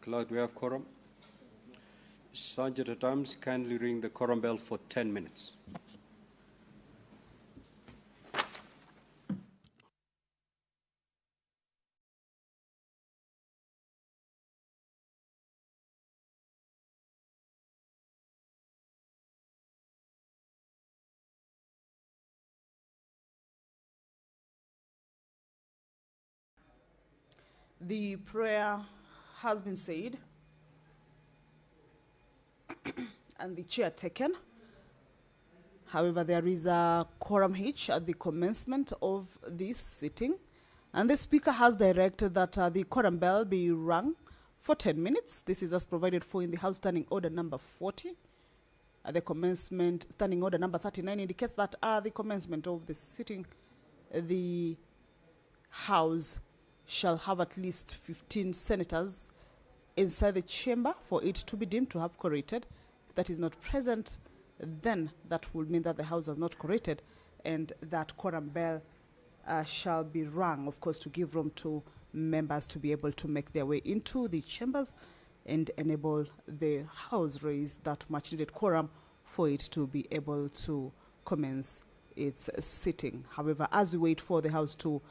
Clerk, we have quorum. Sergeant at Arms, kindly ring the quorum bell for 10 minutes. The prayer has been said and the chair taken. However, there is a quorum hitch at the commencement of this sitting, and the Speaker has directed that the quorum bell be rung for 10 minutes. This is as provided for in the House Standing Order number 40. At the commencement, Standing Order number 39 indicates that at the commencement of the sitting, the House shall have at least 15 senators inside the chamber for it to be deemed to have quorated. If that is not present, then that will mean that the House has not quorated, and that quorum bell shall be rung, of course, to give room to members to be able to make their way into the chambers and enable the House raise that much needed quorum for it to be able to commence its sitting. However, as we wait for the House to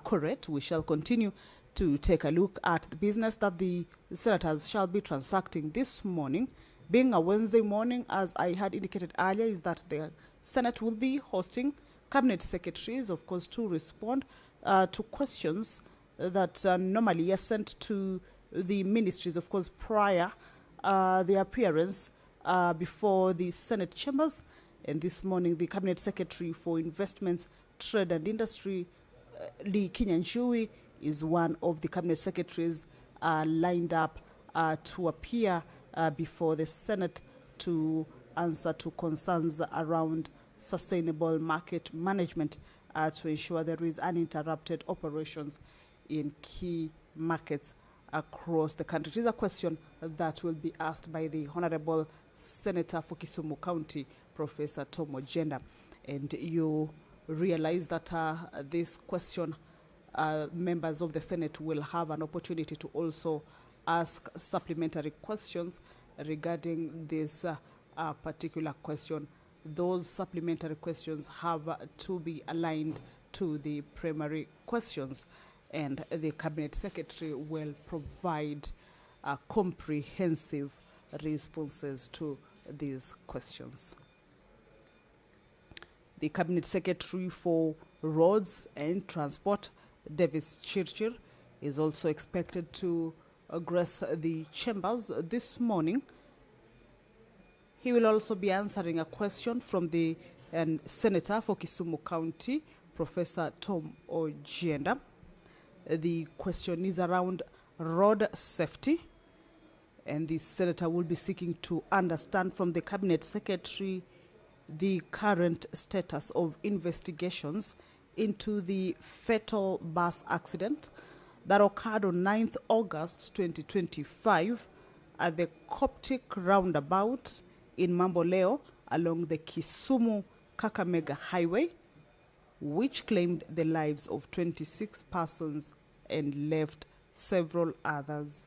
quorate, we shall continue to take a look at the business that the senators shall be transacting this morning. Being a Wednesday morning, as I had indicated earlier, is that the Senate will be hosting cabinet secretaries, of course, to respond to questions that normally are sent to the ministries, of course, prior the appearance before the Senate chambers. And this morning, the Cabinet Secretary for Investments, Trade and Industry, Lee Kinyanjui, is one of the Cabinet Secretaries lined up to appear before the Senate to answer to concerns around sustainable market management to ensure there is uninterrupted operations in key markets across the country. It is a question that will be asked by the Honorable Senator for Kisumu County, Professor Tom Ojenda. And you realize that this question, members of the Senate will have an opportunity to also ask supplementary questions regarding this particular question. Those supplementary questions have to be aligned to the primary questions, and the Cabinet Secretary will provide comprehensive responses to these questions. The Cabinet Secretary for Roads and Transport, Davis Chirchir, is also expected to address the chambers this morning. He will also be answering a question from the Senator for Kisumu County, Professor Tom Ojenda. The question is around road safety, and the Senator will be seeking to understand from the Cabinet Secretary the current status of investigations into the fatal bus accident that occurred on 9th August 2025 at the Coptic roundabout in Mamboleo along the Kisumu-Kakamega Highway, which claimed the lives of 26 persons and left several others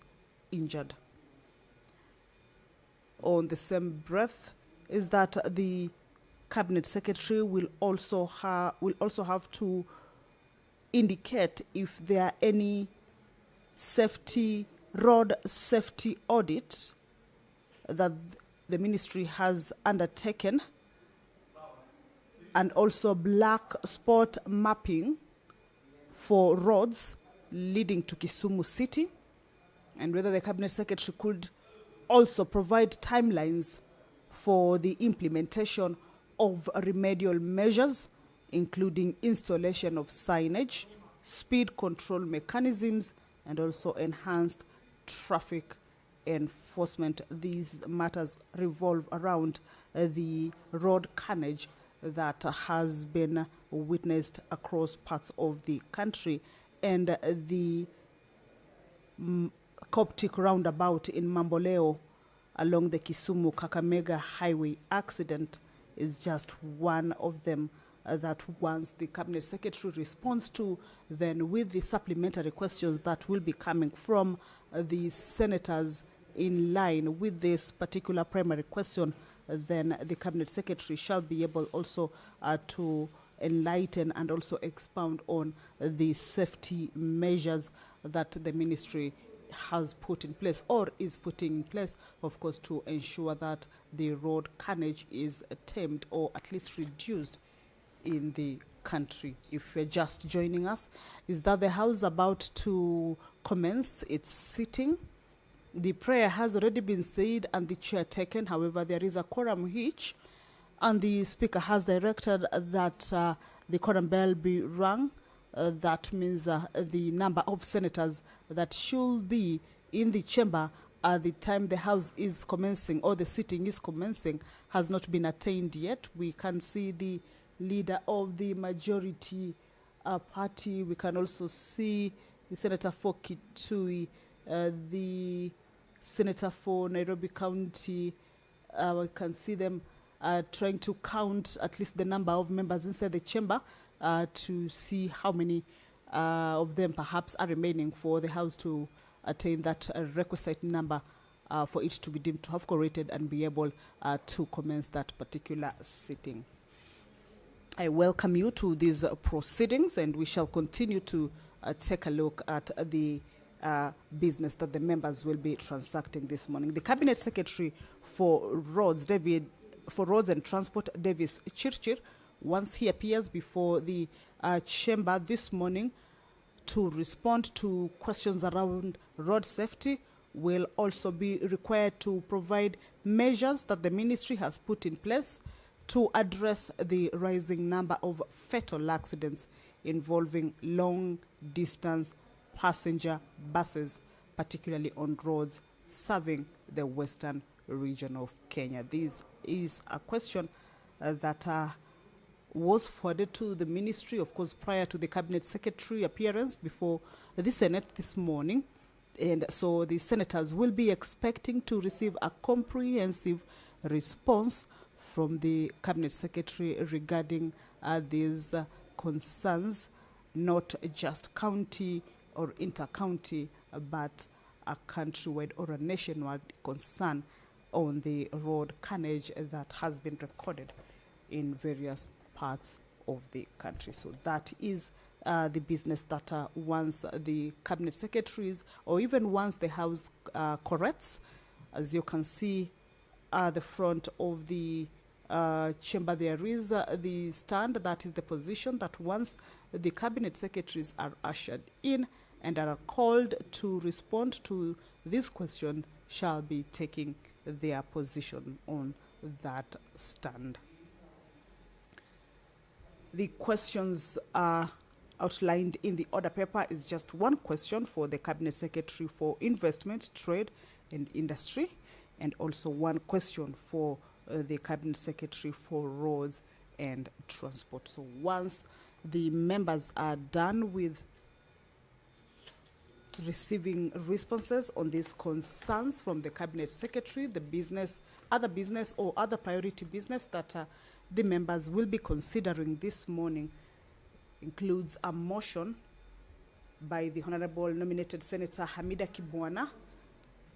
injured. On the same breath is that the Cabinet Secretary will also have to indicate if there are any road safety audit that the ministry has undertaken, and also black spot mapping for roads leading to Kisumu City, and whether the Cabinet Secretary could also provide timelines for the implementation of remedial measures, including installation of signage, speed control mechanisms, and also enhanced traffic enforcement. These matters revolve around the road carnage that has been witnessed across parts of the country, and the Coptic roundabout in Mamboleo along the Kisumu-Kakamega Highway accident is just one of them that once the Cabinet Secretary responds to, then with the supplementary questions that will be coming from the senators in line with this particular primary question, then the Cabinet Secretary shall be able also to enlighten and also expound on the safety measures that the ministry has put in place or is putting in place, of course, to ensure that the road carnage is tamed or at least reduced in the country. If you're just joining us, is that the House about to commence its sitting? The prayer has already been said and the chair taken. However, there is a quorum hitch, and the Speaker has directed that the quorum bell be rung. That means the number of senators that should be in the chamber at the time the House is commencing or the sitting is commencing has not been attained yet. We can see the leader of the majority party. We can also see the Senator for Kitui, the Senator for Nairobi County. We can see them trying to count at least the number of members inside the chamber to see how many of them perhaps are remaining for the House to attain that requisite number for it to be deemed to have corrected and be able to commence that particular sitting. I welcome you to these proceedings, and we shall continue to take a look at the business that the members will be transacting this morning. The Cabinet Secretary for Roads, and Transport, Davis Chirchir, once he appears before the chamber this morning to respond to questions around road safety, will also be required to provide measures that the ministry has put in place to address the rising number of fatal accidents involving long-distance passenger buses, particularly on roads serving the western region of Kenya. This is a question that was forwarded to the ministry, of course, prior to the Cabinet Secretary appearance before the Senate this morning. And so the senators will be expecting to receive a comprehensive response from the Cabinet Secretary regarding these concerns, not just county or inter-county, but a countrywide or a nationwide concern on the road carnage that has been recorded in various parts of the country. So that is the business that once the Cabinet Secretaries or even once the House corrects, as you can see at the front of the chamber, there is the stand. That is the position that once the Cabinet Secretaries are ushered in and are called to respond to this question, shall be taking their position on that stand. The questions are outlined in the order paper. Is just one question for the Cabinet Secretary for Investment, Trade and Industry, and also one question for the Cabinet Secretary for Roads and Transport. So once the members are done with receiving responses on these concerns from the Cabinet Secretary, the business, other business or other priority business that the members will be considering this morning includes a motion by the Honorable nominated Senator Hamida Kibwana.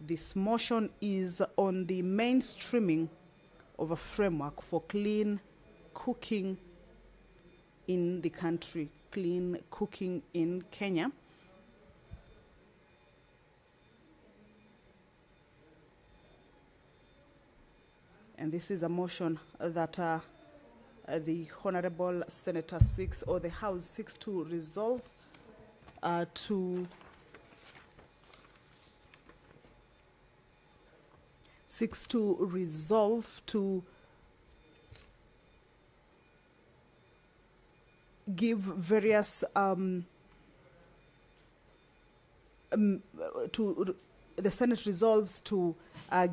This motion is on the mainstreaming of a framework for clean cooking in the country, clean cooking in Kenya. And this is a motion that the Honorable Senator seeks, or the House seeks to resolve to give various the Senate resolves to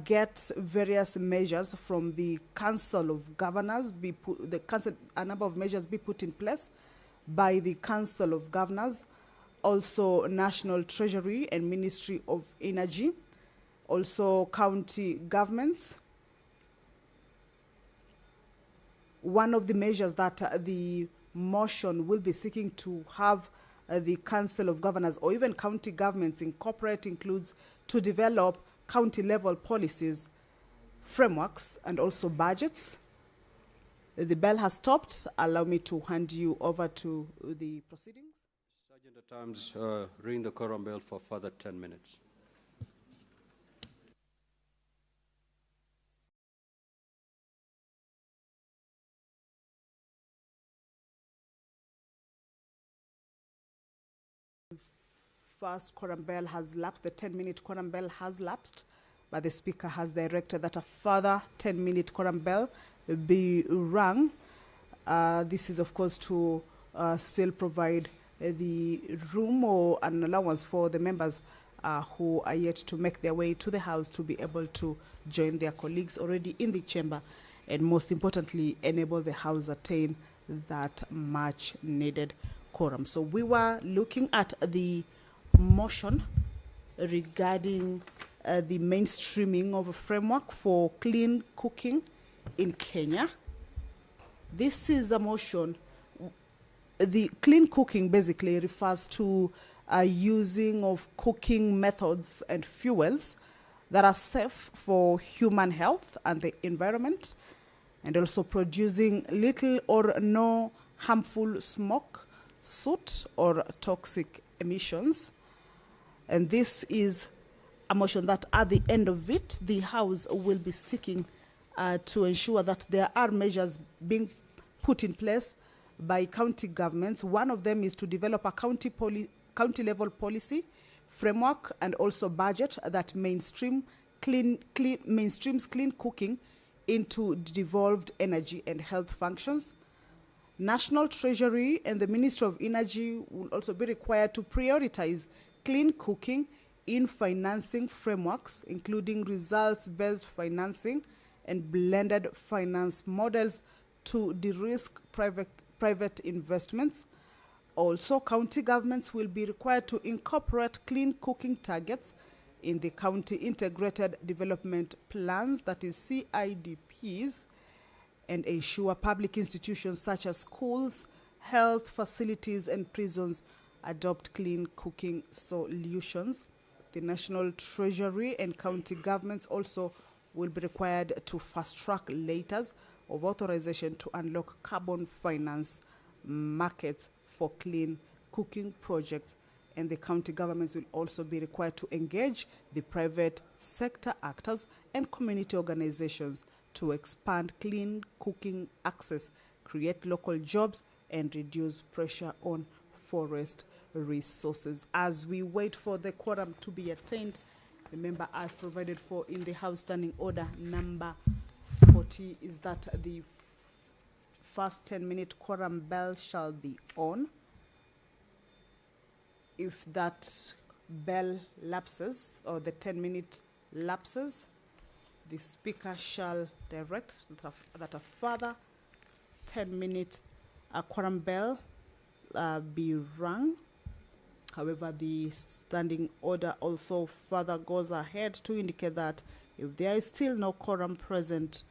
get various measures from the Council of Governors, a number of measures be put in place by the Council of Governors, also National Treasury and Ministry of Energy, also county governments, one of the measures that the motion will be seeking to have the Council of Governors or even county governments incorporate includes to develop county-level policies, frameworks, and also budgets. The bell has stopped. Allow me to hand you over to the proceedings. Sergeant at Arms, ring the quorum bell for further 10 minutes. First quorum bell has lapsed. The 10-minute quorum bell has lapsed, but the Speaker has directed that a further 10-minute quorum bell be rung. This is, of course, to still provide the room or an allowance for the members who are yet to make their way to the House to be able to join their colleagues already in the chamber, and most importantly, enable the House attain that much needed quorum. So we were looking at the motion regarding the mainstreaming of a framework for clean cooking in Kenya. This is a motion. The clean cooking basically refers to using of cooking methods and fuels that are safe for human health and the environment, and also producing little or no harmful smoke, soot, or toxic emissions. And this is a motion that at the end of it, the House will be seeking to ensure that there are measures being put in place by county governments. One of them is to develop a county-level policy framework and also budget that mainstreams clean cooking into devolved energy and health functions. National Treasury and the Ministry of Energy will also be required to prioritize clean cooking in financing frameworks, including results-based financing and blended finance models to de-risk private investments. Also, county governments will be required to incorporate clean cooking targets in the county integrated development plans, that is CIDPs, and ensure public institutions such as schools, health facilities, and prisons adopt clean cooking solutions. The National Treasury and county governments also will be required to fast-track letters of authorization to unlock carbon finance markets for clean cooking projects. And the county governments will also be required to engage the private sector actors and community organizations to expand clean cooking access, create local jobs, and reduce pressure on forest resources. As we wait for the quorum to be attained, remember, as provided for in the House Standing Order number 40, is that the first 10-minute quorum bell shall be on. If that bell lapses or the 10-minute lapses, the Speaker shall direct that a further 10-minute quorum bell be rung. However, the standing order also further goes ahead to indicate that if there is still no quorum present,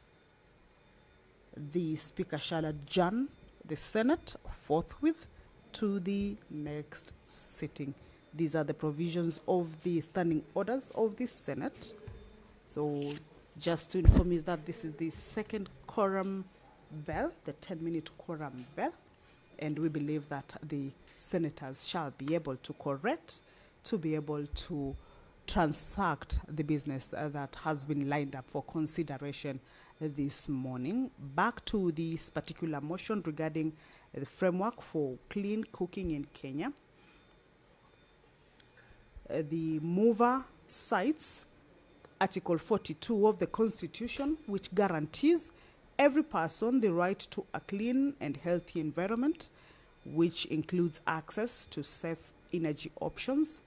the Speaker shall adjourn the Senate forthwith to the next sitting. These are the provisions of the standing orders of the Senate. So just to inform you that this is the second quorum bell, the 10-minute quorum bell, and we believe that the senators shall be able to correct, to be able to transact the business that has been lined up for consideration this morning. Back to this particular motion regarding the framework for clean cooking in Kenya. The mover cites Article 42 of the Constitution, which guarantees every person the right to a clean and healthy environment, which includes access to safe energy options.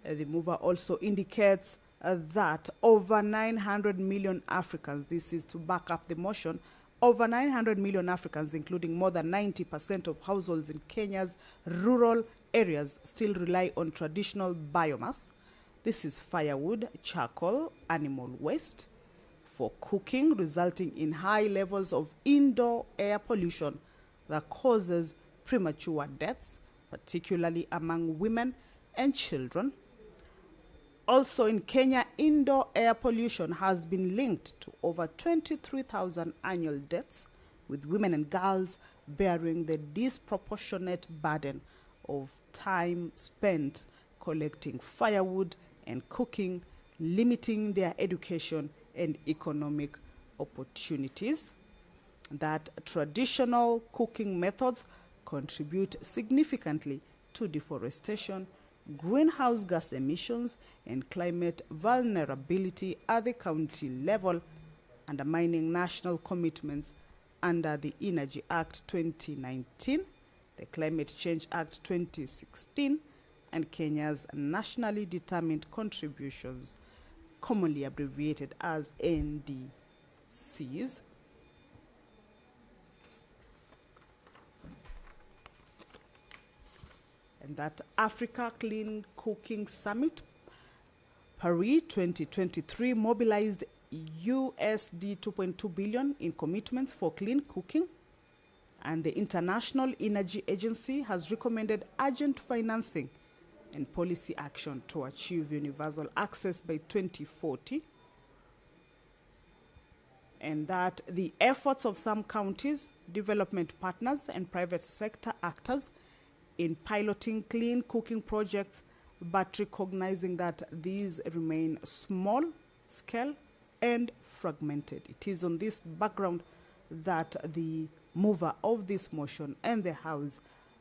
The mover also indicates that over 900 million Africans, this is to back up the motion, over 900 million Africans, including more than 90% of households in Kenya's rural areas, still rely on traditional biomass. This is firewood, charcoal, animal waste, for cooking, resulting in high levels of indoor air pollution that causes premature deaths, particularly among women and children. Also in Kenya, indoor air pollution has been linked to over 23,000 annual deaths, with women and girls bearing the disproportionate burden of time spent collecting firewood and cooking, limiting their education and economic opportunities. That traditional cooking methods contribute significantly to deforestation, greenhouse gas emissions, and climate vulnerability at the county level, undermining national commitments under the Energy Act 2019, the Climate Change Act 2016, and Kenya's nationally determined contributions, commonly abbreviated as NDCs. And that Africa Clean Cooking Summit, Paris 2023, mobilized USD 2.2 billion in commitments for clean cooking. And the International Energy Agency has recommended urgent financing and policy action to achieve universal access by 2040. And that the efforts of some counties, development partners, and private sector actors in piloting clean cooking projects, but recognizing that these remain small scale and fragmented. It is on this background that the mover of this motion and the House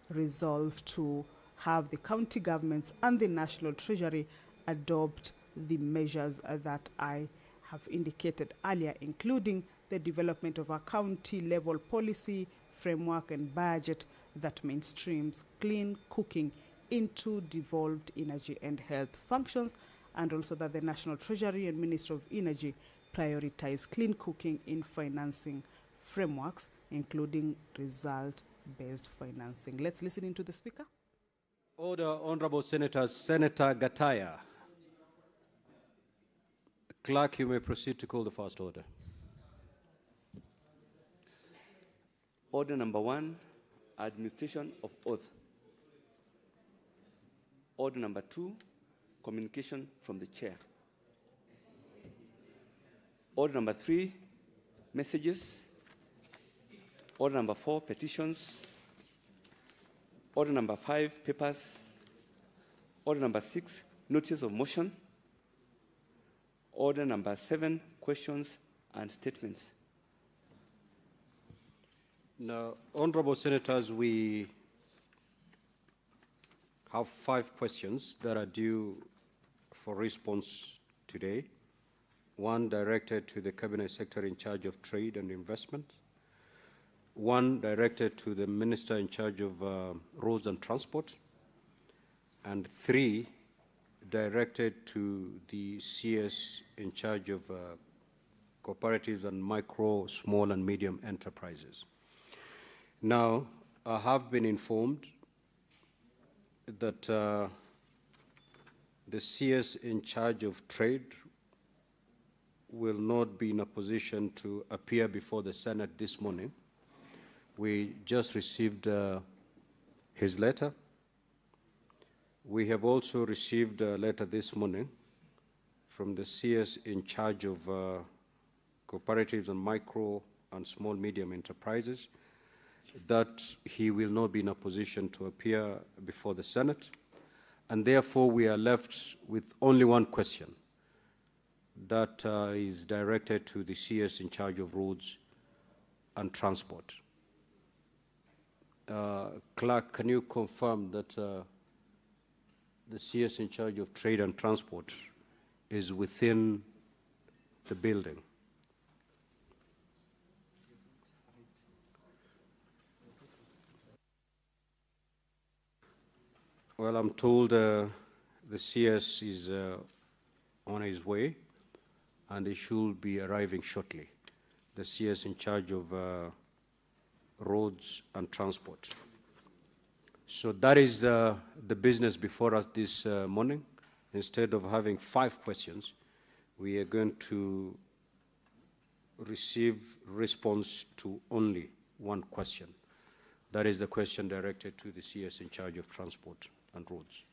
resolved to have the county governments and the National Treasury adopt the measures that I have indicated earlier, including the development of a county-level policy framework and budget that mainstreams clean cooking into devolved energy and health functions, and also that the National Treasury and Ministry of Energy prioritize clean cooking in financing frameworks, including result-based financing. Let's listen into the Speaker. Order, Honorable Senators. Senator Gataya. Clerk, you may proceed to call the first order. Order number 1, administration of oath. Order number 2, communication from the chair. Order number 3, messages. Order number 4, petitions. Order number 5, papers. Order number 6, notice of motion. Order number 7, questions and statements. Now, Honorable Senators, we have 5 questions that are due for response today. 1 directed to the Cabinet Secretary in charge of Trade and Investment. 1 directed to the Minister in charge of Roads and Transport. And 3 directed to the CS in charge of cooperatives and micro, small and medium enterprises. Now, I have been informed that the CS in charge of trade will not be in a position to appear before the Senate this morning. We just received his letter. We have also received a letter this morning from the CS in charge of cooperatives and micro and small medium enterprises that he will not be in a position to appear before the Senate, and therefore we are left with only 1 question that is directed to the CS in charge of roads and transport. Clerk, can you confirm that the CS in charge of trade and transport is within the building? Well, I'm told the CS is on his way, and he should be arriving shortly. The CS in charge of roads and transport. So that is the business before us this morning. Instead of having 5 questions, we are going to receive response to only one question. That is the question directed to the CS in charge of transport and roads.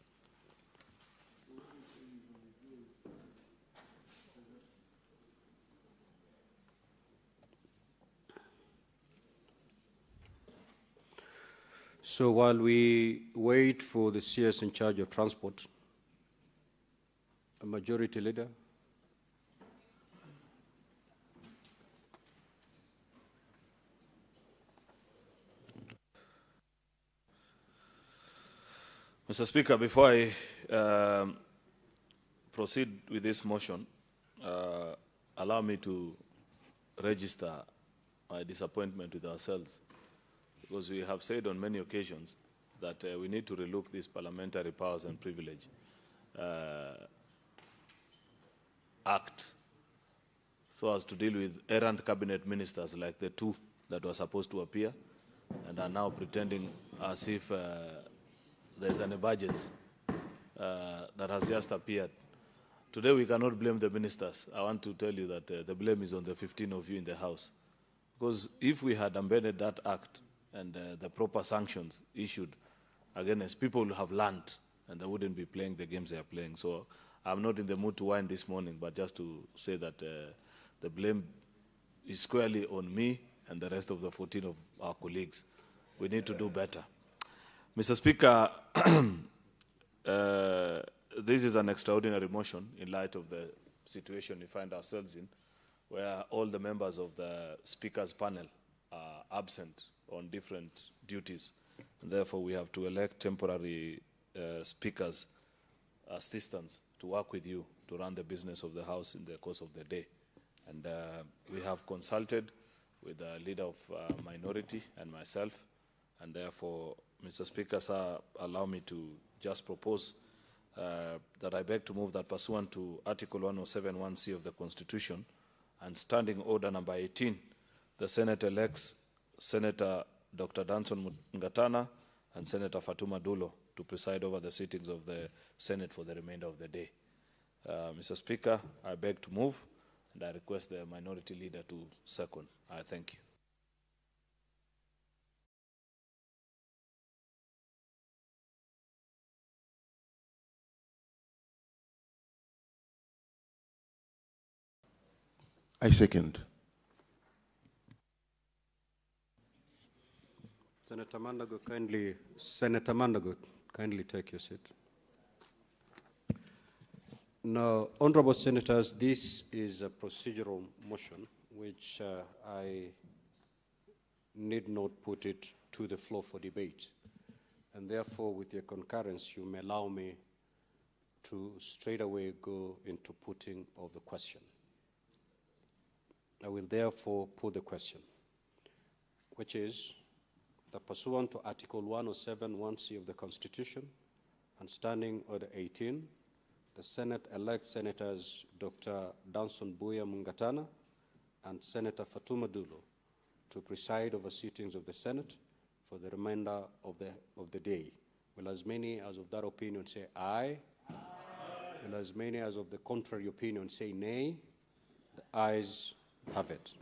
So while we wait for the CS in charge of transport, a majority leader. Mr. Speaker, before I proceed with this motion, allow me to register my disappointment with ourselves, because we have said on many occasions that we need to relook this Parliamentary Powers and Privilege Act so as to deal with errant cabinet ministers like the two that were supposed to appear and are now pretending as if there's an emergency that has just appeared. Today we cannot blame the ministers. I want to tell you that the blame is on the 15 of you in the House. Because if we had amended that act and the proper sanctions issued against, people would have learned and they wouldn't be playing the games they are playing. So I'm not in the mood to whine this morning, but just to say that the blame is squarely on me and the rest of the 14 of our colleagues. We need to do better. Mr. Speaker, this is an extraordinary motion in light of the situation we find ourselves in, where all the members of the Speaker's panel are absent on different duties. And therefore, we have to elect temporary Speakers, assistants, to work with you to run the business of the House in the course of the day. And we have consulted with the leader of minority and myself, and therefore, Mr. Speaker, sir, allow me to just propose that I beg to move that pursuant to Article 107(1)(c) of the Constitution and Standing Order number 18, the Senate elects Senator Dr. Danson Ngatana and Senator Fatuma Dulo to preside over the sittings of the Senate for the remainder of the day. Mr. Speaker, I beg to move, and I request the minority leader to second. I thank you. I second. Senator Mandago, kindly take your seat. Now, honorable senators, this is a procedural motion which I need not put it to the floor for debate. And therefore, with your concurrence, you may allow me to straight away go into putting of the question. I will therefore put the question, which is that pursuant to Article 107(1)(c) of the Constitution and Standing Order 18, the Senate elects Senators Dr. Danson Buya Mungatana and Senator Fatuma Dulo to preside over sittings of the Senate for the remainder of the day. Will as many as of that opinion say aye? Aye. Will as many as of the contrary opinion say nay? The ayes have it.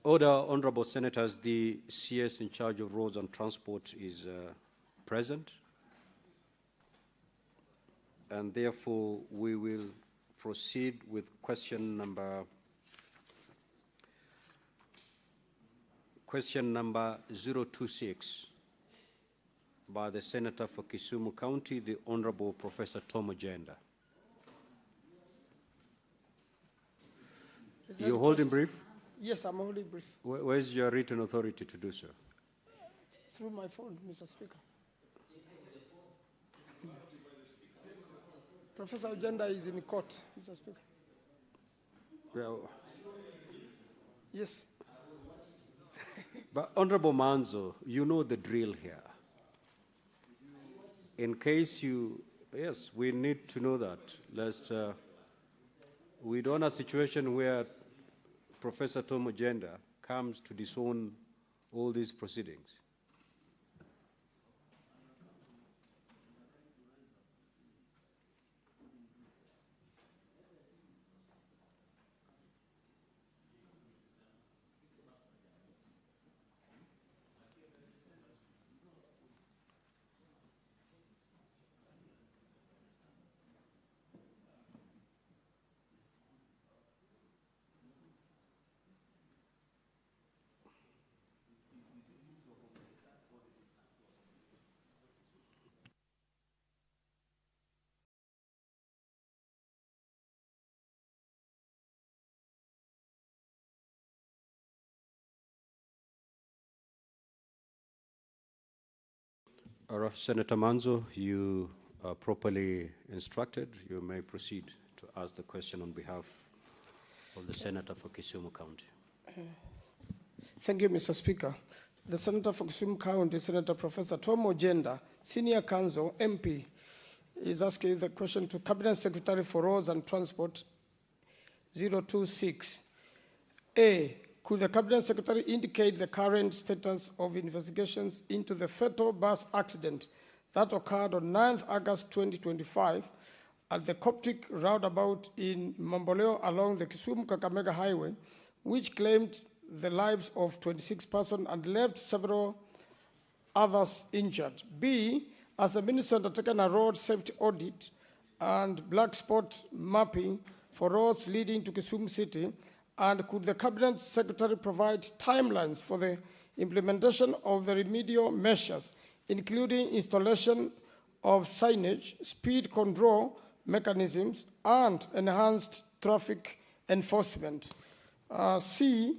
Order, honorable senators, the CS in charge of roads and transport is present, and therefore we will proceed with question number 026 by the Senator for Kisumu County, the Honorable Professor Tom Ojenda. You holding brief? Yes, I'm holding brief. Where's your written authority to do so? Through my phone, Mr. Speaker. Professor Ojenda is in court, Mr. Speaker. Well, Yes. but Honorable Manzo, you know the drill here. In case you, yes, we need to know that. Lest we don't have a situation where Professor Tom Ojenda comes to disown all these proceedings. All right, Senator Manzo, you are properly instructed. You may proceed to ask the question on behalf of the Senator for Kisumu County. Thank you, Mr. Speaker. The Senator for Kisumu County, Senator Professor Tom Ojenda, Senior Counsel, MP, is asking the question to Cabinet Secretary for Roads and Transport, 026. A, could the Cabinet Secretary indicate the current status of investigations into the fatal bus accident that occurred on 9th August 2025 at the Coptic roundabout in Mamboleo along the Kisumu-Kakamega Highway, which claimed the lives of 26 persons and left several others injured? B, has the Minister undertaken a road safety audit and black spot mapping for roads leading to Kisumu City? And could the Cabinet Secretary provide timelines for the implementation of the remedial measures, including installation of signage, speed control mechanisms, and enhanced traffic enforcement? C,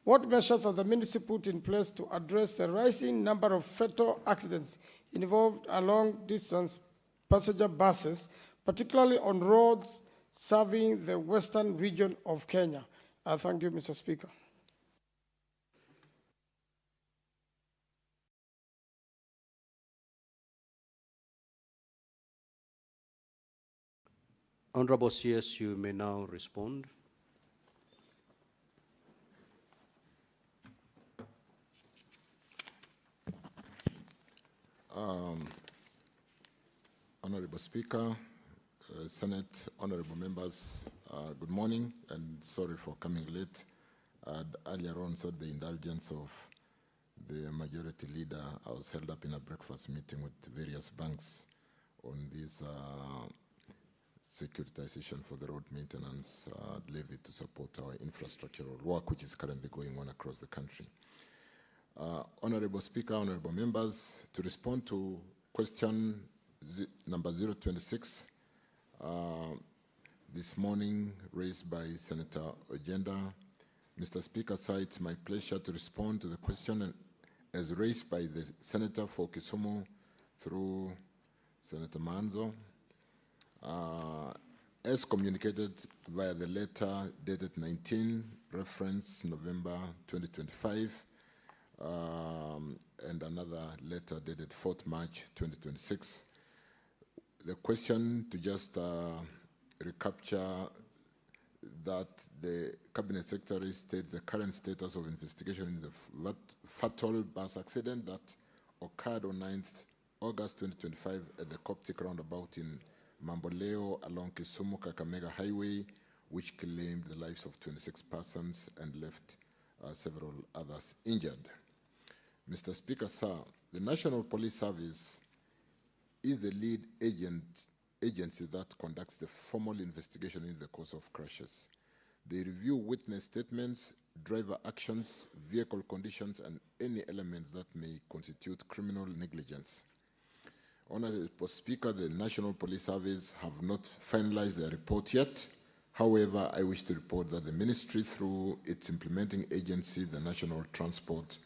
what measures have the ministry put in place to address the rising number of fatal accidents involved along distance passenger buses, particularly on roads serving the western region of Kenya? Thank you, Mr. Speaker. Honorable CS, you may now respond. Honorable Speaker, Senate, honorable members, good morning, and sorry for coming late. Earlier on sought the indulgence of the majority leader. I was held up in a breakfast meeting with various banks on this securitization for the road maintenance levy to support our infrastructural work, which is currently going on across the country. Honorable Speaker, honorable members, to respond to question number 026, this morning raised by Senator Ojenda, Mr. Speaker, sir, it's my pleasure to respond to the question as raised by the Senator for Kisumu through Senator Manzo. As communicated via the letter dated 19, reference November 2025, and another letter dated 4th March 2026. The question, to just recapture that the Cabinet Secretary states the current status of investigation in the fatal bus accident that occurred on 9th August 2025 at the Coptic roundabout in Mamboleo along Kisumu-Kakamega Highway, which claimed the lives of 26 persons and left several others injured. Mr. Speaker, sir, the National Police Service is the lead agency that conducts the formal investigation into the cause of crashes. They review witness statements, driver actions, vehicle conditions, and any elements that may constitute criminal negligence. Honorable Speaker, the National Police Service have not finalized their report yet. However, I wish to report that the ministry, through its implementing agency, the National Transport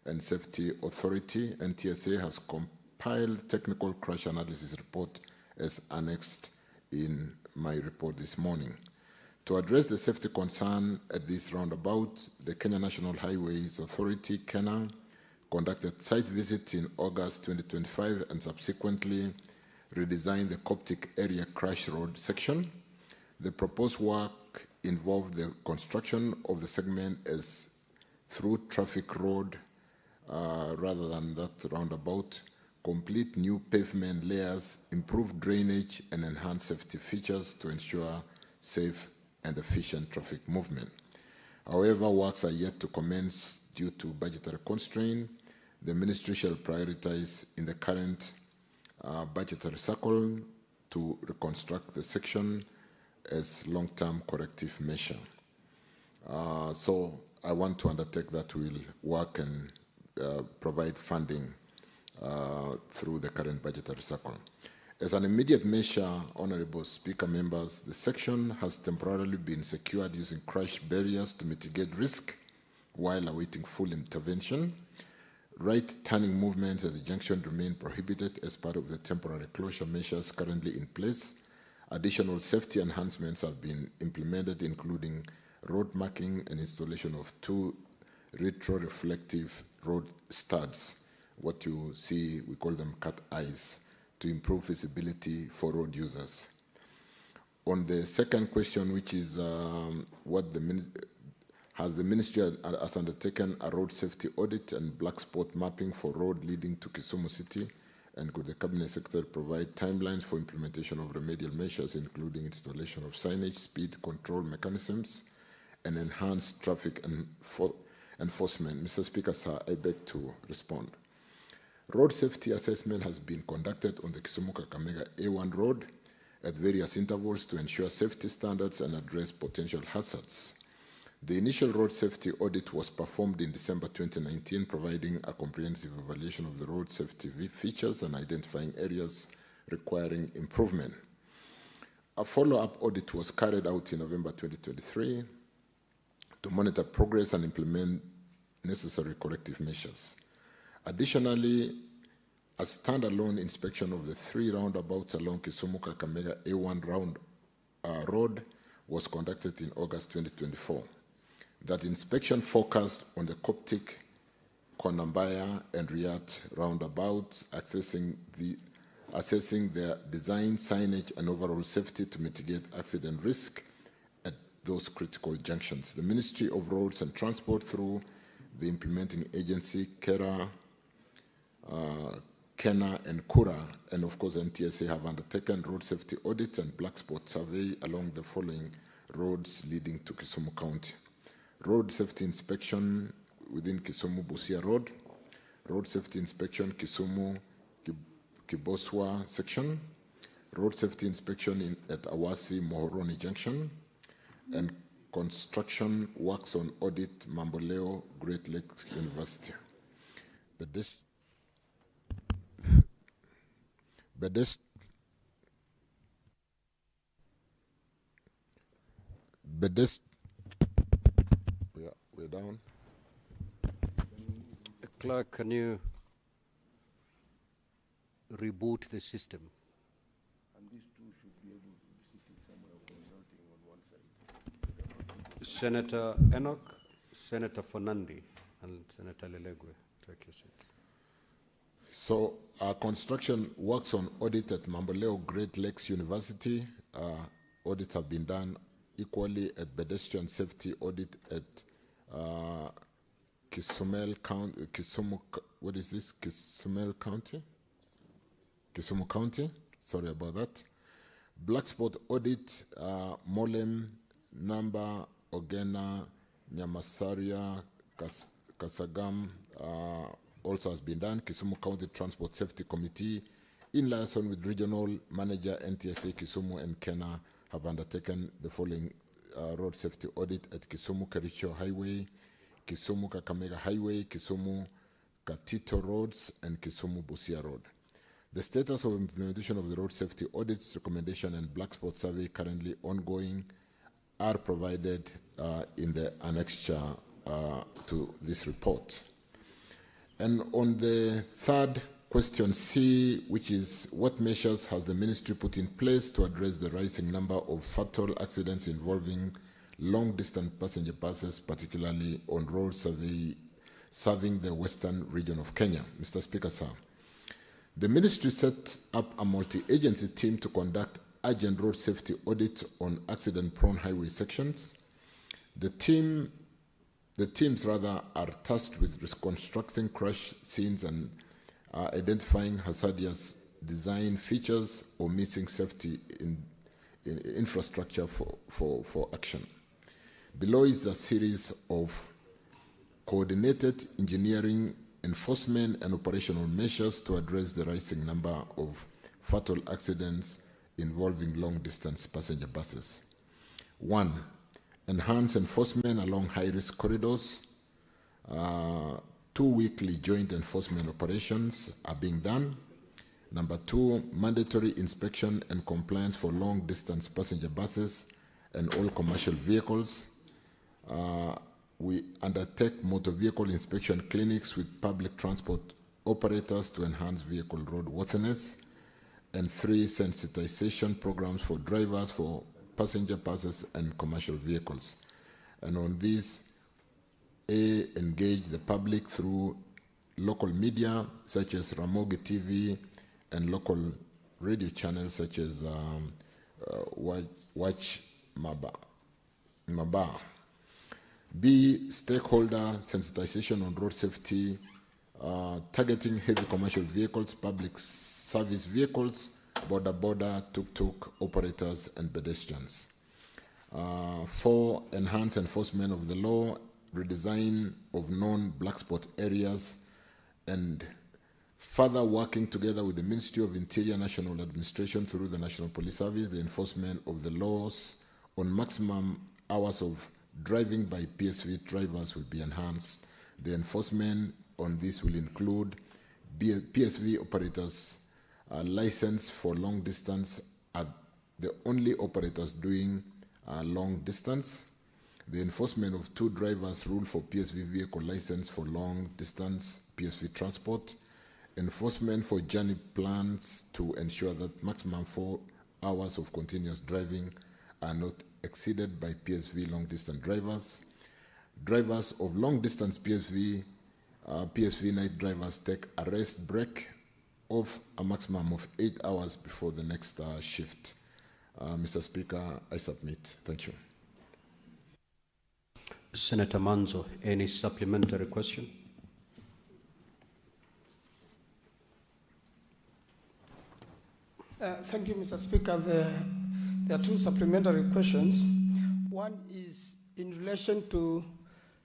and Safety Authority, NTSA, has compiled technical crash analysis report as annexed in my report this morning. To address the safety concern at this roundabout, the Kenya National Highways Authority, KENHA, conducted site visits in August 2025 and subsequently redesigned the Coptic area crash road section. The proposed work involved the construction of the segment as through traffic road rather than that roundabout, complete new pavement layers, improve drainage, and enhance safety features to ensure safe and efficient traffic movement. However, works are yet to commence due to budgetary constraint. The ministry shall prioritize in the current budgetary cycle to reconstruct the section as long-term corrective measure. So I want to undertake that we'll work and provide funding through the current budgetary cycle. As an immediate measure, Honorable Speaker, members, the section has temporarily been secured using crash barriers to mitigate risk while awaiting full intervention. Right turning movements at the junction remain prohibited as part of the temporary closure measures currently in place. Additional safety enhancements have been implemented, including road marking and installation of 2 retro-reflective road studs. What you see, we call them cat eyes, to improve visibility for road users. On the second question, which is has the ministry has undertaken a road safety audit and black spot mapping for road leading to Kisumu City, and could the Cabinet Secretary provide timelines for implementation of remedial measures, including installation of signage, speed control mechanisms, and enhanced traffic enforcement? Mr. Speaker, sir, I beg to respond. Road safety assessment has been conducted on the Kisumu-Kakamega A1 road at various intervals to ensure safety standards and address potential hazards. The initial road safety audit was performed in December 2019, providing a comprehensive evaluation of the road safety features and identifying areas requiring improvement. A follow-up audit was carried out in November 2023 to monitor progress and implement necessary corrective measures. Additionally, a standalone inspection of the 3 roundabouts along Kisumu-Kakamega A1 road was conducted in August 2024. That inspection focused on the Coptic, Konambaya, and Riyadh roundabouts, assessing their design, signage, and overall safety to mitigate accident risk at those critical junctions. The Ministry of Roads and Transport, through the implementing agency, KENHA, and KURA, and of course NTSA, have undertaken road safety audit and black spot survey along the following roads leading to Kisumu County. Road safety inspection within Kisumu Busia Road, road safety inspection Kisumu Kiboswa section, road safety inspection at Awasi Mohoroni Junction, and construction works on audit Mamboleo Great Lakes University. We're down. Clerk, can you reboot the system? And these two should be able to be sitting somewhere consulting on one side. Senator Enoch, Senator Fonandi, and Senator Lelegwe, take your seat. So construction works on audit at Mamboleo Great Lakes University. Audits have been done equally at pedestrian safety audit at Kisumu County. What is this? Kisumu County? Kisumu County. Sorry about that. Black spot audit, Molem, Namba, Ogena, Nyamasaria, Kasagam also has been done. Kisumu County Transport Safety Committee, in liaison with Regional Manager NTSA Kisumu and Kenya, have undertaken the following road safety audit at Kisumu Kericho Highway, Kisumu Kakamega Highway, Kisumu Katito Roads, and Kisumu Busia Road. The status of implementation of the road safety audits, recommendation, and black spot survey currently ongoing are provided in the annexure to this report. And on the third question C, which is what measures has the ministry put in place to address the rising number of fatal accidents involving long-distance passenger buses, particularly on roads serving the western region of Kenya? Mr. Speaker, sir, the ministry set up a multi-agency team to conduct urgent road safety audits on accident-prone highway sections. The teams are tasked with reconstructing crash scenes and identifying hazardous design features or missing safety in infrastructure for action. Below is a series of coordinated engineering, enforcement, and operational measures to address the rising number of fatal accidents involving long-distance passenger buses. 1. Enhance enforcement along high-risk corridors. 2 weekly joint enforcement operations are being done. Number 2, mandatory inspection and compliance for long-distance passenger buses and all commercial vehicles. We undertake motor vehicle inspection clinics with public transport operators to enhance vehicle roadworthiness. And 3, sensitization programs for drivers for passenger buses and commercial vehicles. And on this, A, engage the public through local media such as Ramogi TV and local radio channels such as Watch Maba. B, stakeholder sensitization on road safety, targeting heavy commercial vehicles, public service vehicles, border, tuk-tuk operators, and pedestrians. 4, enhance enforcement of the law, redesign of non-black spot areas, and further working together with the Ministry of Interior, National Administration through the National Police Service, the enforcement of the laws on maximum hours of driving by PSV drivers will be enhanced. The enforcement on this will include PSV operators license for long distance are the only operators doing long distance. The enforcement of 2 drivers rule for PSV vehicle license for long distance PSV transport. Enforcement for journey plans to ensure that maximum 4 hours of continuous driving are not exceeded by PSV long distance drivers. Drivers of long distance PSV night drivers take a rest break of a maximum of 8 hours before the next shift. Mr. Speaker, I submit. Thank you. Senator Manzo, any supplementary question? Thank you, Mr. Speaker. There are 2 supplementary questions. One is in relation to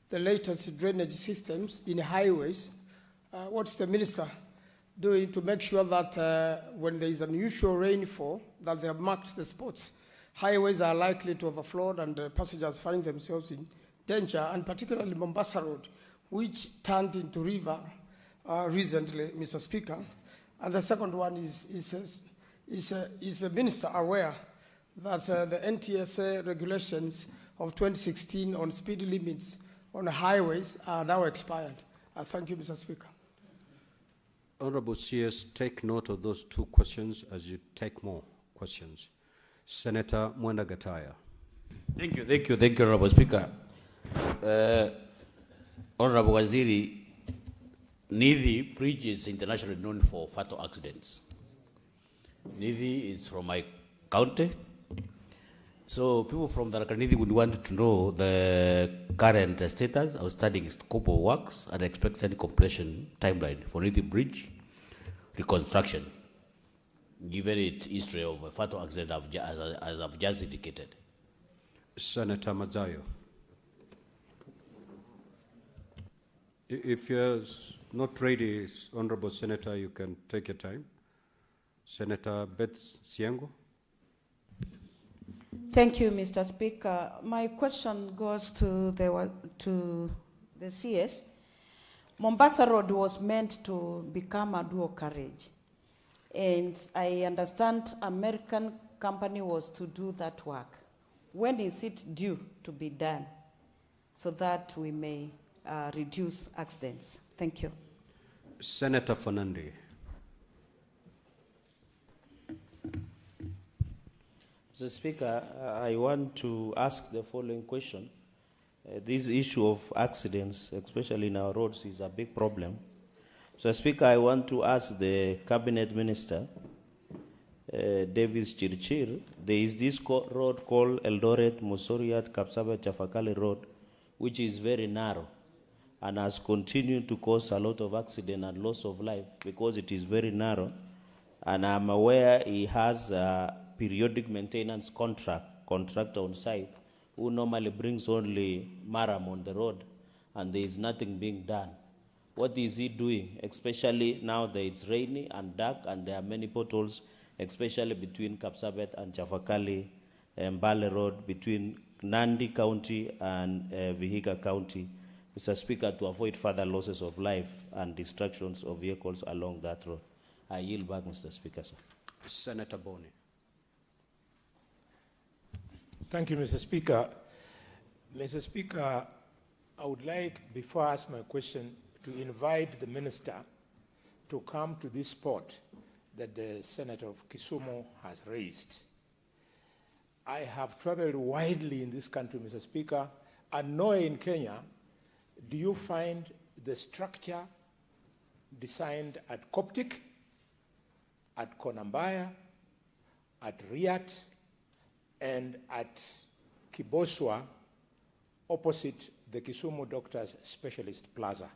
the latest drainage systems in highways. What's the minister doing to make sure that when there is unusual rainfall, that they have marked the spots? Highways are likely to overflow and passengers find themselves in danger, and particularly Mombasa Road, which turned into river recently, Mr. Speaker. And the second one is the minister aware that the NTSA regulations of 2016 on speed limits on highways are now expired? Thank you, Mr. Speaker. Honorable CS, take note of those 2 questions as you take more questions. Senator Mwenda Gataya. Thank you, Honorable Speaker. Honorable Waziri, Nithi Bridge is internationally known for fatal accidents. Nithi is from my county. So people from the Nithi would want to know the current status, outstanding scope of works, and expected completion timeline for Nithi Bridge reconstruction, given its history of a fatal accident as I've just indicated. Senator Mazayo. If you're not ready, Honorable Senator, you can take your time. Senator Beth Siango. Thank you, Mr. Speaker. My question goes to the CS. Mombasa Road was meant to become a dual carriage, and I understand American company was to do that work. When is it due to be done so that we may reduce accidents? Thank you. Senator Fernandez. Mr. Speaker, I want to ask the following question. This issue of accidents, especially in our roads, is a big problem. So, Speaker, I want to ask the Cabinet Minister, Davis Chirchir, there is this road called Eldoret, Musoriat, Kapsabet, Chafakali Road, which is very narrow and has continued to cause a lot of accident and loss of life because it is very narrow. And I'm aware he has a periodic maintenance contractor on site who normally brings only maram on the road, and there is nothing being done. What is he doing, especially now that it's rainy and dark and there are many potholes, especially between Kapsabet and Chafakali and Mbale Road, between Nandi County and Vihiga County, Mr. Speaker, to avoid further losses of life and destructions of vehicles along that road? I yield back, Mr. Speaker, sir. Senator Boni. Thank you, Mr. Speaker. Mr. Speaker, I would like, before I ask my question, to invite the Minister to come to this spot that the Senator of Kisumu has raised. I have traveled widely in this country, Mr. Speaker, and nowhere in Kenya do you find the structure designed at Coptic, at Konambaya, at Riat, and at Kiboswa, opposite the Kisumu Doctors Specialist Plaza.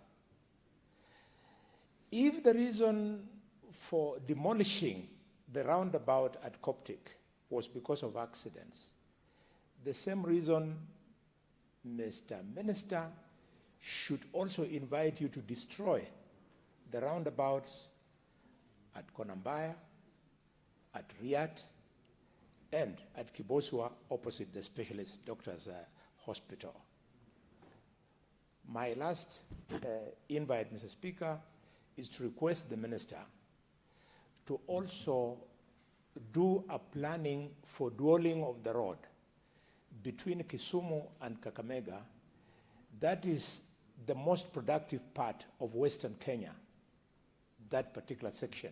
If the reason for demolishing the roundabout at Coptic was because of accidents, the same reason, Mr. Minister, should also invite you to destroy the roundabouts at Konambaya, at Riat, and at Kiboswa, opposite the Specialist Doctors Hospital. My last invite, Mr. Speaker, is to request the Minister to also do a planning for dualling of the road between Kisumu and Kakamega. That is the most productive part of Western Kenya, that particular section.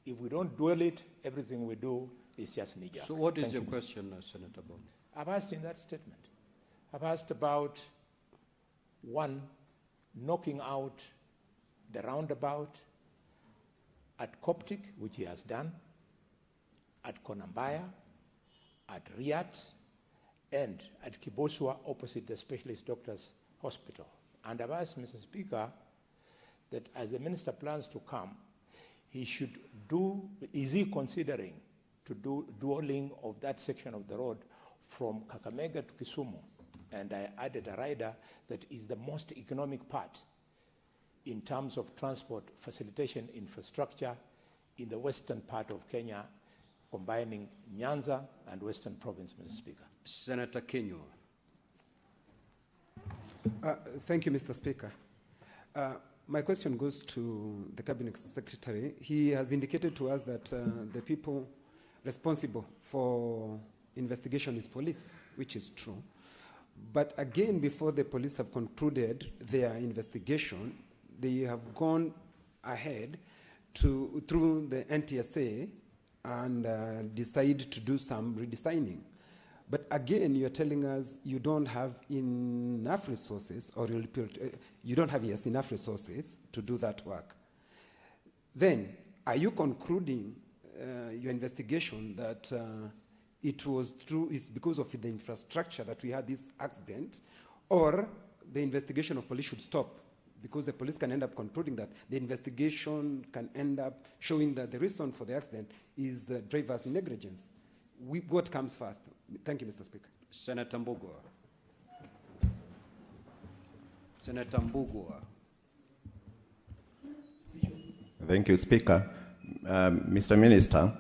If we don't dual it, everything we do is just knee-jerk. So what is Thank your you, question, Senator Boni? I've asked in that statement. I've asked about, one, knocking out the roundabout at Coptic, which he has done, at Konambaya, at Riat, and at Kiboswa, opposite the Specialist Doctors Hospital. And I've asked, Mr. Speaker, that as the minister plans to come, he should do, is he considering to do dualling of that section of the road from Kakamega to Kisumu? And I added a rider that is the most economic part in terms of transport facilitation infrastructure in the western part of Kenya, combining Nyanza and Western Province, Mr. Speaker. Senator Kenyo. Thank you, Mr. Speaker. My question goes to the Cabinet Secretary. He has indicated to us that the people responsible for investigation is police, which is true. But again, before the police have concluded their investigation, they have gone ahead through the NTSA and decide to do some redesigning. But again, you're telling us you don't have enough resources, or you don't have enough resources to do that work. Then, are you concluding your investigation that it's because of the infrastructure that we had this accident, or the investigation of police should stop? Because the police can end up concluding that the investigation can end up showing that the reason for the accident is driver's negligence. What comes first? Thank you, Mr. Speaker. Senator Mbugua. Senator Mbugua. Thank you, Speaker. Mr. Minister,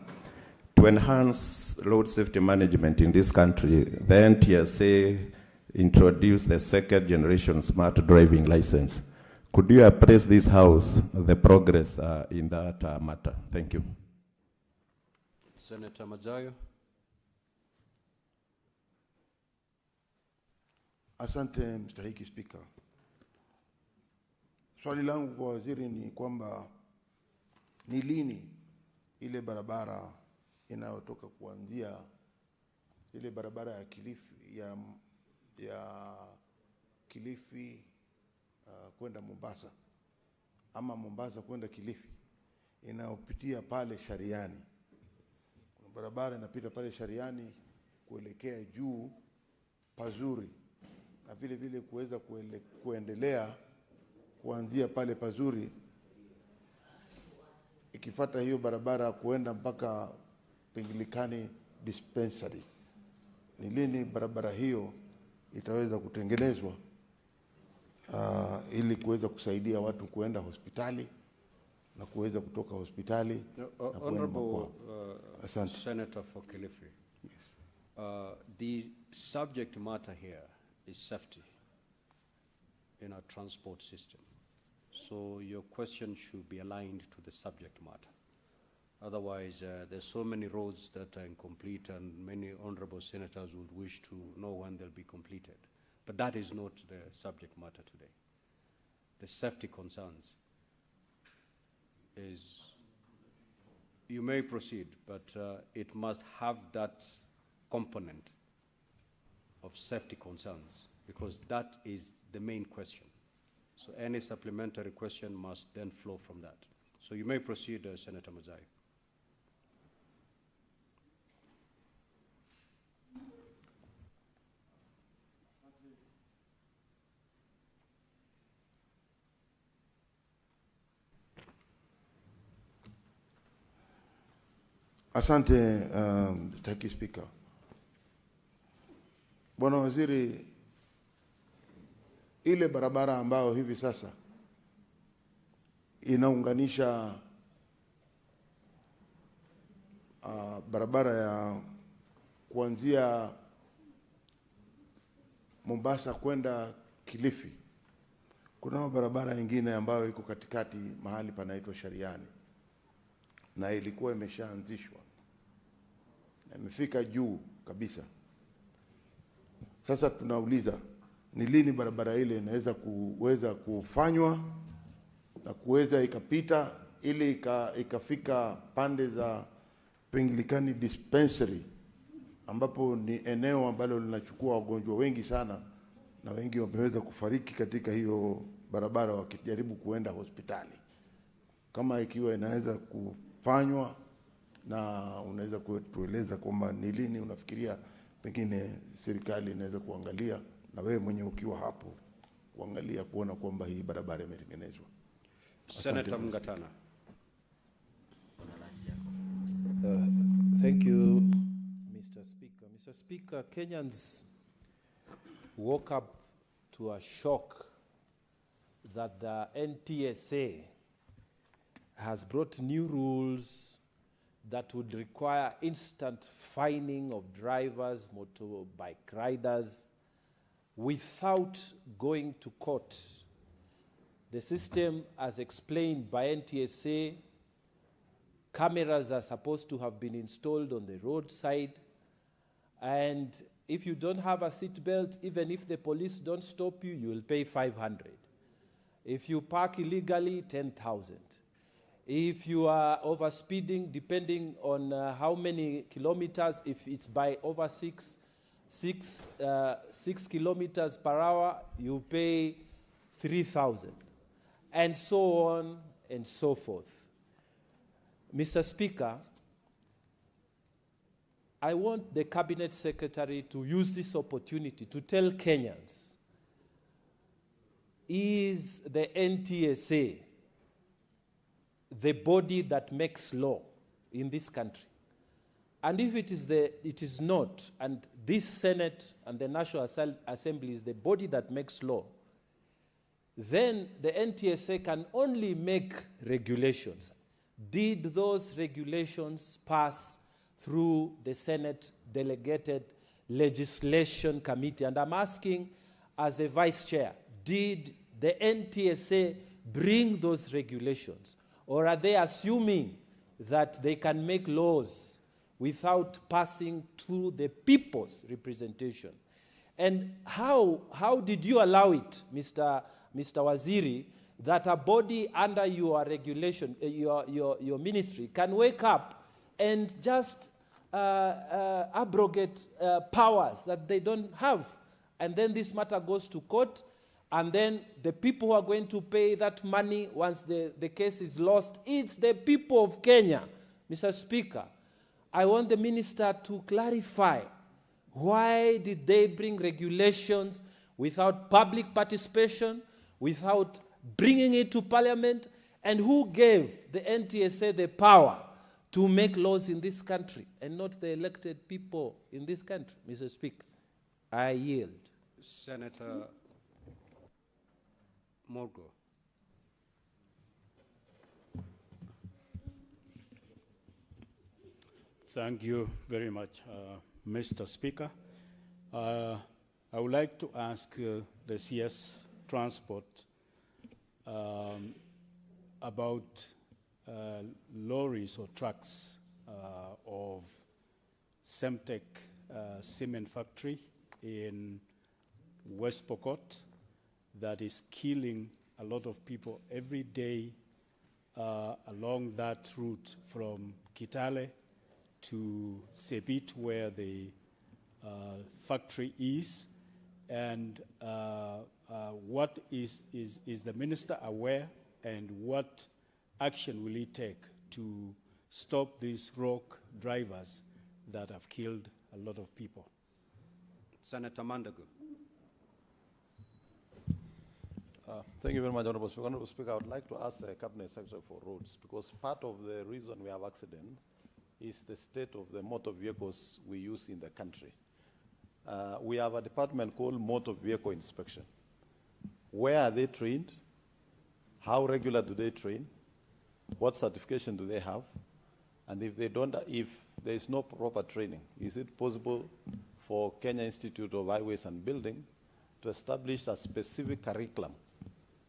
to enhance road safety management in this country, the NTSA introduced the second generation smart driving license. Could you appraise this House the progress in that matter? Thank you. Senator Mazayo. Asante mstahiki Spika. Swali langu kwa waziri ni kwamba ni lini ile barabara inayotoka kuanzia ile barabara ya Kilifi ya Kilifi kwenda Mombasa ama Mombasa kwenda Kilifi inayopitia pale Shariani. Kuna barabara inapita pale Shariani kuelekea juu pazuri na vile vile kuweza kuendelea kuanzia pale pazuri ikifuata hiyo barabara kuenda mpaka Pengilikani dispensary. Ni lini barabara hiyo itaweza kutengenezwa ili kuweza kusaidia watu kuenda hospitali na kuweza kutoka hospitali na kuenda makwao? Senator for Kilifi. Yes. The subject matter here is safety in our transport system. So your question should be aligned to the subject matter. Otherwise, there's so many roads that are incomplete and many honorable senators would wish to know when they'll be completed. But that is not the subject matter today. The safety concerns is, you may proceed, but it must have that component of safety concerns, because that is the main question. So any supplementary question must then flow from that. So you may proceed, Senator Mazai. Asante, Mstahiki Spika. Bwana Waziri, ile barabara ambayo hivi sasa inaunganisha barabara ya kuanzia Mombasa kwenda Kilifi, kuna barabara nyingine ambayo iko katikati mahali panaitwa Shariani na ilikuwa imeshaanzishwa na imefika juu kabisa. Sasa tunauliza ni lini barabara ile inaweza kuweza kufanywa na kuweza ikapita ili ikafika pande za Pengilikani dispensary, ambapo ni eneo ambalo linachukua wagonjwa wengi sana na wengi wameweza kufariki katika hiyo barabara wakijaribu kuenda hospitali. Kama ikiwa inaweza kufanywa, na unaweza kutueleza kwamba ni lini unafikiria pengine serikali inaweza kuangalia, na wewe mwenye ukiwa hapo kuangalia kuona kwamba hii barabara imetengenezwa. Senator Mngatana. Thank you, Mr. Speaker. Mr. Speaker, Kenyans woke up to a shock that the NTSA has brought new rules that would require instant fining of drivers, motorbike riders, without going to court. The system, as explained by NTSA, cameras are supposed to have been installed on the roadside, and if you don't have a seat belt, even if the police don't stop you, you will pay 500. If you park illegally, 10,000. If you are overspeeding, depending on how many kilometers, if it's by over 6 kilometers per hour, you pay 3,000, and so on and so forth. Mr. Speaker, I want the Cabinet Secretary to use this opportunity to tell Kenyans, is the NTSA the body that makes law in this country? And if it is not, and this Senate and the National Assembly is the body that makes law, then the NTSA can only make regulations. did those regulations pass through the Senate Delegated Legislation Committee? And I'm asking, as a vice chair, did the NTSA bring those regulations? Or are they assuming that they can make laws without passing through the people's representation? And how did you allow it, Mr. Waziri, that a body under your regulation, your ministry, can wake up and just abrogate powers that they don't have? And then this matter goes to court, and then the people who are going to pay that money once the case is lost, it's the people of Kenya. Mr. Speaker, I want the minister to clarify, why did they bring regulations without public participation, without bringing it to Parliament, and who gave the NTSA the power to make laws in this country and not the elected people in this country? Mr. Speaker, I yield. Senator Morgo. Thank you very much, Mr. Speaker. I would like to ask the CS Transport about lorries or trucks of Semtech cement factory in West Pokot that is killing a lot of people every day along that route from Kitale to Sebit, where the factory is. And what is the minister aware, and what action will he take to stop these rogue drivers that have killed a lot of people? Senator Mandago. Thank you very much, Honorable Speaker. Honorable Speaker, I would like to ask the Cabinet Secretary for Roads, because part of the reason we have accidents is the state of the motor vehicles we use in the country. We have a department called Motor Vehicle Inspection. Where are they trained? How regular do they train? What certification do they have? And if there is no proper training, is it possible for Kenya Institute of Highways and Building to establish a specific curriculum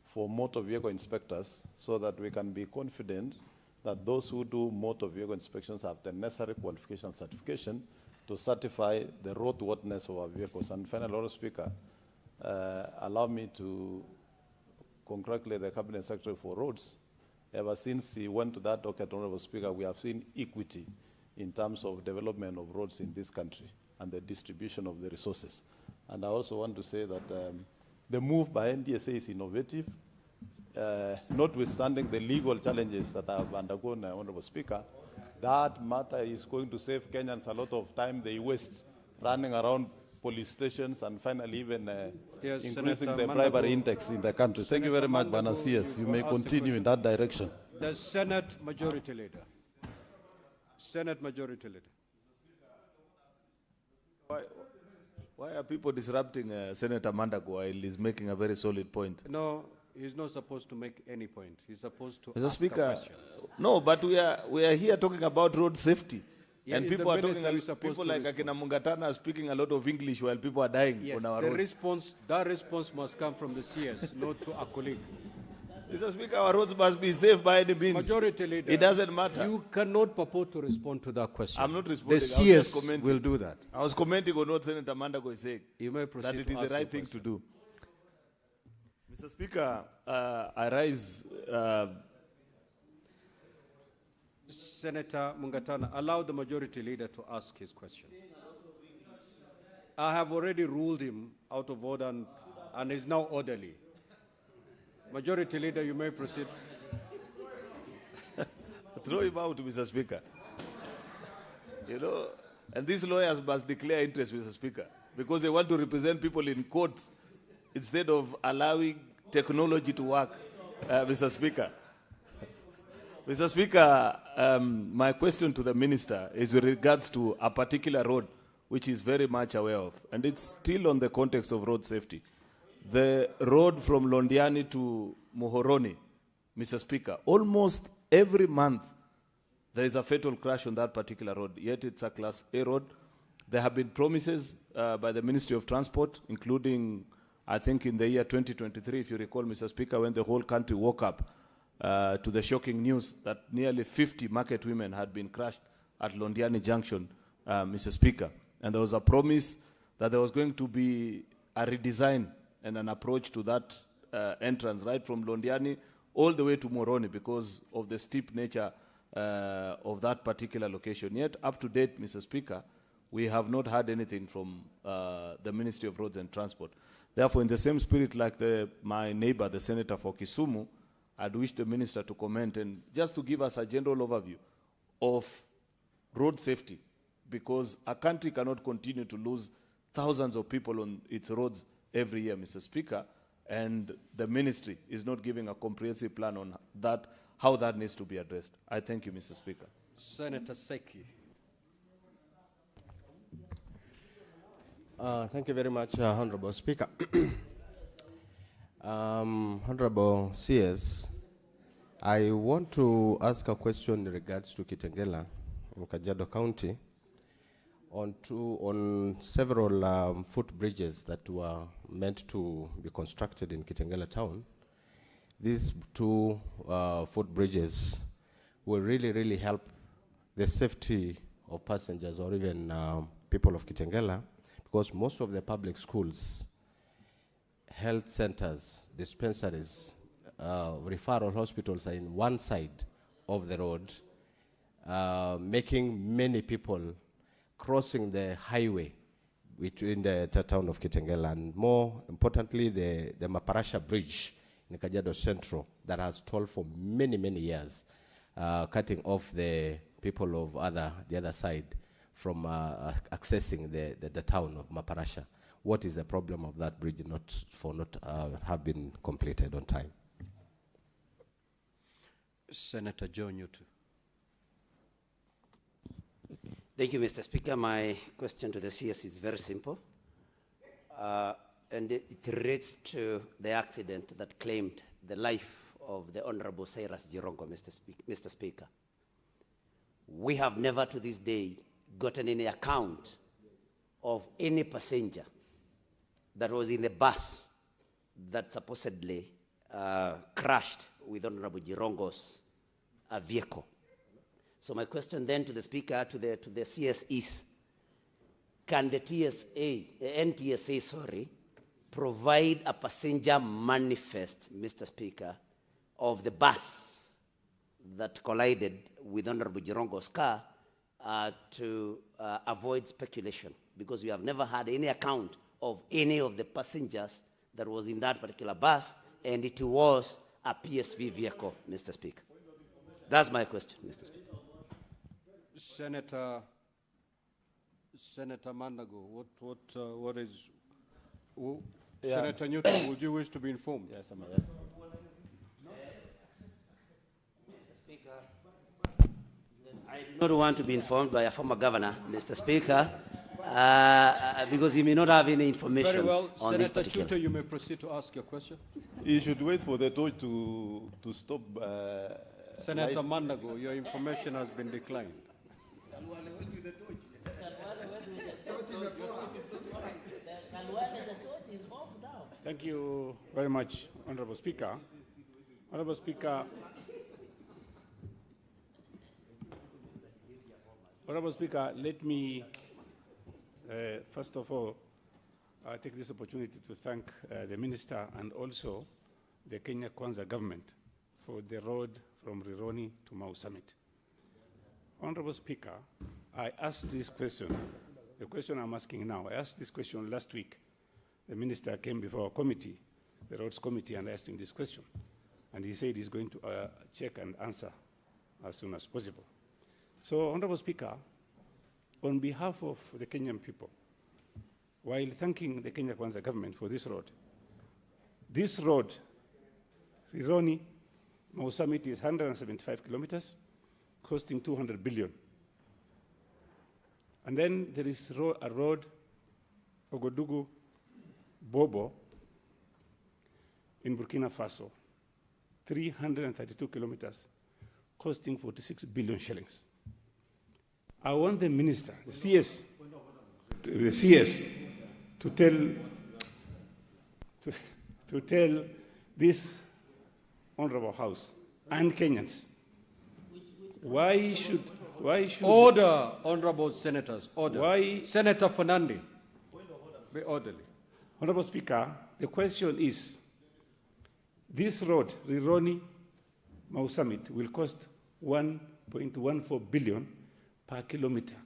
for motor vehicle inspectors, so that we can be confident that those who do motor vehicle inspections have the necessary qualification and certification to certify the roadworthiness of our vehicles? And finally, Honorable Speaker, allow me to congratulate the Cabinet Secretary for Roads. Ever since he went to that docket, Honorable Speaker, we have seen equity in terms of development of roads in this country and the distribution of the resources. And I also want to say that the move by NDSA is innovative, notwithstanding the legal challenges that I have undergone, Honorable Speaker. That matter is going to save Kenyans a lot of time they waste running around police stations and finally even increasing Senator the bribery Mandago. index in the country. Thank you very much, Bana CS. You may continue in that direction. The Senate Majority Leader. Senate Majority Leader. Why are people disrupting Senator Mandago while he's making a very solid point? No, he's not supposed to make any point. He's supposed to Mr. ask Speaker, a question. no, but we are here talking about road safety. Yeah, and it's people the are talking, minister who's supposed people to like Akina Mungatana are speaking a lot of English while people are dying Yes, on our the roads. that response must come from the CS, not to a colleague. Mr. Speaker, our roads must be safe by any means. Majority Leader, it doesn't matter. You cannot purport to respond to that question. I'm not responding. The I was CS just commenting. will do that. I was commenting on what Senator Mandago is saying. You may proceed that it to is the ask right your thing to question. do. Mr. Speaker, I rise. Senator Mungatana, allow the Majority Leader to ask his question. I have already ruled him out of order and is now orderly. Majority Leader, you may proceed. Throw him out, Mr. Speaker. You know, and these lawyers must declare interest, Mr. Speaker, because they want to represent people in court instead of allowing technology to work, Mr. Speaker. Mr. Speaker, my question to the minister is with regards to a particular road which he's very much aware of, and it's still on the context of road safety. The road from Londiani to Muhoroni, Mr. Speaker, almost every month there is a fatal crash on that particular road, yet it's a Class A road. There have been promises by the Ministry of Transport, including, I think, in the year 2023, if you recall, Mr. Speaker, when the whole country woke up to the shocking news that nearly 50 market women had been crushed at Londiani Junction, Mr. Speaker. And there was a promise that there was going to be a redesign and an approach to that entrance, right from Londiani all the way to Moroni, because of the steep nature of that particular location. Yet, up to date, Mr. Speaker, we have not heard anything from the Ministry of Roads and Transport. Therefore, in the same spirit like my neighbor, the Senator for Kisumu, I'd wish the Minister to comment and just to give us a general overview of road safety, because a country cannot continue to lose thousands of people on its roads every year, Mr. Speaker, and the ministry is not giving a comprehensive plan on that, how that needs to be addressed. I thank you, Mr. Speaker. Senator Seki. Thank you very much, Honorable Speaker. Honorable CS, I want to ask a question in regards to Kitengela in Kajiado County on several footbridges that were meant to be constructed in Kitengela town. These two footbridges will really help the safety of passengers or even people of Kitengela, because most of the public schools, health centers, dispensaries, referral hospitals are in one side of the road, making many people crossing the highway between the town of Kitengela, and more importantly, the Maparasha Bridge in Kajiado Central that has stalled for many years, cutting off the people of the other side from accessing the town of Maparasha. What is the problem of that bridge not have been completed on time? Senator John Newton. Thank you, Mr. Speaker. My question to the CS is very simple. And it relates to the accident that claimed the life of the Honorable Cyrus Jirongo, Mr. Speaker. We have never to this day gotten any account of any passenger that was in the bus that supposedly crashed with Honorable Jirongo's vehicle. So my question then to the Speaker, to the CS is, can the NTSA, provide a passenger manifest, Mr. Speaker, of the bus that collided with Honorable Jirongo's car to avoid speculation? Because we have never had any account of any of the passengers that was in that particular bus, and it was a PSV vehicle, Mr. Speaker. That's my question, Mr. Speaker. Senator Mandago, what is? Yeah. Senator Newton, would you wish to be informed? Yes, yes. Mr. Speaker, I do not want to be informed by a former governor, Mr. Speaker, because he may not have any information. Very well, on Senator this particular. Chuto, you may proceed to ask your question. You should wait for the torch to stop. Senator Mandago, your information has been declined. Thank you very much, Honorable Speaker. Honorable Speaker, let me, first of all, take this opportunity to thank the Minister and also the Kenya Kwanza government for the road from Rironi to Mau Summit. Honorable Speaker, I asked this question, the question I'm asking now, I asked this question last week. The Minister came before a committee, the Roads Committee, and asked him this question. And he said he's going to check and answer as soon as possible. So, Honorable Speaker, on behalf of the Kenyan people, while thanking the Kenya Kwanza government for this road, Rironi, Mau Summit is 175 kilometers, costing 200 billion. And then there is a road, Ogodugu, Bobo, in Burkina Faso, 332 kilometers, costing 46 billion shillings. I want the minister, the CS, to tell this honorable House and Kenyans why should order, honorable senators, order. Why, Senator Fernandi, be orderly. Honorable Speaker, the question is, this road, Rironi Mau Summit, will cost 1.14 billion per kilometer,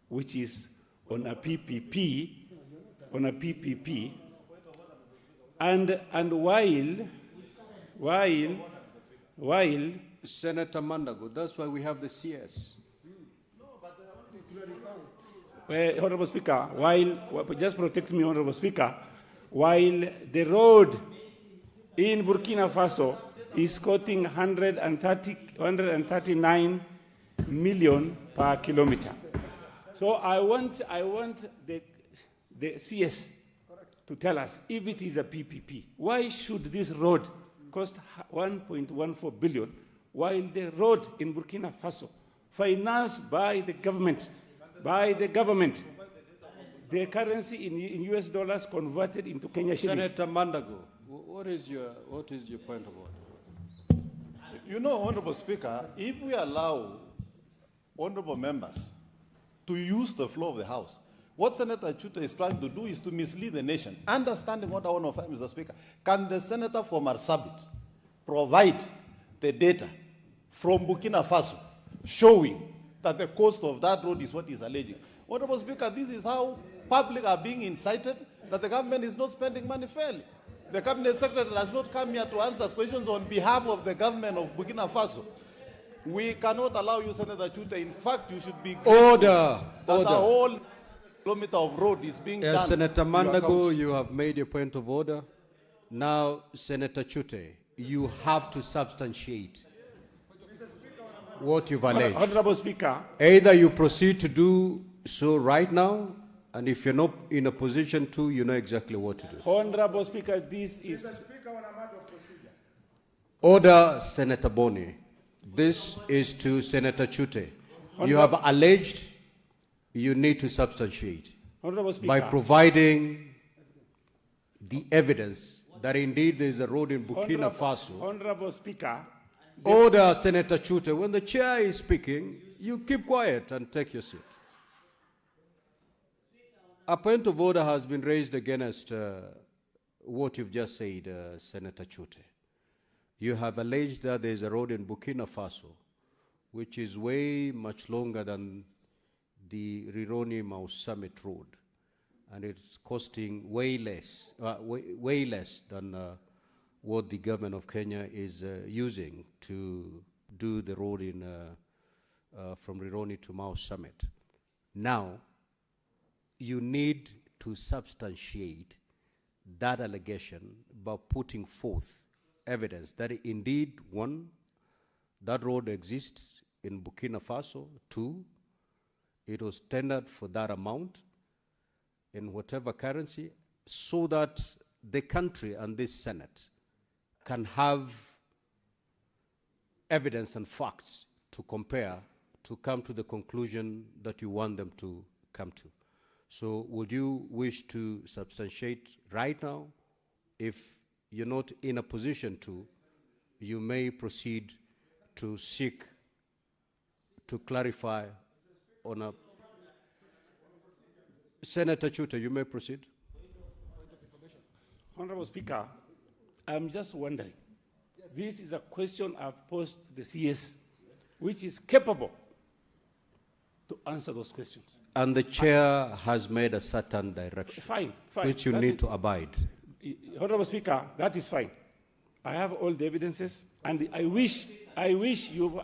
which is on a PPP, and while Senator Mandago, that's why we have the CS. Honorable Speaker, just protect me, Honorable Speaker, while the road in Burkina Faso is costing 139 million per kilometer. So I want the CS to tell us if it is a PPP, why should this road cost 1.14 billion while the road in Burkina Faso, financed by the government, the currency in US dollars converted into Kenya shillings. Senator Mandago, what is your point of order? You know, Honorable Speaker, if we allow honorable members to use the floor of the House, what Senator Chute is trying to do is to mislead the nation. Understanding what I want to find, Mr. Speaker, can the senator from Marsabit provide the data from Burkina Faso showing that the cost of that road is what is alleging? Honorable Speaker, this is how public are being incited, that the government is not spending money fairly. The Cabinet Secretary has not come here to answer questions on behalf of the government of Burkina Faso. We cannot allow you, Senator Chute. In fact, you should be order. That a whole kilometer of road is being done. Senator Mandago, you have made your point of order. Now, Senator Chute, you have to substantiate what you've alleged. Honorable Speaker. Either you proceed to do so right now, and if you're not in a position to, you know exactly what to do. Honorable Speaker, this is... Order, Senator Boni. This is to Senator Chute. You have alleged, you need to substantiate Honorable Speaker, by providing the evidence that indeed there is a road in Burkina Faso. Honorable Speaker. Order, Senator Chute. When the chair is speaking, you keep quiet and take your seat. A point of order has been raised against what you've just said, Senator Chute. You have alleged that there is a road in Burkina Faso, which is way much longer than the Rironi Mau Summit Road, and it's costing way less than what the government of Kenya is using to do the road in from Rironi to Mau Summit. Now, you need to substantiate that allegation by putting forth evidence that indeed, one, that road exists in Burkina Faso, two, it was tendered for that amount in whatever currency, so that the country and this Senate can have evidence and facts to compare to come to the conclusion that you want them to come to. So would you wish to substantiate right now? If you're not in a position to, you may proceed to seek to clarify on a... Senator Chute, you may proceed. Honorable Speaker, I'm just wondering, this is a question I've posed to the CS, which is capable to answer those questions. And the chair has made a certain direction, fine, which you need to abide. Honorable Speaker, that is fine. I have all the evidences, and I wish you've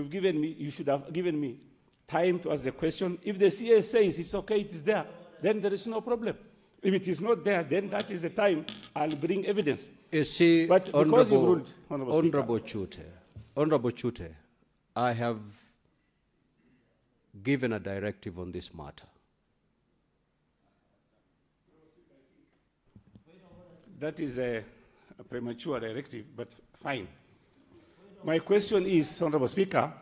given me, you should have given me time to ask the question. If the CS says it's okay, it is there, then there is no problem. If it is not there, then that is the time I'll bring evidence. You see, but because you ruled, Honorable Chute, I have given a directive on this matter. That is a premature directive, but fine. My question is, Honorable Speaker,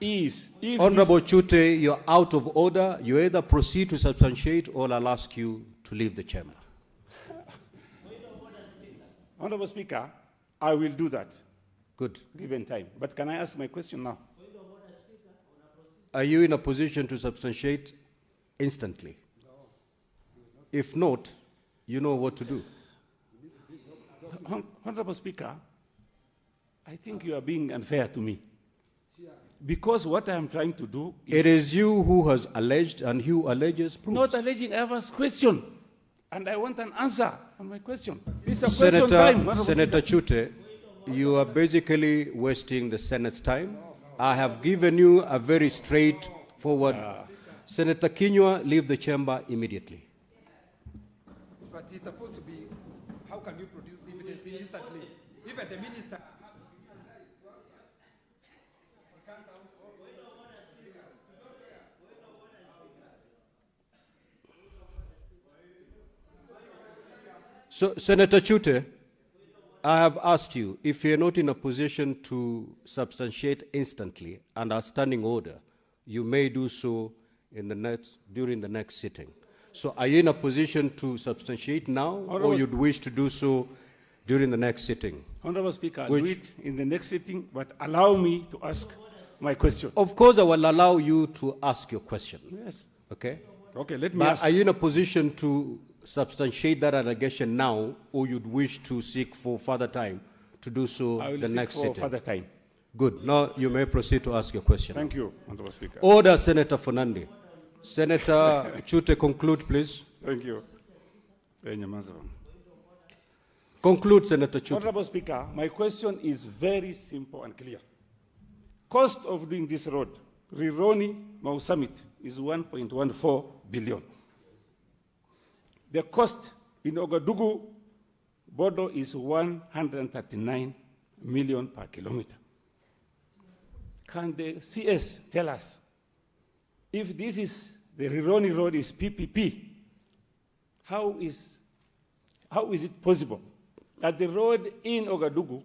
is if Honorable Chute, you're out of order. You either proceed to substantiate or I'll ask you to leave the chamber. Honorable Speaker, I will do that. Good. Given time. But can I ask my question now? Are you in a position to substantiate instantly? If not, you know what to do. Honorable Speaker, I think you are being unfair to me. Because what I am trying to do is... It is you who has alleged, and who alleges proves. Not alleging, I have asked question. And I want an answer on my question. It's a question time. Senator Chute, you are basically wasting the Senate's time. I have given you a very straightforward... Senator Kinyua, leave the chamber immediately. But it's supposed to be, how can you produce evidence instantly? Even the minister... So, Senator Chute, I have asked you, if you're not in a position to substantiate instantly under standing order, you may do so during the next sitting. So are you in a position to substantiate now, or you'd wish to do so during the next sitting? Honorable Speaker, I'll do it in the next sitting, but allow me to ask my question. Of course, I will allow you to ask your question. Yes. Okay? Okay, let me But ask. are you in a position to substantiate that allegation now, or you'd wish to seek for further time to do so I will the seek next for sitting? further time. Good. Now you may proceed to ask your question. Thank you, Honorable Speaker. Order, Senator Fernandi. Senator Chute, conclude, please. Thank you. Conclude, Senator Chute. Honorable Speaker, my question is very simple and clear. Cost of doing this road, Rironi-Mau Summit, is 1.14 billion. The cost in Ouagadougou border is 139 million per kilometer. Can the CS tell us if this is the Rironi road is PPP, how is it possible that the road in Ouagadougou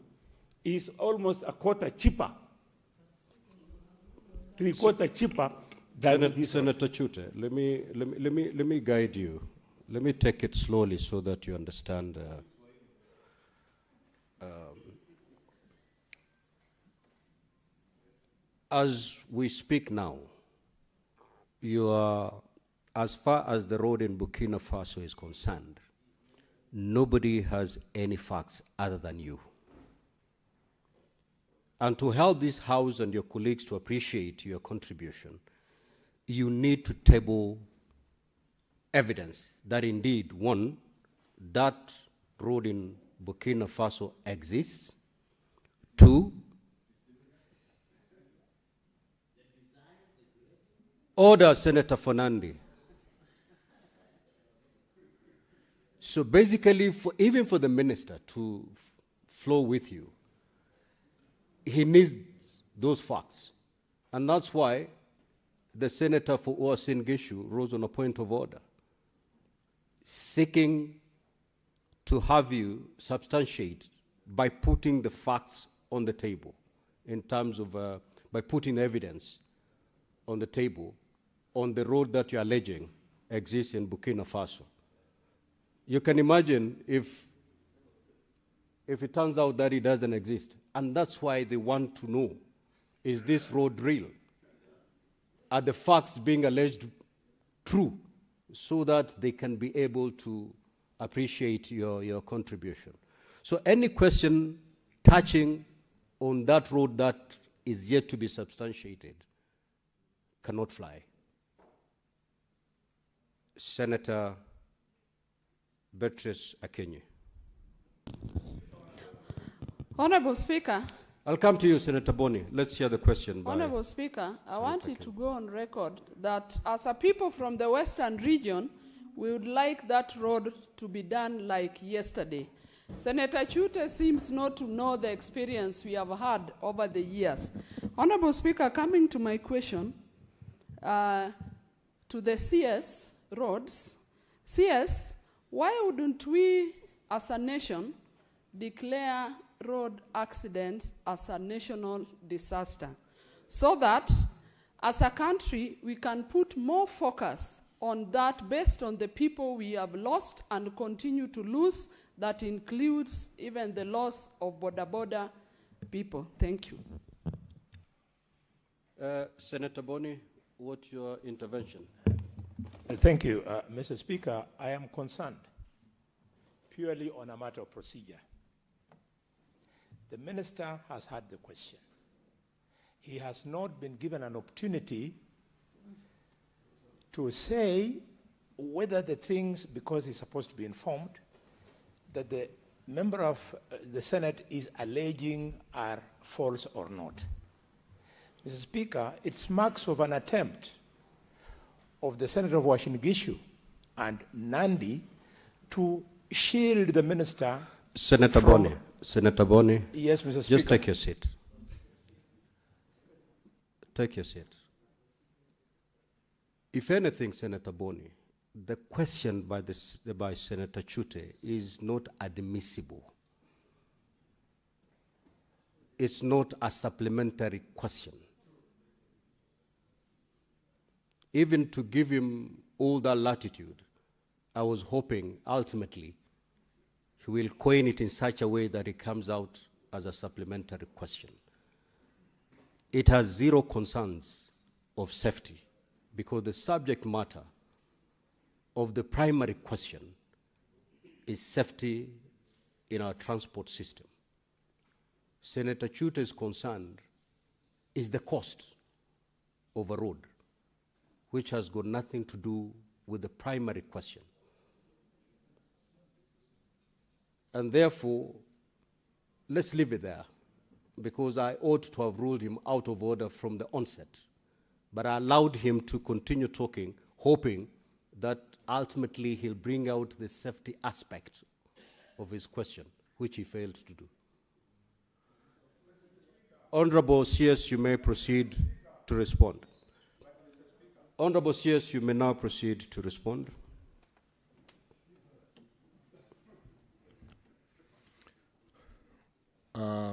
is almost a quarter cheaper, three-quarter cheaper than this Senator Chute, let me guide you. Let me take it slowly so that you understand. As we speak now, you are, as far as the road in Burkina Faso is concerned, nobody has any facts other than you. And to help this House and your colleagues to appreciate your contribution, you need to table evidence that indeed, one, that road in Burkina Faso exists. Two, order, Senator Fernandi. So basically, even for the minister to flow with you, he needs those facts. And that's why the senator for Uasin Gishu rose on a point of order, seeking to have you substantiate by putting the facts on the table, in terms of, by putting evidence on the table on the road that you're alleging exists in Burkina Faso. You can imagine if it turns out that it doesn't exist. And that's why they want to know, is this road real? Are the facts being alleged true? So that they can be able to appreciate your contribution. So any question touching on that road that is yet to be substantiated cannot fly. Senator Beatrice Akenye. Honorable Speaker. I'll come to you, Senator Boni. Let's hear the question. Honorable Speaker, I want you to go on record that as a people from the Western region, we would like that road to be done like yesterday. Senator Chute seems not to know the experience we have had over the years. Honorable Speaker, coming to my question, to the CS roads, CS, why wouldn't we as a nation declare road accidents as a national disaster, so that as a country we can put more focus on that based on the people we have lost and continue to lose. That includes even the loss of border people. Thank you. Senator Boni, what's your intervention? Thank you, Mr. Speaker. I am concerned purely on a matter of procedure. The minister has had the question. He has not been given an opportunity to say whether the things, because he's supposed to be informed, that the member of the Senate is alleging are false or not. Mr. Speaker, it's marks of an attempt of the Senator of Washin-Gishu and Nandi to shield the minister. Senator Boni. Senator Boni. Yes, Mr. Speaker. Just take your seat. Take your seat. If anything, Senator Boni, the question by Senator Chute is not admissible. It's not a supplementary question. Even to give him all that latitude, I was hoping ultimately he will coin it in such a way that it comes out as a supplementary question. It has zero concerns of safety because the subject matter of the primary question is safety in our transport system. Senator Chute's concern is the cost of a road, which has got nothing to do with the primary question. And therefore, let's leave it there, because I ought to have ruled him out of order from the onset. But I allowed him to continue talking, hoping that ultimately he'll bring out the safety aspect of his question, which he failed to do. Honorable CS, you may proceed to respond. Honorable CS, you may now proceed to respond.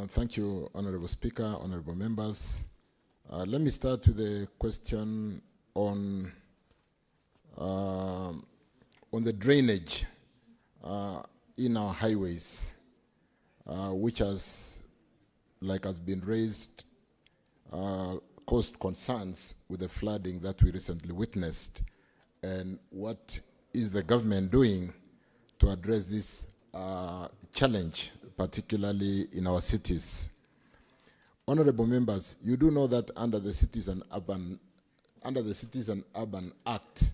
Thank you, Honorable Speaker, honorable members. Let me start with the question on the drainage in our highways, which has been raised, caused concerns with the flooding that we recently witnessed, and what is the government doing to address this challenge, particularly in our cities. Honorable members, you do know that under the Cities and Urban Act,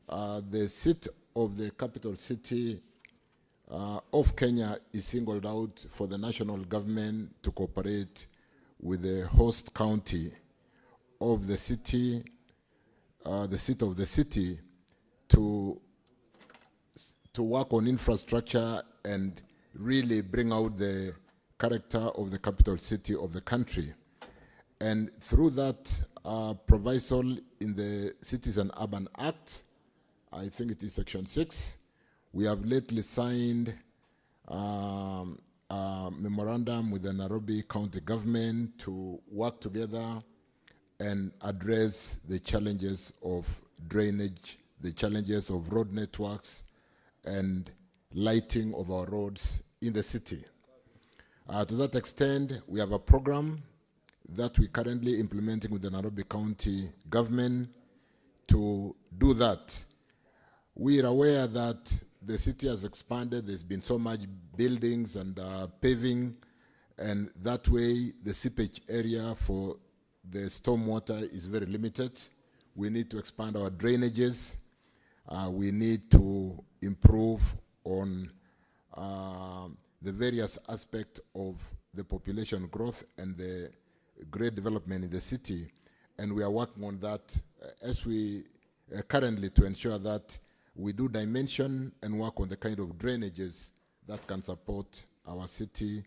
the seat of the capital city of Kenya is singled out for the national government to cooperate with the host county of the city, the seat of the city, to work on infrastructure and really bring out the character of the capital city of the country. And through that proviso in the Cities and Urban Act, I think it is Section 6, we have lately signed a memorandum with the Nairobi County government to work together and address the challenges of drainage, the challenges of road networks, and lighting of our roads in the city. To that extent, we have a program that we're currently implementing with the Nairobi County government to do that. We are aware that the city has expanded, there's been so much buildings and paving, and that way the seepage area for the stormwater is very limited. We need to expand our drainages. We need to improve on the various aspects of the population growth and the great development in the city. And we are working on that as we currently to ensure that we do dimension and work on the kind of drainages that can support our city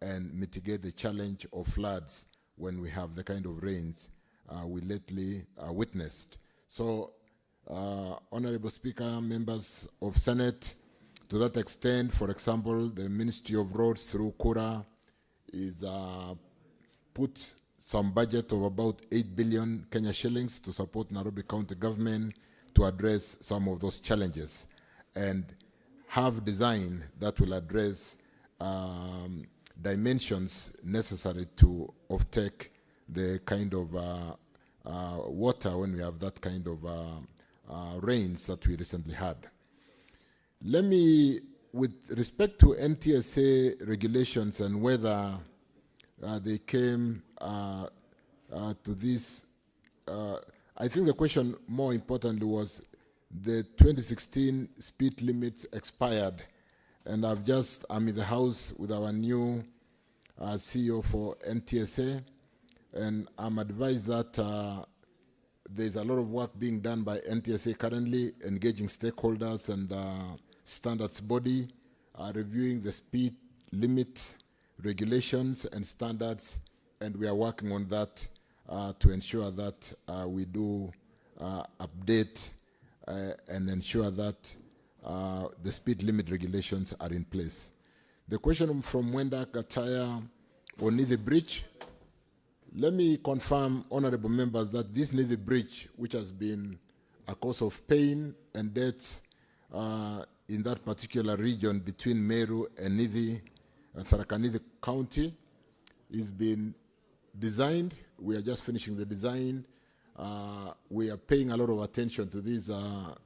and mitigate the challenge of floods when we have the kind of rains we lately witnessed. So, Honorable Speaker, members of Senate, To that extent, for example, the Ministry of Roads through Kura is put some budget of about 8 billion Kenya shillings to support Nairobi County government to address some of those challenges and have design that will address dimensions necessary to offtake the kind of water when we have that kind of rains that we recently had. Let me, with respect to NTSA regulations and whether they came to this, I think the question more importantly was the 2016 speed limits expired, and I'm in the house with our new CEO for NTSA, and I'm advised that there's a lot of work being done by NTSA currently, engaging stakeholders and standards body, reviewing the speed limit regulations and standards, and we are working on that to ensure that we do update and ensure that the speed limit regulations are in place. The question from Wenda Gataya on Nithi Bridge. Let me confirm, honorable members, that this Nithi Bridge, which has been a cause of pain and deaths in that particular region between Meru and Nithi, Tharaka Nithi County, is being designed. We are just finishing the design. We are paying a lot of attention to this,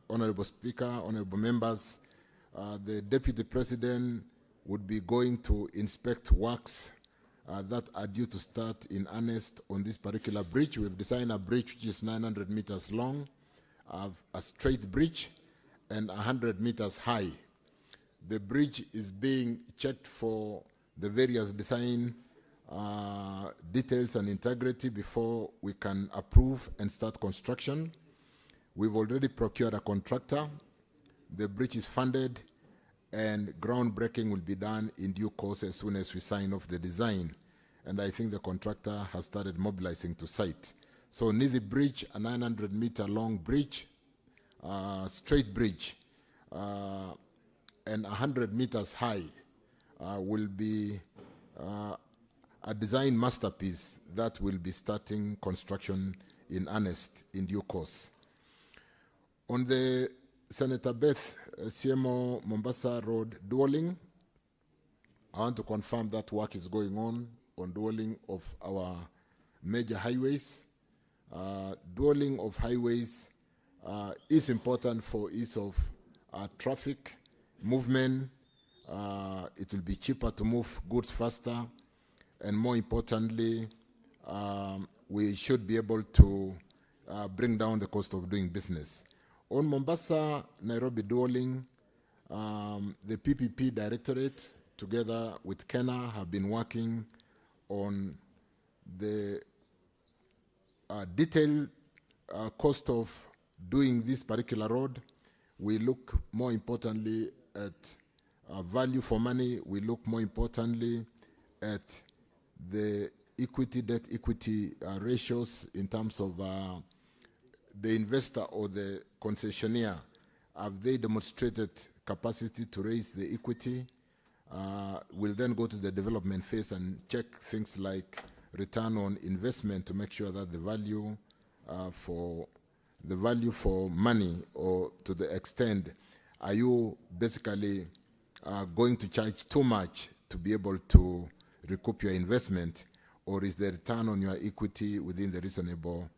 Honorable Speaker, honorable members. The Deputy President would be going to inspect works that are due to start in earnest on this particular bridge. We've designed a bridge which is 900 meters long, a straight bridge, and 100 meters high. The bridge is being checked for the various design details and integrity before we can approve and start construction. We've already procured a contractor. The bridge is funded, and groundbreaking will be done in due course as soon as we sign off the design. And I think the contractor has started mobilizing to site. So Nithi Bridge, a 900-meter long bridge, straight bridge, and 100 meters high, will be a design masterpiece that will be starting construction in earnest in due course. On the Senator Beth CMO Mombasa Road dualling, I want to confirm that work is going on dualling of our major highways. Dualling of highways is important for ease of traffic movement. It will be cheaper to move goods faster, and more importantly, we should be able to bring down the cost of doing business. On Mombasa-Nairobi dualling, the PPP Directorate, together with Kenya, have been working on the detailed cost of doing this particular road. We look more importantly at value for money. We look more importantly at the equity, debt equity ratios in terms of the investor or the concessionaire. Have they demonstrated capacity to raise the equity? We'll then go to the development phase and check things like return on investment to make sure that the value for money, or to the extent, are you basically going to charge too much to be able to recoup your investment, or is the return on your equity within the reasonable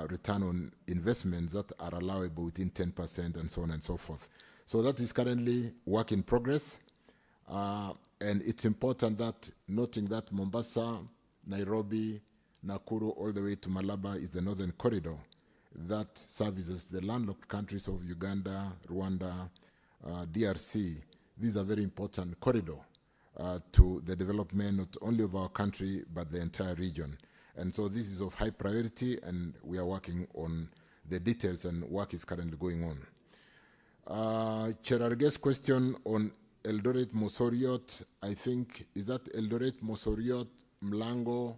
return on investments that are allowable within 10% and so on and so forth. So that is currently work in progress. And it's important that, noting that Mombasa, Nairobi, Nakuru, all the way to Malaba is the northern corridor that services the landlocked countries of Uganda, Rwanda, DRC. These are very important corridor to the development not only of our country but the entire region. And so this is of high priority, and we are working on the details, and work is currently going on. Cherarge's question on Eldoret Mosoriot, I think, is that Eldoret Mosoriot Mlango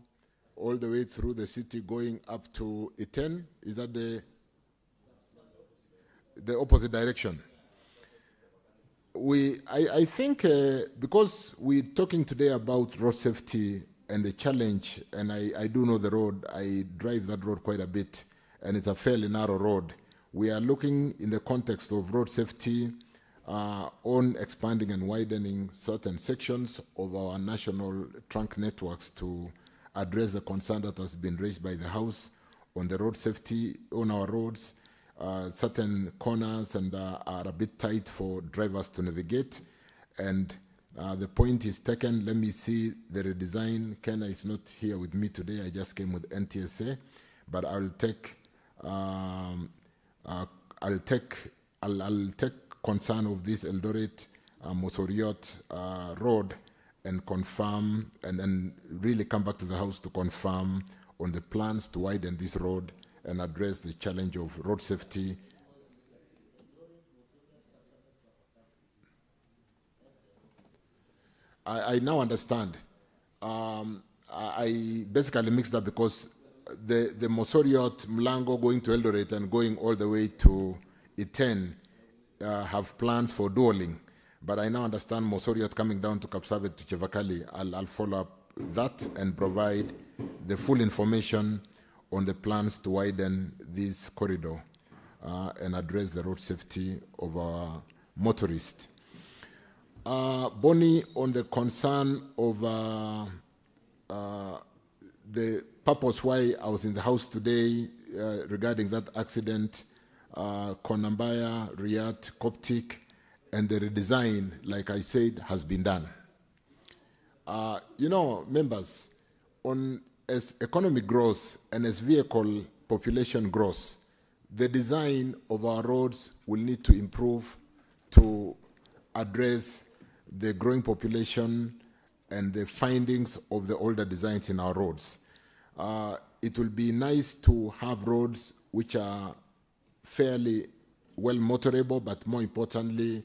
all the way through the city going up to Iten? Is that the opposite direction? I think because we're talking today about road safety and the challenge, and I do know the road, I drive that road quite a bit, and it's a fairly narrow road. We are looking in the context of road safety on expanding and widening certain sections of our national trunk networks to address the concern that has been raised by the House on the road safety on our roads. Certain corners and are a bit tight for drivers to navigate, and the point is taken. Let me see the redesign. Kenna is not here with me today. I just came with NTSA, but I'll take concern of this Eldoret Mosoriot road and confirm, and then really come back to the House to confirm on the plans to widen this road and address the challenge of road safety. I now understand. I basically mixed up because the Mosoriot, Mlango going to Eldoret and going all the way to Iten have plans for dualing. But I now understand Mosoriot coming down to Kapsabet to Chevakali. I'll follow up that and provide the full information on the plans to widen this corridor and address the road safety of our motorists. Bonnie, on the concern of the purpose why I was in the House today regarding that accident, Konambaya, Riyadh, Coptic, and the redesign, like I said, has been done. You know, members, as economy grows and as vehicle population grows, the design of our roads will need to improve to address the growing population and the findings of the older designs in our roads. It will be nice to have roads which are fairly well motorable, but more importantly,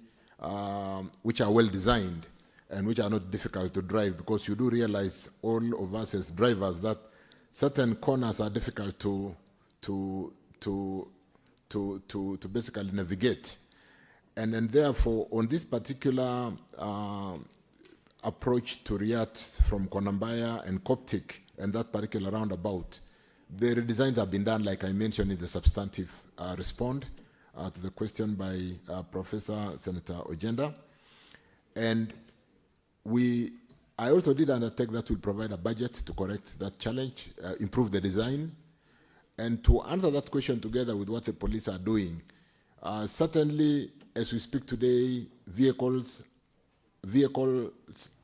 which are well designed and which are not difficult to drive, because you do realize, all of us as drivers, that certain corners are difficult to basically navigate. And therefore, on this particular approach to Riyadh from Konambaya and Coptic and that particular roundabout, the redesigns have been done, like I mentioned in the substantive response to the question by Professor Senator Ojenda. And I also did undertake that we'll provide a budget to correct that challenge, improve the design. And to answer that question together with what the police are doing, certainly, as we speak today, vehicles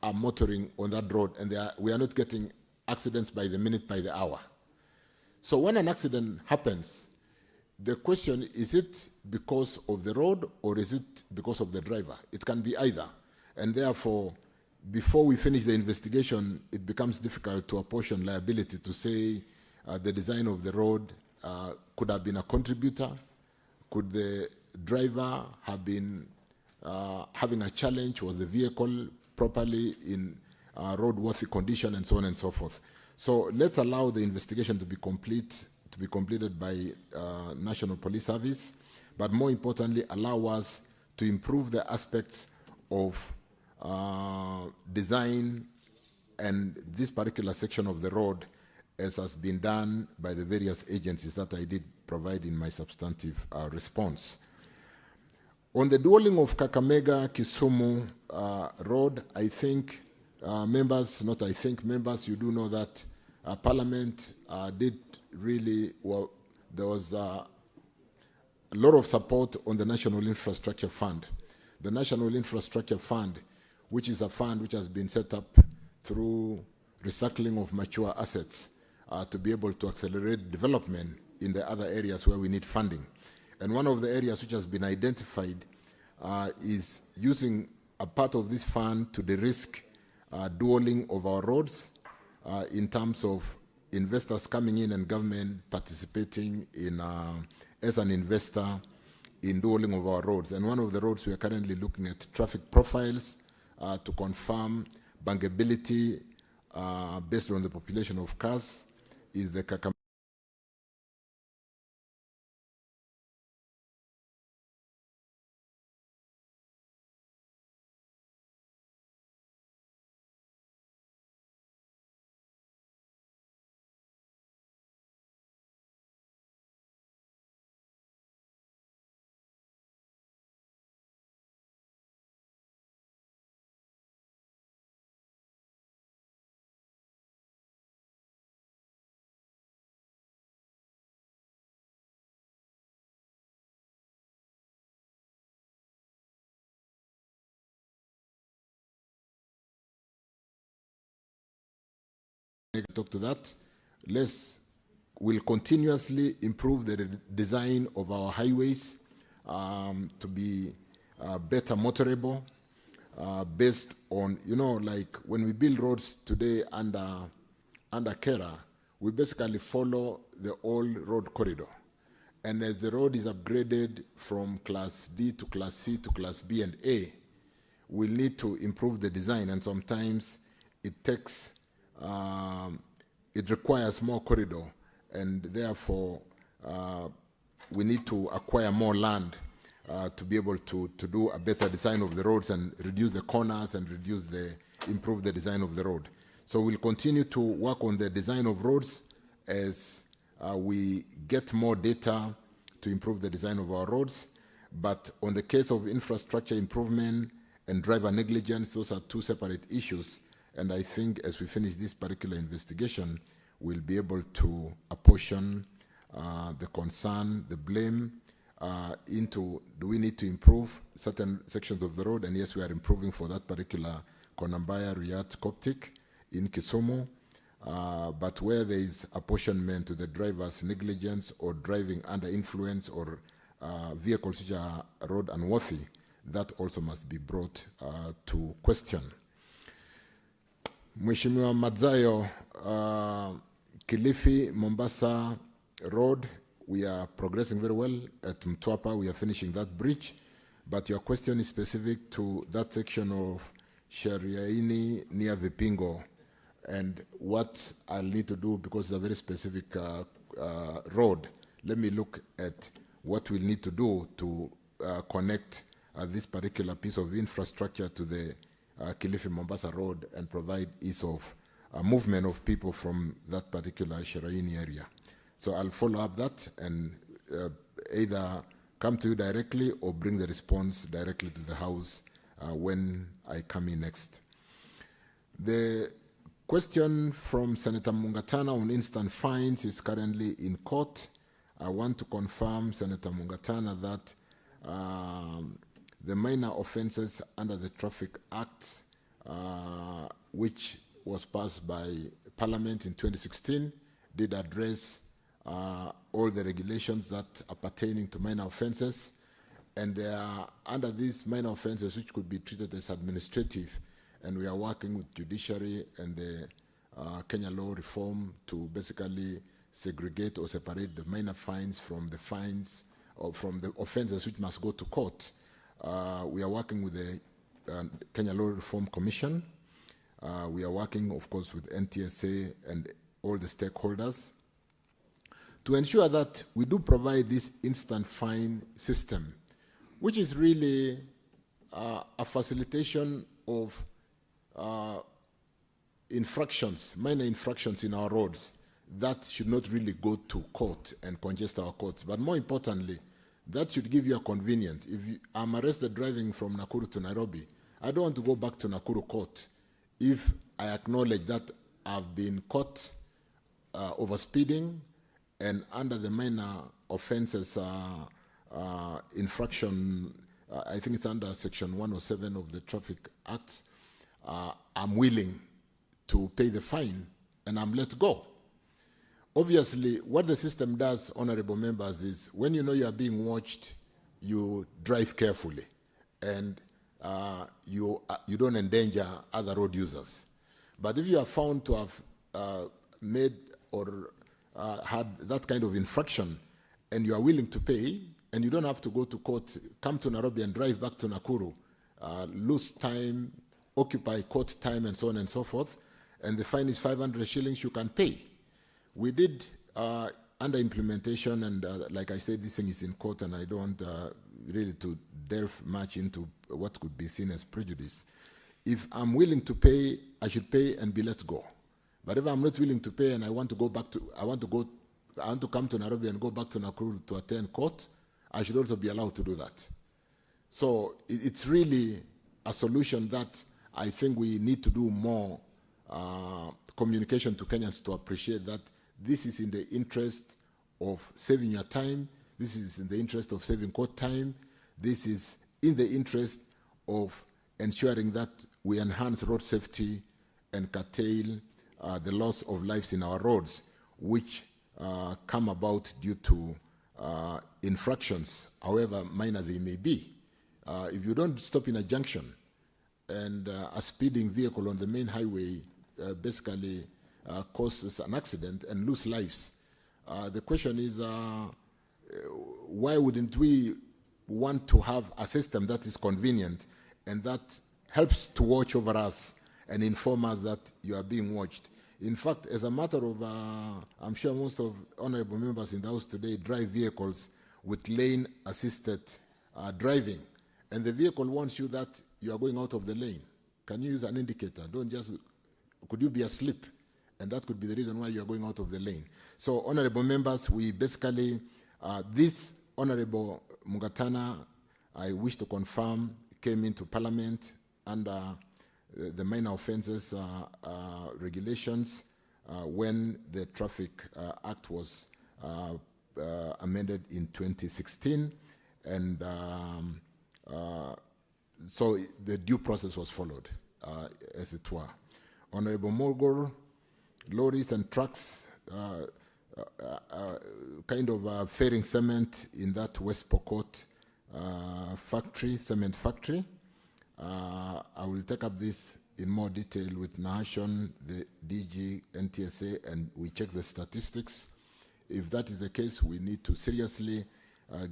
are motoring on that road, and we are not getting accidents by the minute, by the hour. So when an accident happens, the question, is it because of the road or is it because of the driver? It can be either. And therefore, before we finish the investigation, it becomes difficult to apportion liability to say the design of the road could have been a contributor. Could the driver have been having a challenge? Was the vehicle properly in roadworthy condition, and so on and so forth? So let's allow the investigation to be completed by National Police Service, but more importantly, allow us to improve the aspects of design and this particular section of the road, as has been done by the various agencies that I did provide in my substantive response. On the dualling of Kakamega-Kisumu road, I think members, you do know that Parliament did really, well, there was a lot of support on the National Infrastructure Fund. The National Infrastructure Fund, which is a fund which has been set up through recycling of mature assets to be able to accelerate development in the other areas where we need funding. And one of the areas which has been identified is using a part of this fund to de-risk dualling of our roads in terms of investors coming in and government participating in as an investor in dualling of our roads. And one of the roads we are currently looking at traffic profiles to confirm bankability based on the population of cars is the Kakamega talk to that. We'll continuously improve the design of our highways to be better motorable, based on, like when we build roads today under KERA, we basically follow the old road corridor. And as the road is upgraded from Class D to Class C to Class B and A, we'll need to improve the design, and sometimes it requires more corridor, and therefore we need to acquire more land to be able to do a better design of the roads and reduce the corners and improve the design of the road. So we'll continue to work on the design of roads as we get more data to improve the design of our roads. But on the case of infrastructure improvement and driver negligence, those are two separate issues. And I think as we finish this particular investigation, we'll be able to apportion the concern, the blame, into do we need to improve certain sections of the road? And yes, we are improving for that particular Konambaya, Riyadh, Coptic in Kisumu. But where there is apportionment to the driver's negligence or driving under influence or vehicles which are road unworthy, that also must be brought to question. Mheshimiwa Madzayo, Kilifi, Mombasa Road, we are progressing very well. At Mtwapa, we are finishing that bridge. But your question is specific to that section of Sheriaini near Vipingo, and what I'll need to do, because it's a very specific road. Let me look at what we'll need to do to connect this particular piece of infrastructure to the Kilifi-Mombasa road and provide ease of movement of people from that particular Sheraini area. So I'll follow up that and either come to you directly or bring the response directly to the House when I come in next. The question from Senator Mungatana on instant fines is currently in court. I want to confirm, Senator Mungatana, that the minor offenses under the Traffic Act, which was passed by Parliament in 2016, did address all the regulations that are pertaining to minor offenses. And they are under these minor offenses, which could be treated as administrative, and we are working with judiciary and the Kenya law reform to basically segregate or separate the minor fines from the fines or from the offenses which must go to court. We are working with the Kenya Law Reform Commission. We are working, of course, with NTSA and all the stakeholders to ensure that we do provide this instant fine system, which is really a facilitation of infractions, minor infractions in our roads that should not really go to court and congest our courts. But more importantly, that should give you a convenience. If I'm arrested driving from Nakuru to Nairobi, I don't want to go back to Nakuru court if I acknowledge that I've been caught overspeeding and under the minor offenses infraction, I think it's under Section 107 of the Traffic Act, I'm willing to pay the fine and I'm let go. Obviously, what the system does, honorable members, is when you know you are being watched, you drive carefully and you don't endanger other road users. But if you are found to have made or had that kind of infraction and you are willing to pay and you don't have to go to court, come to Nairobi and drive back to Nakuru, lose time, occupy court time and so on and so forth, and the fine is 500 shillings, you can pay. We did under implementation, and like I said, this thing is in court and I don't want really to delve much into what could be seen as prejudice. If I'm willing to pay, I should pay and be let go. But if I'm not willing to pay and I want to go back to, I want to come to Nairobi and go back to Nakuru to attend court, I should also be allowed to do that. So it's really a solution that I think we need to do more communication to Kenyans to appreciate that this is in the interest of saving your time, this is in the interest of saving court time, this is in the interest of ensuring that we enhance road safety and curtail the loss of lives in our roads, which come about due to infractions, however minor they may be. If you don't stop in a junction and a speeding vehicle on the main highway basically causes an accident and lose lives, the question is, why wouldn't we want to have a system that is convenient and that helps to watch over us and inform us that you are being watched? In fact, as a matter of, I'm sure most of honorable members in the House today drive vehicles with lane-assisted driving, and the vehicle warns you that you are going out of the lane. Can you use an indicator? Don't just, could you be asleep? And that could be the reason why you are going out of the lane. So, honorable members, we basically, this Honorable Mugatana, I wish to confirm, came into Parliament under the minor offences regulations when the Traffic Act was amended in 2016, and so the due process was followed, as it were. Honorable Morgul, lorries and trucks kind of ferrying cement in that West Pokot factory, cement factory. I will take up this in more detail with Nahashon, the DG, NTSA, and we check the statistics. If that is the case, we need to seriously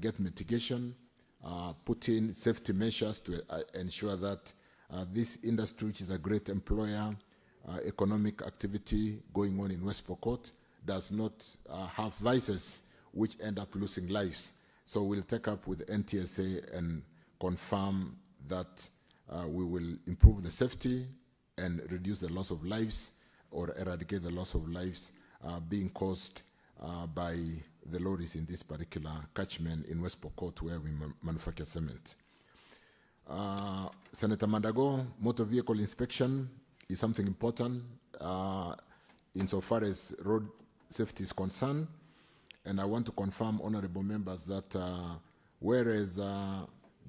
get mitigation, put in safety measures to ensure that this industry, which is a great employer, economic activity going on in West Pokot, does not have vices which end up losing lives. So we'll take up with NTSA and confirm that we will improve the safety and reduce the loss of lives or eradicate the loss of lives being caused by the lorries in this particular catchment in West Pokot where we manufacture cement. Senator Mandago, motor vehicle inspection is something important insofar as road safety is concerned. And I want to confirm, honorable members, that whereas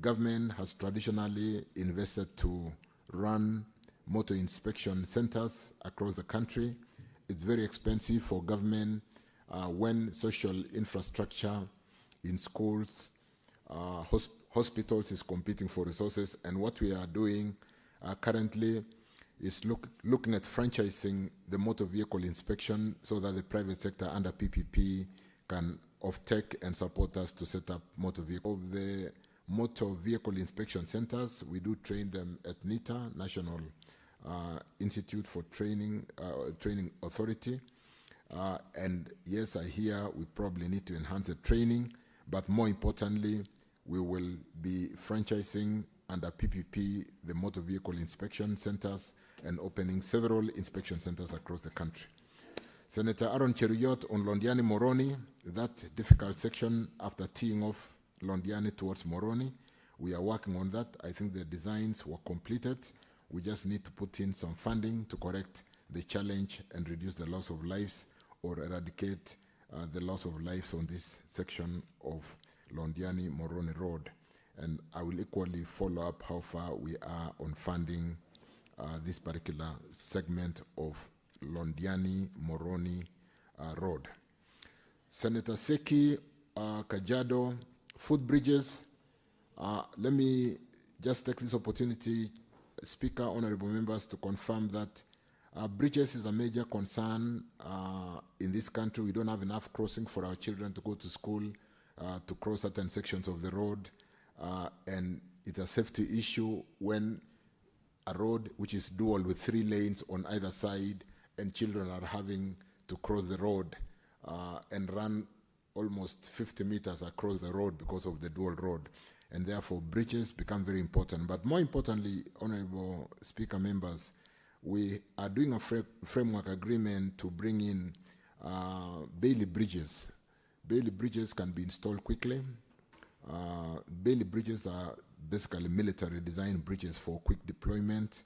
government has traditionally invested to run motor inspection centers across the country, it's very expensive for government when social infrastructure in schools, hospitals is competing for resources. And what we are doing currently is looking at franchising the motor vehicle inspection so that the private sector under PPP can off-take and support us to set up motor vehicle. Of the motor vehicle inspection centers, we do train them at NITA, National Institute for Training Authority. And yes, I hear we probably need to enhance the training, but more importantly, we will be franchising under PPP the motor vehicle inspection centers and opening several inspection centers across the country. Senator Aaron Cheruyot on Londiani Moroni, that difficult section after teeing off Londiani towards Moroni, we are working on that. I think the designs were completed. We just need to put in some funding to correct the challenge and reduce the loss of lives or eradicate the loss of lives on this section of Londiani Moroni Road. And I will equally follow up how far we are on funding this particular segment of Londiani Moroni Road. Senator Seki Kajado, footbridges. Let me just take this opportunity, Speaker, honorable members, to confirm that bridges is a major concern in this country. We don't have enough crossing for our children to go to school, to cross certain sections of the road, and it's a safety issue when a road which is dual with 3 lanes on either side and children are having to cross the road and run almost 50 meters across the road because of the dual road. And therefore, bridges become very important. But more importantly, honorable Speaker, members, we are doing a framework agreement to bring in Bailey bridges. Bailey bridges can be installed quickly. Bailey bridges are basically military design bridges for quick deployment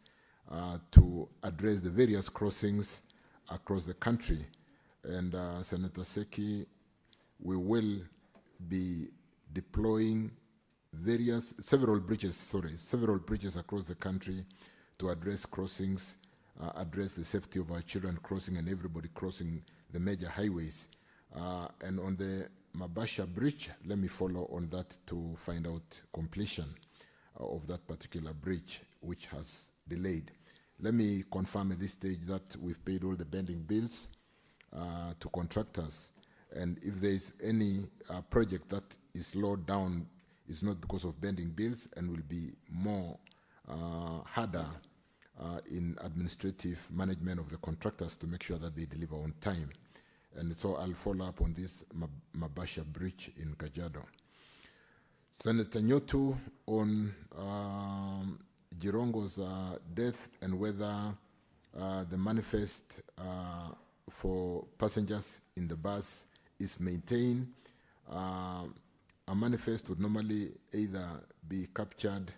to address the various crossings across the country. And Senator Seki, we will be deploying several bridges across the country to address crossings address the safety of our children crossing and everybody crossing the major highways. And on the Mabasha Bridge, let me follow on that to find out completion of that particular bridge, which has delayed. Let me confirm at this stage that we've paid all the pending bills to contractors. And if there is any project that is slowed down, it's not because of pending bills and will be more harder in administrative management of the contractors to make sure that they deliver on time. And so I'll follow up on this Mabasha Bridge in Kajiado. Senator Nyotu on Jirongo's death and whether the manifest for passengers in the bus is maintained. A manifest would normally either be captured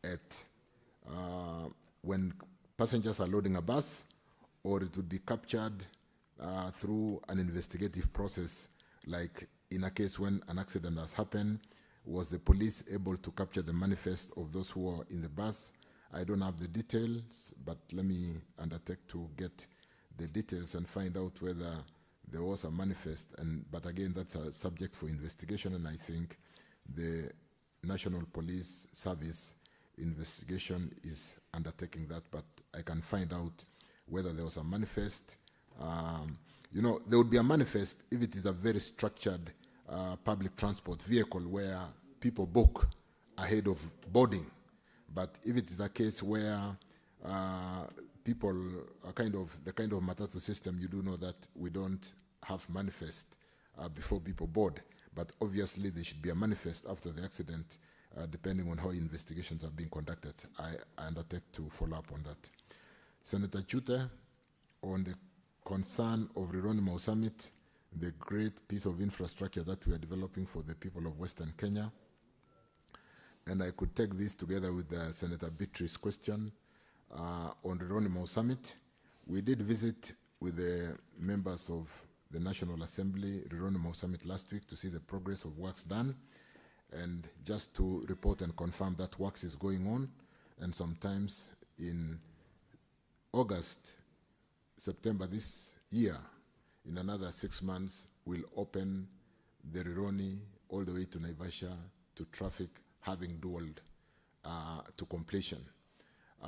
at when passengers are loading a bus, or it would be captured through an investigative process, like in a case when an accident has happened. Was the police able to capture the manifest of those who were in the bus? I don't have the details, but let me undertake to get the details and find out whether there was a manifest. But again, that's a subject for investigation, and I think the National Police Service investigation is undertaking that, but I can find out whether there was a manifest. You know, there would be a manifest if it is a very structured public transport vehicle where people book ahead of boarding. But if it is a case where people are the kind of Matatu system, you do know that we don't have manifest before people board. But obviously there should be a manifest after the accident, depending on how investigations are being conducted. I undertake to follow up on that. Senator Chute, on the concern of Rironi Mau Summit, the great piece of infrastructure that we are developing for the people of Western Kenya. And I could take this together with Senator Beatrice's question on Rironi Mau Summit. We did visit with the members of the National Assembly Rironi Mau Summit last week to see the progress of works done, and just to report and confirm that works is going on, and sometimes in August, September this year, in another 6 months, we'll open the Rironi all the way to Naivasha to traffic, having dualed to completion.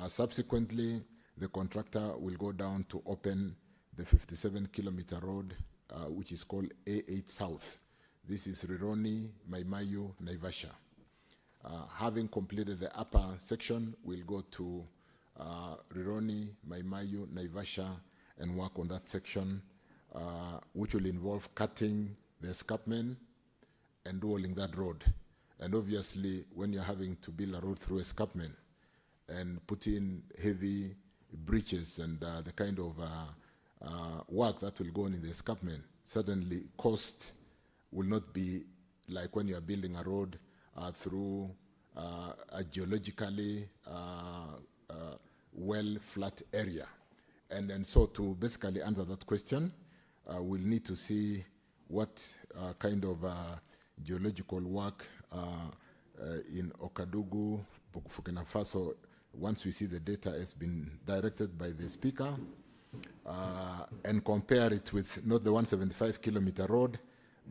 Subsequently, the contractor will go down to open the 57-kilometer road, which is called A8 South. This is Rironi, Maimayu, Naivasha. Having completed the upper section, we'll go to Rironi, Maimayu, Naivasha, and work on that section, which will involve cutting the escarpment and dualing that road. And obviously, when you're having to build a road through escarpment and put in heavy breaches and the kind of work that will go on in the escarpment, suddenly cost will not be like when you are building a road through a geologically well flat area. And so to basically answer that question, we'll need to see what kind of geological work in Okadugu, Burkina Faso, once we see the data has been directed by the Speaker, and compare it with not the 175-kilometer road,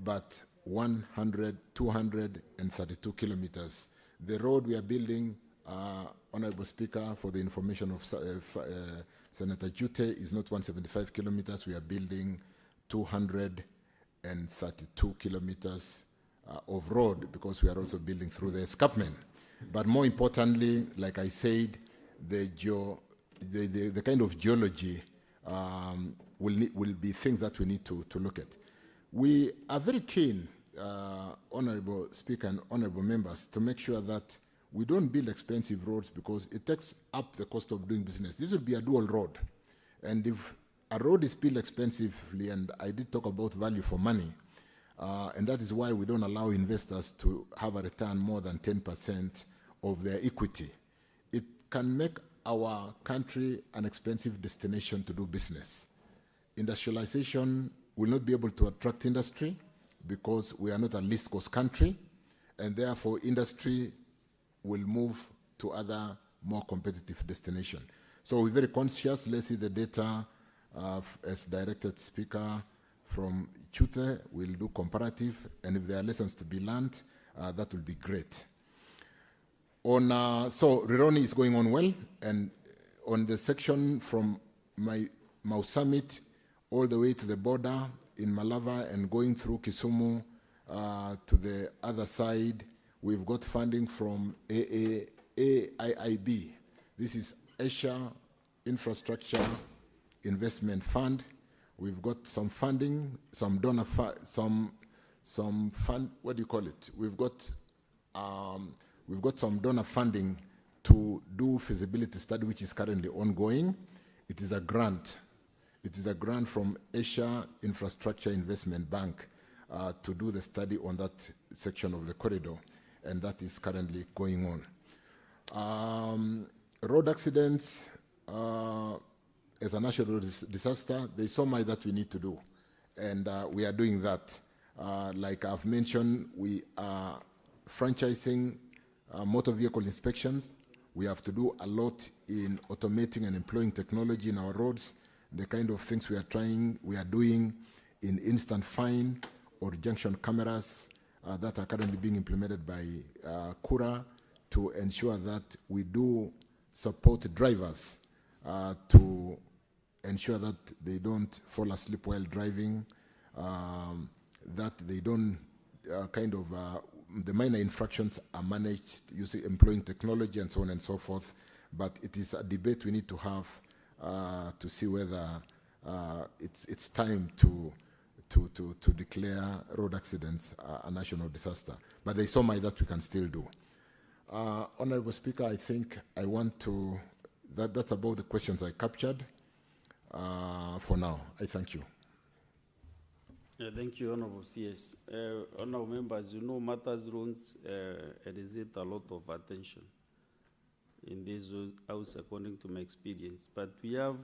but 232 kilometers. The road we are building, Honorable Speaker, for the information of Senator Jute, is not 175 kilometers. We are building 232 kilometers of road, because we are also building through the escarpment. But more importantly, like I said, the kind of geology will be things that we need to look at. We are very keen, Honorable Speaker and Honorable Members, to make sure that we don't build expensive roads because it takes up the cost of doing business. This will be a dual road. And if a road is built expensively, and I did talk about value for money, and that is why we don't allow investors to have a return more than 10% of their equity. It can make our country an expensive destination to do business. Industrialization will not be able to attract industry because we are not a least cost country, and therefore industry will move to other more competitive destinations. So we're very conscious. Let's see the data as directed speaker from Chute. We'll do comparative, and if there are lessons to be learned, that will be great. So Rironi is going on well, and on the section from Mau Summit all the way to the border in Malava and going through Kisumu to the other side, we've got funding from AIIB. This is Asia Infrastructure Investment Fund. We've got some funding, some donor, some fund. What do you call it? We've got some donor funding to do feasibility study, which is currently ongoing. It is a grant. It is a grant from Asia Infrastructure Investment Bank to do the study on that section of the corridor, and that is currently going on. Road accidents, as a national disaster, there's so much that we need to do, and we are doing that. Like I've mentioned, we are franchising motor vehicle inspections. We have to do a lot in automating and employing technology in our roads. The kind of things we are doing in instant fine or junction cameras that are currently being implemented by Kura to ensure that we do support drivers to ensure that they don't fall asleep while driving, that they don't the minor infractions are managed using employing technology and so on and so forth. But it is a debate we need to have to see whether it's time to declare road accidents a national disaster. But there's so much that we can still do. Honorable Speaker, I think I want to, that's about the questions I captured for now. I thank you. Yeah, thank you, Honorable CS. Honorable members, you know matters roads elicit a lot of attention in this house according to my experience. But we have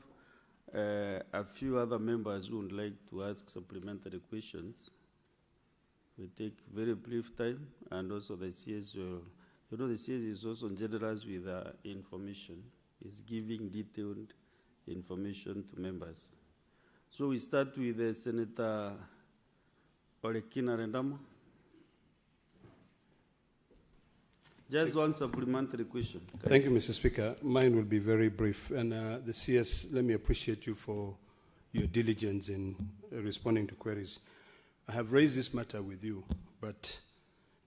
a few other members who would like to ask supplementary questions. We take very brief time, and also the CS will, you know, the CS is also generous with information. Is giving detailed information to members. So we start with Senator Olekina Rendama. Just one supplementary question. Thank you, Mr. Speaker. Mine will be very brief. And the CS, let me appreciate you for your diligence in responding to queries. I have raised this matter with you, but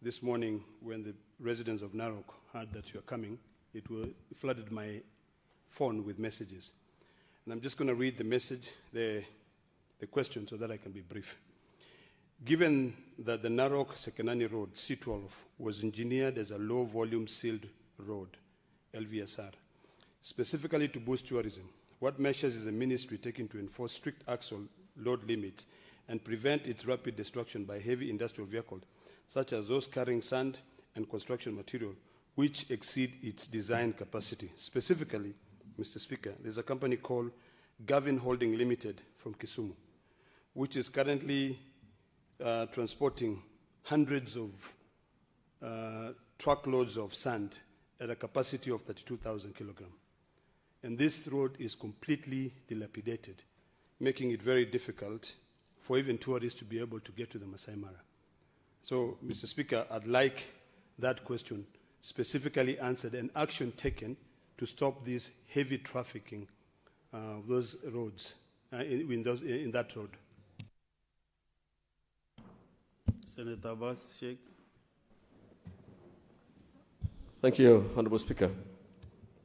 this morning when the residents of Narok heard that you are coming, it flooded my phone with messages. And I'm just going to read the message, the question, so that I can be brief. Given that the Narok Sekenani Road, C12, was engineered as a low-volume sealed road, LVSR, specifically to boost tourism, what measures is the ministry taking to enforce strict axle load limits and prevent its rapid destruction by heavy industrial vehicles, such as those carrying sand and construction material, which exceed its design capacity? Specifically, Mr. Speaker, there's a company called Gavin Holding Limited from Kisumu, which is currently transporting hundreds of truckloads of sand at a capacity of 32,000 kilograms. And this road is completely dilapidated, making it very difficult for even tourists to be able to get to the Masai Mara. So, Mr. Speaker, I'd like that question specifically answered and action taken to stop this heavy trafficking of those roads, in that road. Senator Abbas Sheikh. Thank you, Honorable Speaker.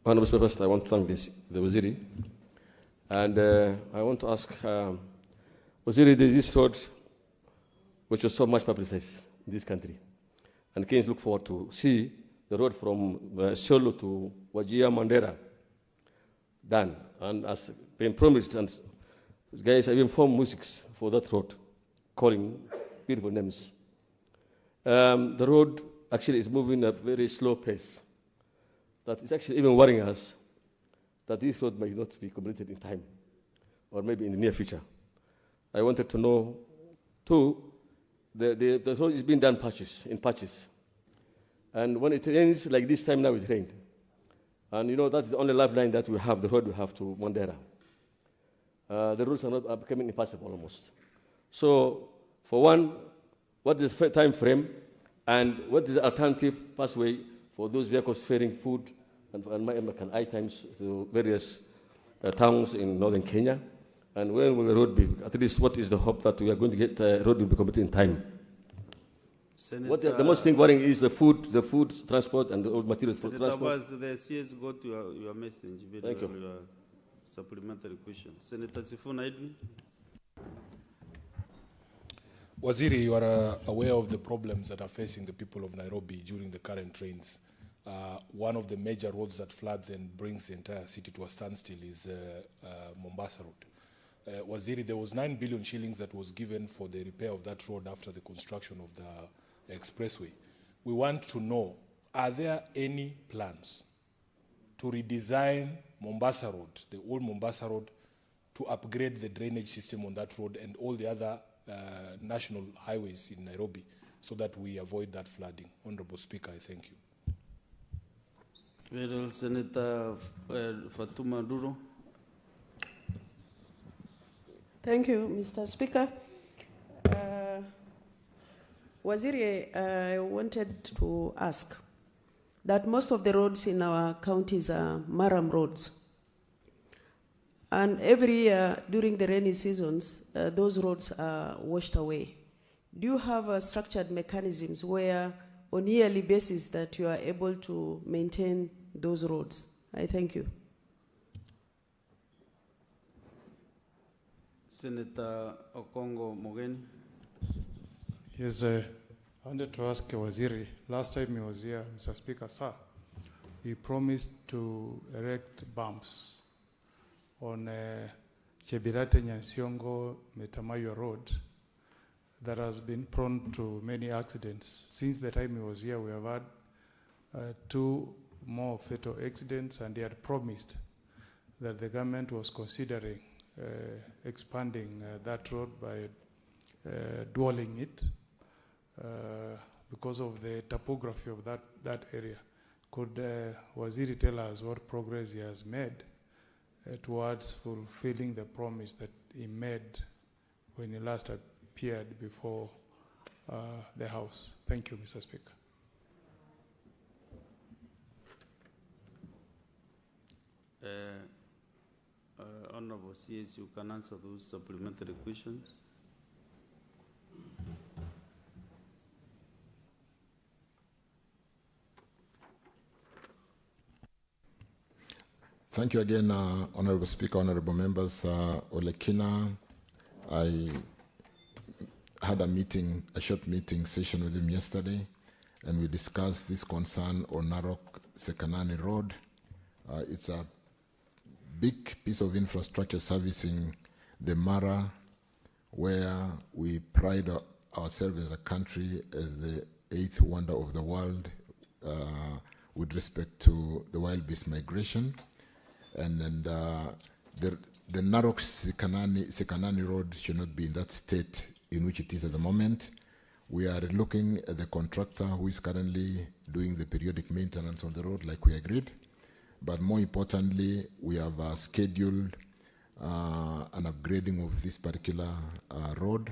Honorable Speaker, first I want to thank the Waziri. And I want to ask, Waziri, there's this road which was so much publicized in this country. And Kenyans look forward to see the road from Solo to Wajir Mandera done. And as been promised, and guys have even formed music for that road, calling beautiful names. The road actually is moving at a very slow pace. That is actually even worrying us that this road might not be completed in time, or maybe in the near future. I wanted to know, too, the road is being done in patches. And when it rains, like this time now it rained, And you know, that's the only lifeline that we have, the road we have to Mondera. The roads are becoming impassable almost. So, for one, what is the time frame, and what is the alternative pathway for those vehicles ferrying food and items to various towns in northern Kenya? And when will the road be? At least, what is the hope that we are going to get road will be completed in time? The most thing worrying is the food transport, and all materials for transport. The CS got your message. Thank you. Your supplementary question. Senator Sifuna Edwin. Waziri, you are aware of the problems that are facing the people of Nairobi during the current rains. One of the major roads that floods and brings the entire city to a standstill is Mombasa Road. Waziri, there was 9 billion shillings that was given for the repair of that road after the construction of the expressway. We want to know, are there any plans to redesign Mombasa Road, the old Mombasa Road, to upgrade the drainage system on that road and all the other national highways in Nairobi so that we avoid that flooding? Honorable Speaker, I thank you. Very well, Senator Fatuma Duro. Thank you, Mr. Speaker. Waziri, I wanted to ask that most of the roads in our counties are Maram roads. And every year during the rainy seasons, those roads are washed away. Do you have structured mechanisms where on a yearly basis that you are able to maintain those roads? I thank you. Senator Okongo Mogeni. Yes, I wanted to ask Waziri, last time he was here, Mr. Speaker, sir, he promised to erect bumps on Chebirate Nyansiongo Metamayo Road that has been prone to many accidents. Since the time he was here, we have had 2 more fatal accidents, and he had promised that the government was considering expanding that road by dwelling it because of the topography of that area. Could Waziri tell us what progress he has made towards fulfilling the promise that he made when he last appeared before the House? Thank you, Mr. Speaker. Honorable CS, you can answer those supplementary questions. Thank you again, Honorable Speaker, Honorable Members. Olekina, I had a short meeting session with him yesterday, and we discussed this concern on Narok Sekanani Road. It's a big piece of infrastructure servicing the Mara, where we pride ourselves as a country as the 8th wonder of the world with respect to the wild beast migration. And the Narok Sekanani Road should not be in that state in which it is at the moment. We are looking at the contractor who is currently doing the periodic maintenance on the road like we agreed. But more importantly, we have scheduled an upgrading of this particular road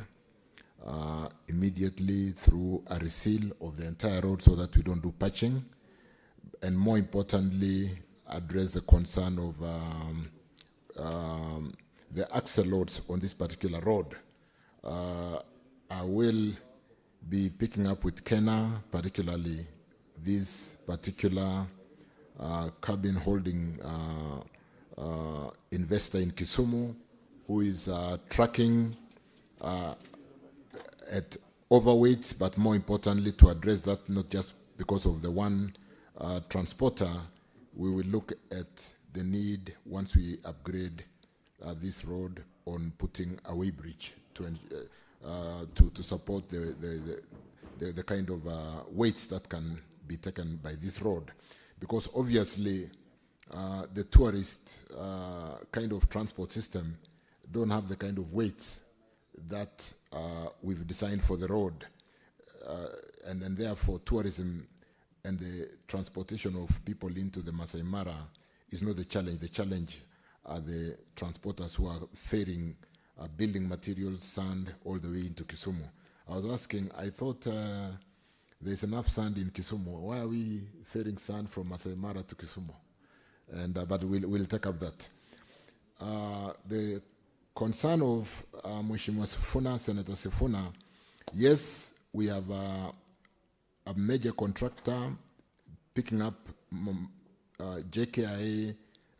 immediately through a reseal of the entire road so that we don't do patching. And more importantly, address the concern of the axle loads on this particular road. I will be picking up with Kena, particularly this particular cabin holding investor in Kisumu, who is tracking at overweight, but more importantly to address that not just because of the one transporter. We will look at the need, once we upgrade this road, on putting a way bridge to support the kind of weights that can be taken by this road. Because obviously the tourist kind of transport system don't have the kind of weights that we've designed for the road. And therefore tourism and the transportation of people into the Masai Mara is not the challenge. The challenge are the transporters who are ferrying building materials, sand, all the way into Kisumu. I was asking, I thought there's enough sand in Kisumu. Why are we ferrying sand from Masai Mara to Kisumu? And, but we'll take up that. The concern of Mheshimiwa Sifuna, Senator Sifuna, yes, we have a major contractor picking up JKIA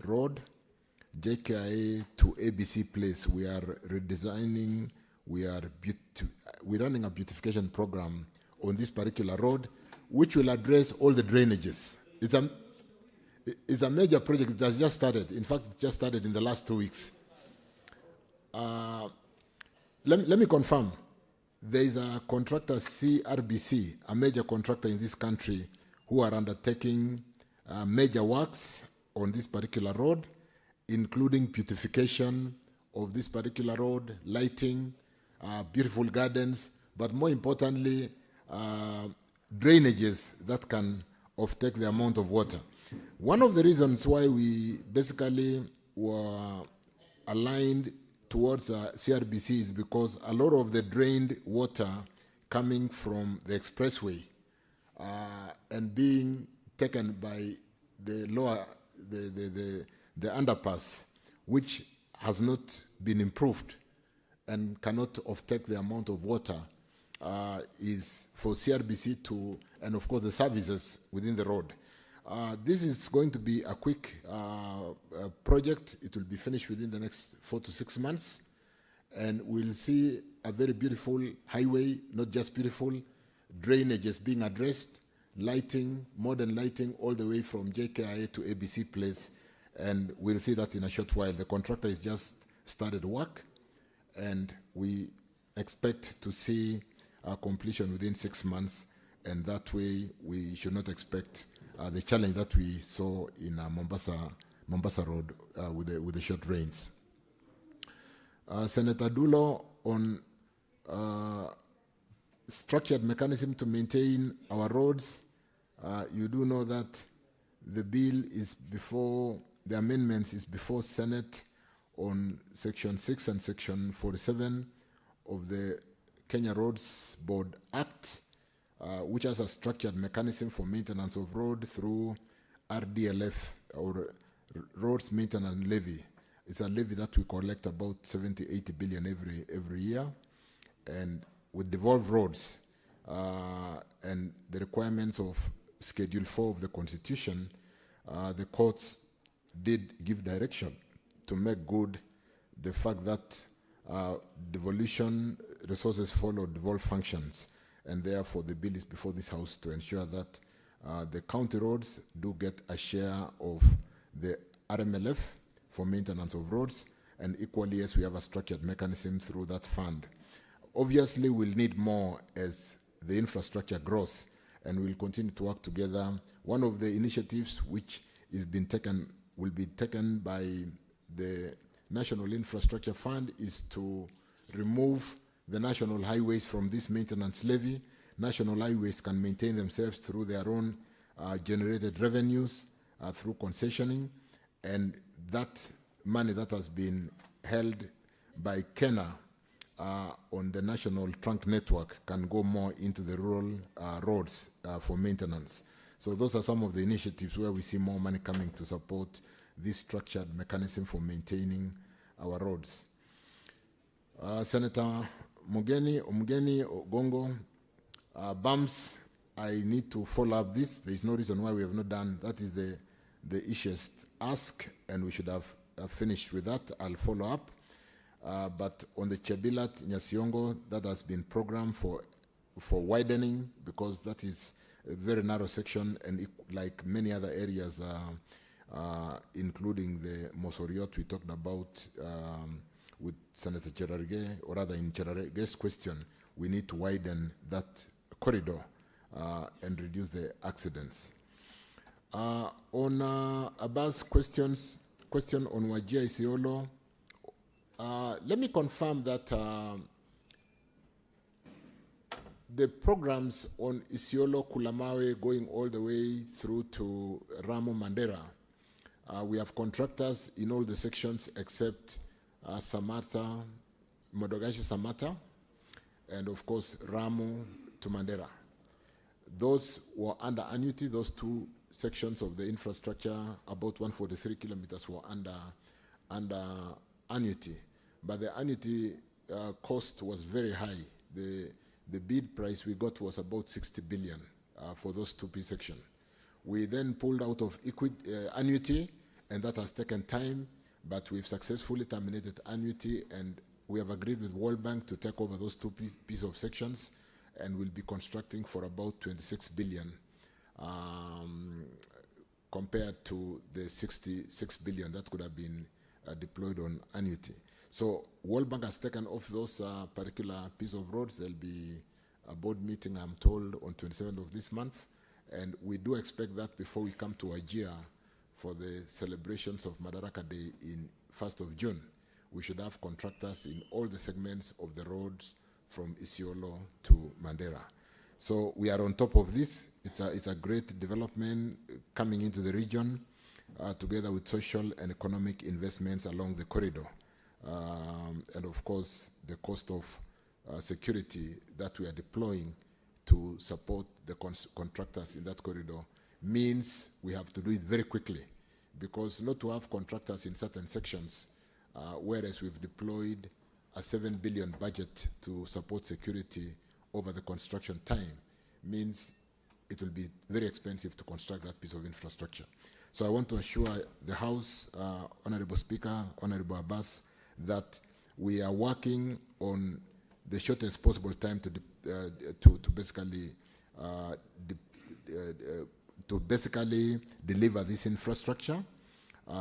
Road, JKIA to ABC Place. We are redesigning, we're running a beautification program on this particular road, which will address all the drainages. It's a major project that has just started. In fact, it just started in the last 2 weeks. Let me confirm. There is a contractor, CRBC, a major contractor in this country, who are undertaking major works on this particular road, including beautification of this particular road, lighting, beautiful gardens, but more importantly, drainages that can offtake the amount of water. One of the reasons why we basically were aligned towards CRBC is because a lot of the drained water coming from the expressway and being taken by the underpass, which has not been improved and cannot offtake the amount of water, is for CRBC to, and of course the services within the road. This is going to be a quick project. It will be finished within the next 4 to 6 months, and we'll see a very beautiful highway, not just beautiful, drainages being addressed, lighting, modern lighting, all the way from JKIA to ABC Place, and we'll see that in a short while. The contractor has just started work, and we expect to see a completion within 6 months, and that way we should not expect the challenge that we saw in Mombasa Road with the short rains. Senator Dulo, on structured mechanism to maintain our roads, you do know that the bill is before, the amendments is before Senate on Section 6 and Section 47 of the Kenya Roads Board Act, which has a structured mechanism for maintenance of road through RDLF, or Roads Maintenance Levy. It's a levy that we collect about 70, 80 billion every year. And with devolved roads and the requirements of Schedule 4 of the Constitution, the courts did give direction to make good the fact that devolution resources follow devolved functions, and therefore the bill is before this House to ensure that the county roads do get a share of the RMLF for maintenance of roads, and equally, yes, we have a structured mechanism through that fund. Obviously, we'll need more as the infrastructure grows, and we'll continue to work together. One of the initiatives which is being taken, will be taken by the National Infrastructure Fund, is to remove the national highways from this maintenance levy. National highways can maintain themselves through their own generated revenues through concessioning, and that money that has been held by Kenya on the national trunk network can go more into the rural roads for maintenance. So those are some of the initiatives where we see more money coming to support this structured mechanism for maintaining our roads. Senator Omugeni Ogongo, bumps, I need to follow up this. There is no reason why we have not done. That is the easiest ask, and we should have finished with that. I'll follow up. But on the Chebilat, Nyasiongo, that has been programmed for widening, because that is a very narrow section, and like many other areas, including the Mosoriot we talked about with Senator Cherargei, or rather in Cherargei's question, we need to widen that corridor and reduce the accidents. On Abbas' question on Wajir Isiolo, let me confirm that the programs on Isiolo, Kulamawe, going all the way through to Ramo Mandera, we have contractors in all the sections except Samata, Modogashi Samata, and of course Ramo to Mandera. Those were under annuity, those two sections of the infrastructure, about 143 kilometers were under annuity. But the annuity cost was very high. The bid price we got was about 60 billion for those two P sections. We then pulled out of annuity, and that has taken time, but we've successfully terminated annuity, and we have agreed with World Bank to take over those two pieces of sections, and we'll be constructing for about 26 billion compared to the 66 billion that could have been deployed on annuity. So World Bank has taken off those particular piece of roads. There'll be a board meeting, I'm told, on 27th of this month, and we do expect that before we come to Wajir for the celebrations of Madaraka Day in 1st of June, we should have contractors in all the segments of the roads from Isiolo to Mandera. So we are on top of this. It's a great development coming into the region together with social and economic investments along the corridor. And of course, the cost of security that we are deploying to support the contractors in that corridor means we have to do it very quickly, because not to have contractors in certain sections, whereas we've deployed a 7 billion budget to support security over the construction time, means it will be very expensive to construct that piece of infrastructure. So I want to assure the House, Honorable Speaker, Honorable Abbas, that we are working on the shortest possible time to basically deliver this infrastructure,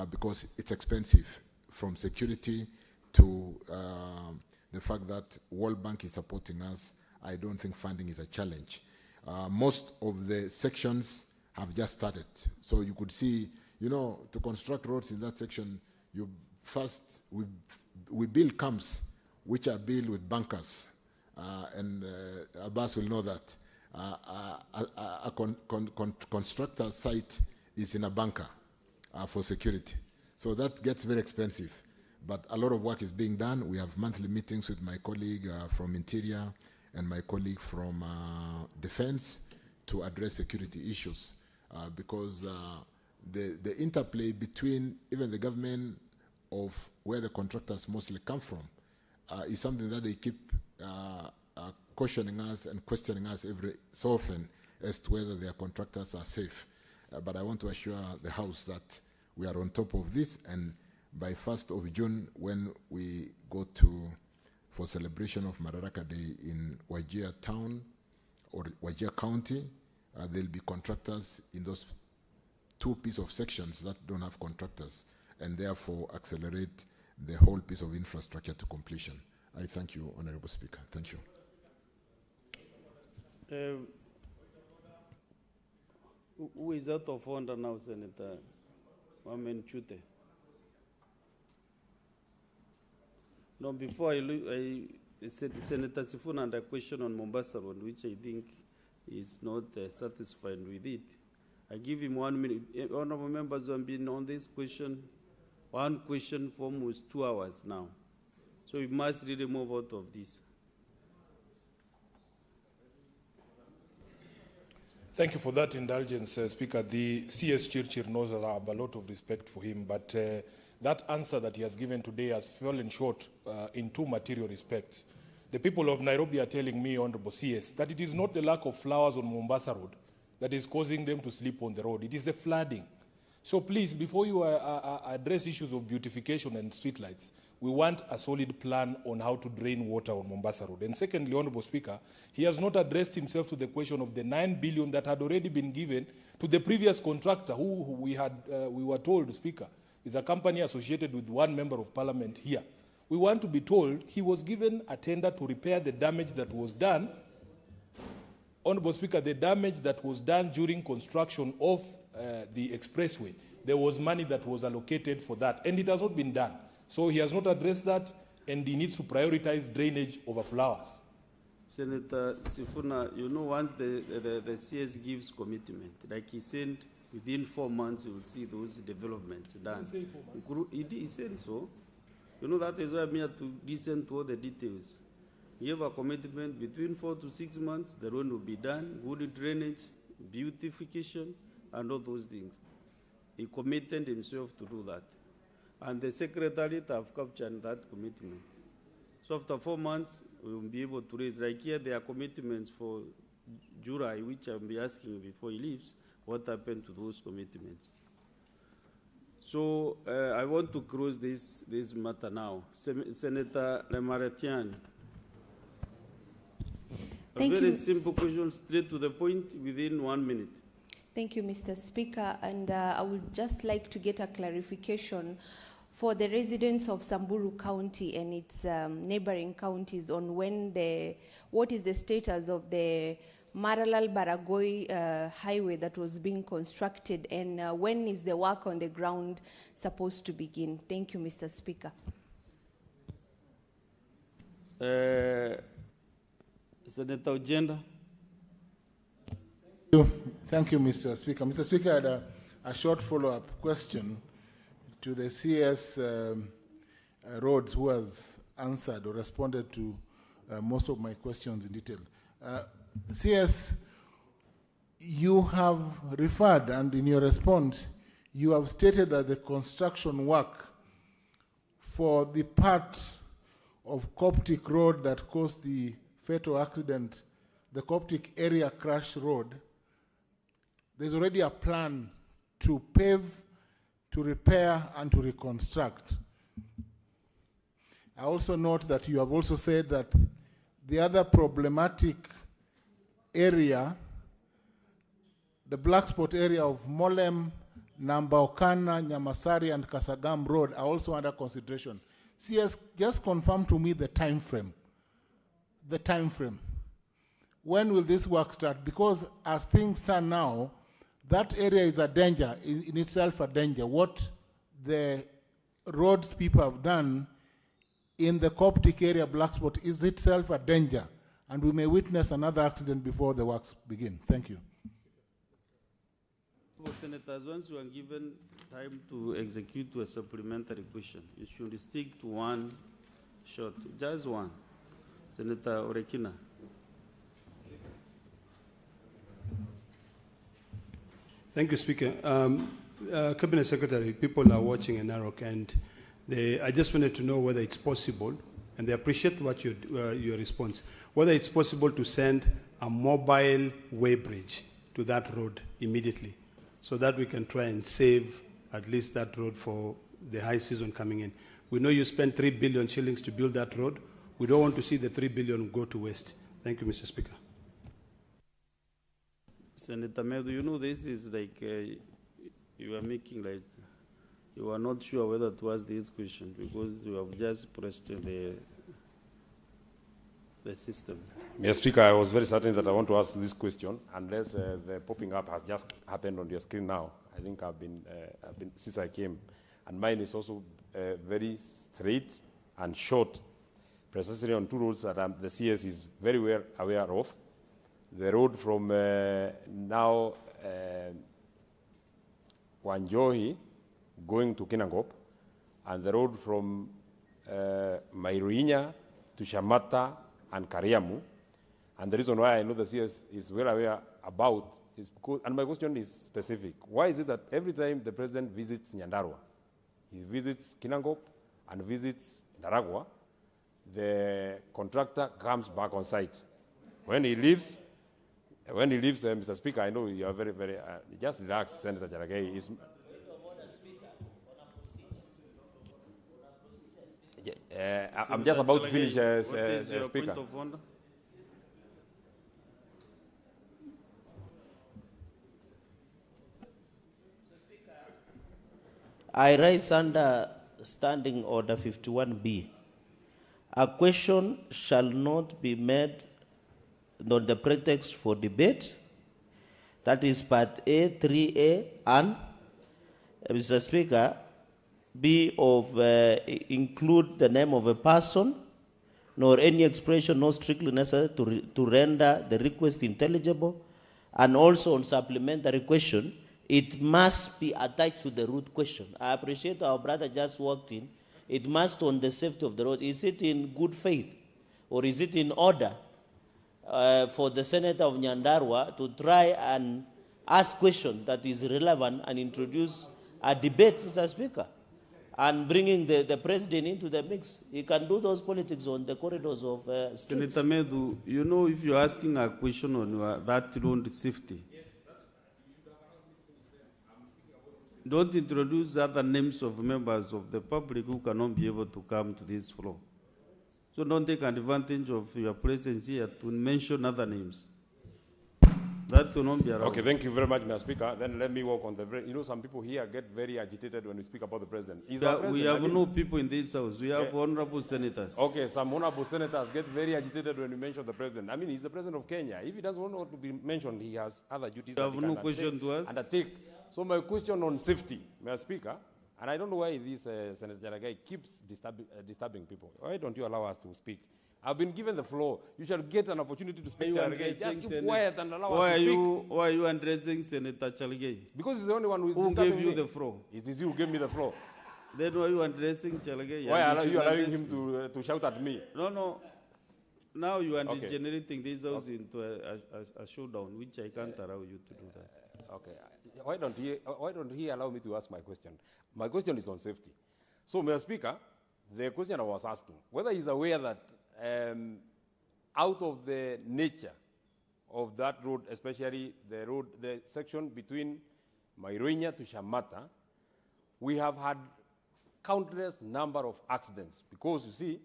because it's expensive, from security to the fact that World Bank is supporting us. I don't think funding is a challenge. Most of the sections have just started. So you could see, to construct roads in that section, we build camps which are built with bunkers. And Abbas will know that. A constructor site is in a bunker for security. So that gets very expensive. But a lot of work is being done. We have monthly meetings with my colleague from Interior and my colleague from Defense to address security issues, because the interplay between even the government of where the contractors mostly come from is something that they keep cautioning us and questioning us every so often as to whether their contractors are safe. But I want to assure the House that we are on top of this, and by 1st of June, when we go for celebration of Madaraka Day in Wajir town or Wajir County, there'll be contractors in those two pieces of sections that don't have contractors, and therefore accelerate the whole piece of infrastructure to completion. I thank you, Honorable Speaker. Thank you. Who is out of order now, Senator Wamen Chute? No, before I said Senator Sifuna had a question on Mombasa Road, which I think is not satisfied with it. I give him 1 minute. Honorable members who have been on this question, one question for almost 2 hours now. So we must really move out of this. Thank you for that indulgence, Speaker. The CS Chirchir knows that I have a lot of respect for him, but that answer that he has given today has fallen short in two material respects. The people of Nairobi are telling me, Honorable CS, that it is not the lack of flowers on Mombasa Road that is causing them to sleep on the road. It is the flooding. So please, before you address issues of beautification and streetlights, we want a solid plan on how to drain water on Mombasa Road. And secondly, Honorable Speaker, he has not addressed himself to the question of the 9 billion that had already been given to the previous contractor, who we were told, Speaker, is a company associated with one member of parliament here. We want to be told he was given a tender to repair the damage that was done. Honorable Speaker, the damage that was done during construction of the expressway, there was money that was allocated for that, and it has not been done. So he has not addressed that, and he needs to prioritize drainage over flowers. Senator Sifuna, you know, once the CS gives commitment, like he said, within 4 months you will see those developments done. He said so. You know, that is why I'm here to listen to all the details. You have a commitment between 4 to 6 months, the road will be done, good drainage, beautification, and all those things. He committed himself to do that. And the secretariat have captured that commitment. So after 4 months, we will be able to raise. Like here, there are commitments for July, which I'll be asking before he leaves, what happened to those commitments. So I want to close this matter now. Senator Lemaretian. A very simple question, straight to the point, within 1 minute. Thank you, Mr. Speaker. And I would just like to get a clarification for the residents of Samburu County and its neighboring counties on what is the status of the Maralal-Baragoi highway that was being constructed, and when is the work on the ground supposed to begin? Thank you, Mr. Speaker. Senator Ojenda. Thank you, Mr. Speaker. Mr. Speaker, I had a short follow-up question to the CS Rhodes, who has answered or responded to most of my questions in detail. CS, you have referred, and in your response, you have stated that the construction work for the part of Coptic Road that caused the fatal accident, the Coptic area crash road, there's already a plan to pave, to repair, and to reconstruct. I also note that you have also said that the other problematic area, the black spot area of Molem, Nambaokana, Nyamasari, and Kasagam Road are also under consideration. CS, just confirm to me the time frame. The time frame. When will this work start? Because as things stand now, that area is a danger, in itself a danger. What the roads people have done in the Coptic area black spot is itself a danger, and we may witness another accident before the works begin. Thank you. Senators, once you are given time to execute a supplementary question, you should stick to one shot, just one. Senator Orekina. Thank you, Speaker. Cabinet Secretary, people are watching in Narok, and I just wanted to know whether it's possible, and they appreciate what your response, whether it's possible to send a mobile weighbridge to that road immediately, so that we can try and save at least that road for the high season coming in. We know you spent 3 billion shillings to build that road. We don't want to see the 3 billion go to waste. Thank you, Mr. Speaker. Senator Medu, you know, this is like you are making like you are not sure whether to ask this question because you have just pressed the system. Mr. Speaker, I was very certain that I want to ask this question, unless the popping up has just happened on your screen now. I think I've been since I came, and mine is also very straight and short, precisely on two roads that the CS is very well aware of. The road from now Wanjohi going to Kinangop, and the road from Mairuinya to Shamata and Kariamu. And the reason why I know the CS is well aware about is because, and my question is specific. Why is it that every time the president visits Nyandarua, he visits Kinangop and visits Daragwa, the contractor comes back on site? When he leaves, Mr. Speaker, I know you are very, very, just relax, Senator Jalagay. I'm just about to finish, Speaker. I rise under Standing Order 51B. A question shall not be made on the pretext for debate. That is part A, 3A, and, Mr. Speaker, B of include the name of a person nor any expression not strictly necessary to render the request intelligible. And also on supplementary question, it must be attached to the root question. I appreciate our brother just walked in. It must on the safety of the road. Is it in good faith or is it in order for the Senator of Nyandarua to try and ask questions that is relevant and introduce a debate, Mr. Speaker, and bringing the president into the mix? He can do those politics on the corridors of streets. Senator Medu, you know, if you're asking a question on that road safety, don't introduce other names of members of the public who cannot be able to come to this floor. So don't take advantage of your presence here to mention other names. That will not be allowed. Okay, thank you very much, Mr. Speaker. Then let me work on the... You know, some people here get very agitated when we speak about the president. We have no people in this house. We have honorable senators. Okay, some honorable senators get very agitated when we mention the president. I mean, he's the president of Kenya. If he doesn't want to be mentioned, he has other duties You that have he no can question to ask? undertake. So my question on safety, Mr. Speaker, and I don't know why this Senator Jaragai keeps disturbing people. Why don't you allow us to speak? I've been given the floor. You shall get an opportunity to speak. Just keep quiet and allow us to speak. Why are you addressing Senator Chalgei? Because he's the only one who is Who disturbing gave you me. the floor? It is you who gave me the floor. Then why are you addressing Chalgei? Why are you allowing him to shout at me? No. Now you are Okay. degenerating this house into a showdown, which I can't allow you to do that. Okay. Why don't he allow me to ask my question? My question is on safety. So, Mr. Speaker, the question I was asking, whether he's aware that out of the nature of that road, especially the section between Mairuenya to Shamata, we have had countless number of accidents because you see,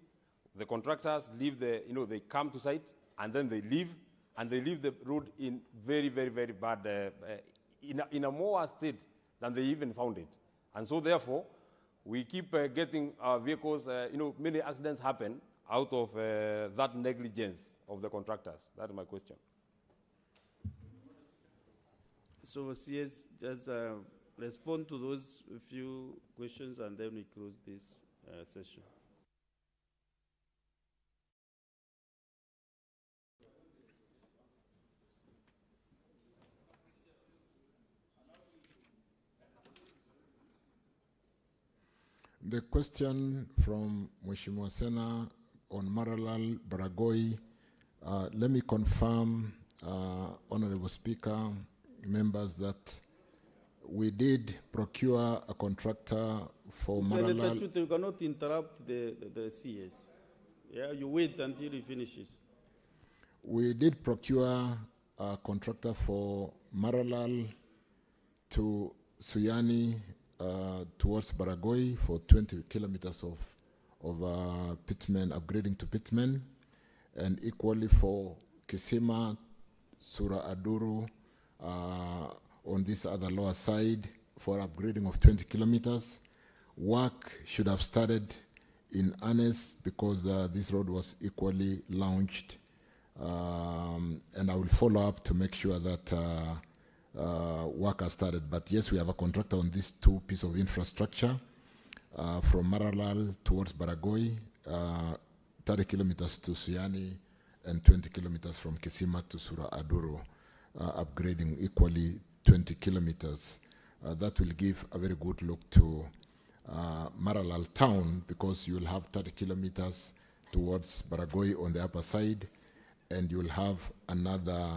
the contractors leave they come to site and then they leave the road in very, very, very bad, in a more worse state than they even found it. And so therefore, we keep getting our vehicles, many accidents happen out of that negligence of the contractors. That is my question. So CS, just respond to those few questions and then we close this session. The question from Mheshimiwa Sena on Maralal Baragoi, let me confirm, Honorable Speaker, members, that we did procure a contractor for Senator Maralal. Chute, you cannot interrupt the CS. Yeah, you wait until he finishes. We did procure a contractor for Maralal to Suyani towards Baragoi for 20 kilometers of pitmen, upgrading to pitmen, and equally for Kisima, Sura Aduru, on this other lower side for upgrading of 20 kilometers. Work should have started in earnest because this road was equally launched, and I will follow up to make sure that work has started. But yes, we have a contractor on these two pieces of infrastructure from Maralal towards Baragoi, 30 kilometers to Suyani, and 20 kilometers from Kisima to Sura Aduro, upgrading equally 20 kilometers. That will give a very good look to Maralal town because you will have 30 kilometers towards Baragoi on the upper side, and you will have another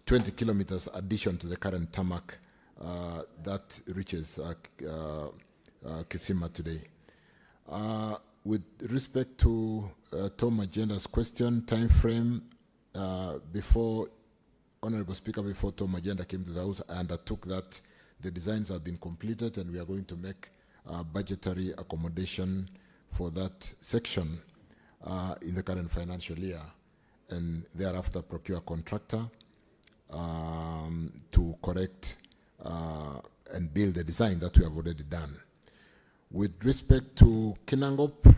20 kilometers addition to the current tarmac that reaches Kisima today. With respect to Tom Agenda's question, time frame, before, Honorable Speaker, before Tom Agenda came to the House, I undertook that the designs have been completed and we are going to make budgetary accommodation for that section in the current financial year, and thereafter procure a contractor to correct and build the design that we have already done. With respect to Kinangop,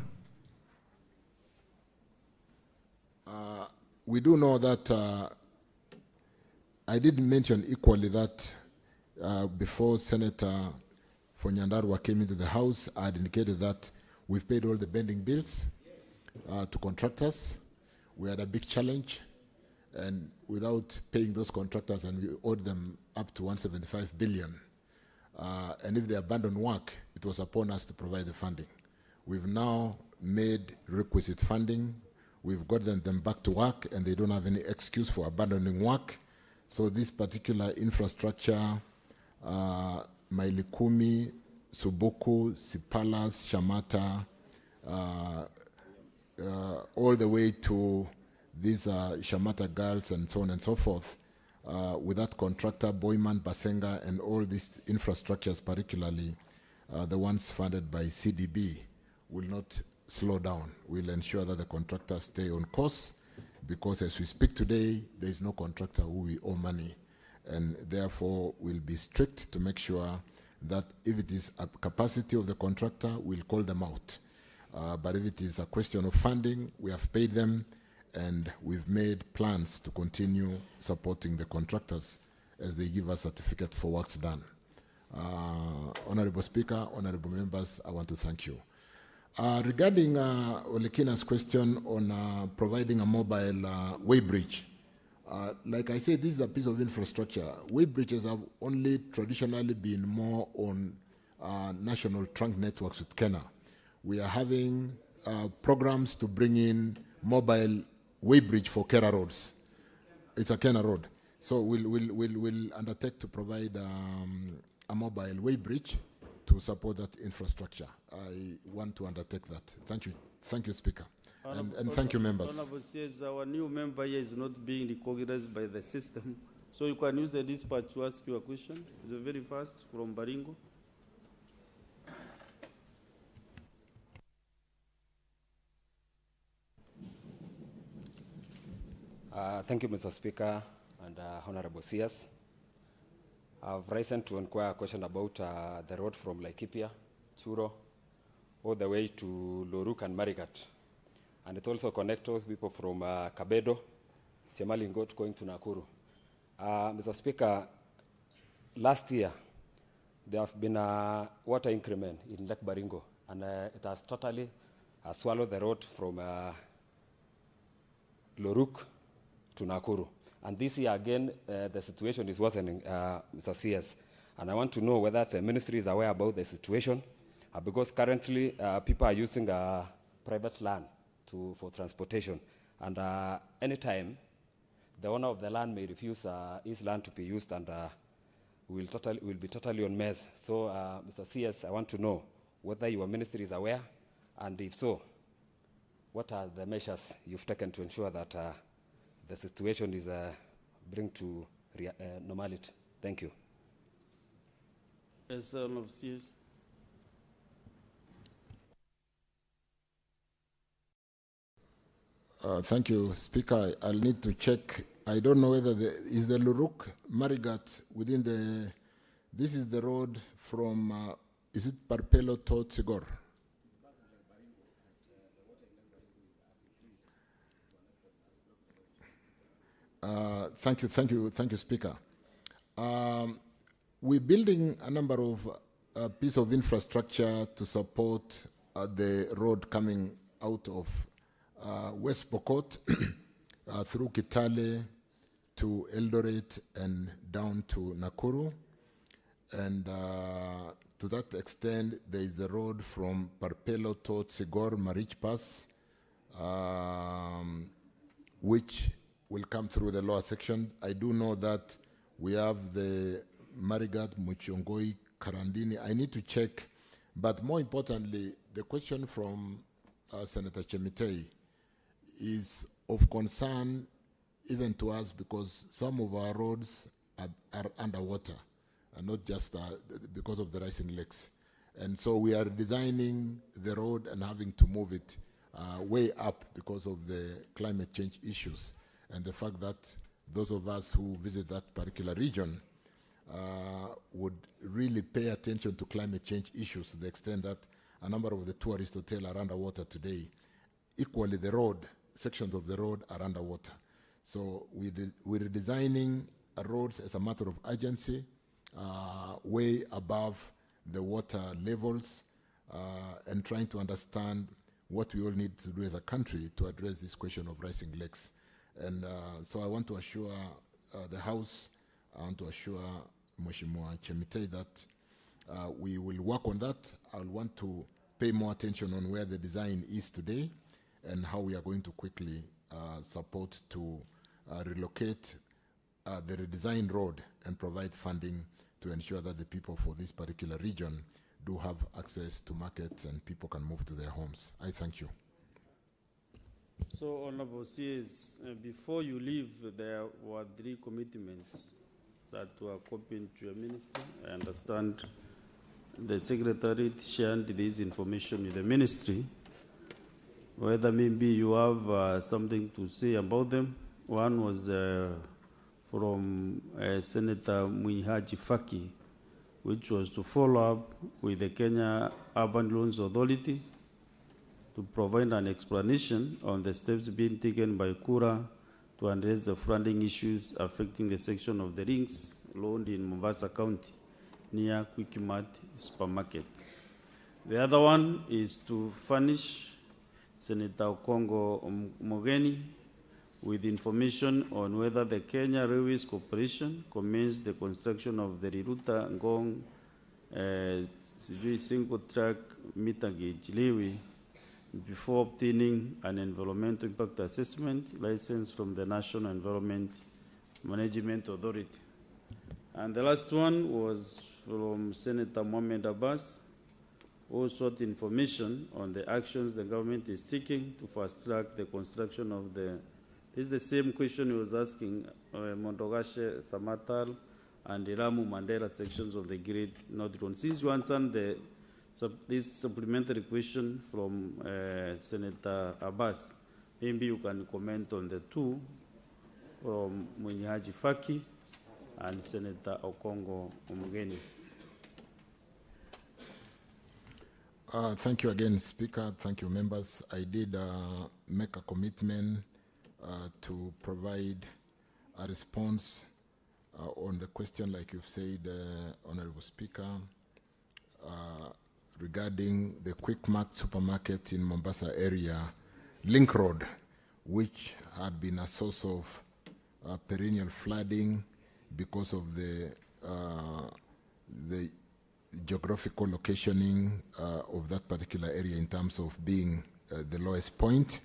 we do know that I did mention equally that before Senator for Nyandarua came into the House, I had indicated that we've paid all the pending bills. to contractors. We had a big challenge, and without paying those contractors, and we owed them up to 175 billion. And if they abandoned work, it was upon us to provide the funding. We've now made requisite funding. We've gotten them back to work, and they don't have any excuse for abandoning work. So this particular infrastructure, Mailikumi, Subuku, Sipalas, Shamata, all the way to these Shamata girls and so on and so forth, with that contractor, Boyman, Basenga, and all these infrastructures, particularly the ones funded by CDB, will not slow down. We'll ensure that the contractors stay on course, because as we speak today, there is no contractor who we owe money, and therefore we'll be strict to make sure that if it is a capacity of the contractor, we'll call them out. But if it is a question of funding, we have paid them, and we've made plans to continue supporting the contractors as they give us certificate for works done. Honorable Speaker, honorable members, I want to thank you. Regarding Olekina's question on providing a mobile weighbridge, like I said, this is a piece of infrastructure. Weighbridges have only traditionally been more on national trunk networks with Kenya. We are having programs to bring in mobile weighbridge for Kera roads. It's a Kenya road. So we'll undertake to provide a mobile weighbridge to support that infrastructure. I want to undertake that. Thank you. Thank you, Speaker. And thank you, members. Honorable says our new member here is not being recognized by the system. So you can use the dispatch to ask your question. It's very fast from Baringo. Thank you, Mr. Speaker and Honorable CS. I've risen to inquire a question about the road from Laikipia, Churo, all the way to Loruk and Marigat. And it also connects people from Kabedo, Chemalingot going to Nakuru. Mr. Speaker, last year, there have been a water increment in Lake Baringo, and it has totally swallowed the road from Loruk to Nakuru. And this year again, the situation is worsening, Mr. CS. And I want to know whether the ministry is aware about the situation, because currently people are using private land for transportation. And anytime, the owner of the land may refuse his land to be used, and will be totally on mess. So, Mr. CS, I want to know whether your ministry is aware, and if so, what are the measures you've taken to ensure that the situation is bring to normality? Thank you. Yes, CS. Thank you, Speaker. I'll need to check. I don't know whether is the Luruk Marigat within the. This is the road from. Is it Parpelo to Tsigor? Thank you, Speaker. We're building a number of piece of infrastructure to support the road coming out of West Pokot through Kitale to Eldoret and down to Nakuru. And to that extent, there is the road from Parpelo to Tsigor, Marich Pass, which will come through the lower section. I do know that we have the Marigat, Muchongoi, Karandini. I need to check. But more importantly, the question from Senator Chemitei is of concern even to us, because some of our roads are underwater, and not just because of the rising lakes. And so we are designing the road and having to move it way up because of the climate change issues, and the fact that those of us who visit that particular region would really pay attention to climate change issues, to the extent that a number of the tourist hotels are underwater today. Equally, the road, sections of the road are underwater. So we're designing roads as a matter of urgency, way above the water levels, and trying to understand what we all need to do as a country to address this question of rising lakes. And so I want to assure the House, I want to assure Mheshimiwa Chemitei that we will work on that. I want to pay more attention on where the design is today and how we are going to quickly support to relocate the redesigned road and provide funding to ensure that the people for this particular region do have access to markets and people can move to their homes. I thank you. So, Honorable CS, before you leave, there were 3 commitments that were copied to your ministry. I understand the Secretary shared this information with the ministry. Whether maybe you have something to say about them. One was from Senator Mwihaji Faki, which was to follow up with the Kenya Urban Loans Authority to provide an explanation on the steps being taken by Kura to address the flooding issues affecting the section of the rings loaned in Mombasa County near Quickmart Supermarket. The other one is to furnish Senator Okongo Omogeni with information on whether the Kenya Railways Corporation commenced the construction of the Riruta Ngong single track meter gauge railway before obtaining an environmental impact assessment license from the National Environment Management Authority. And the last one was from Senator Mohamed Abbas, who sought information on the actions the government is taking to fast-track the construction of the. This is the same question he was asking Mondogashe, Samatal, and the Ramu Mandela sections of the Great North Road. Since you answered this supplementary question from Senator Abbas, maybe you can comment on the 2 from Mwihaji Faki and Senator Okongo Omogeni. Thank you again, Speaker. Thank you, members. I did make a commitment to provide a response on the question, like you've said, Honorable Speaker, regarding the Quickmart supermarket in Mombasa area, Link Road, which had been a source of perennial flooding because of the geographical locationing of that particular area in terms of being the lowest point,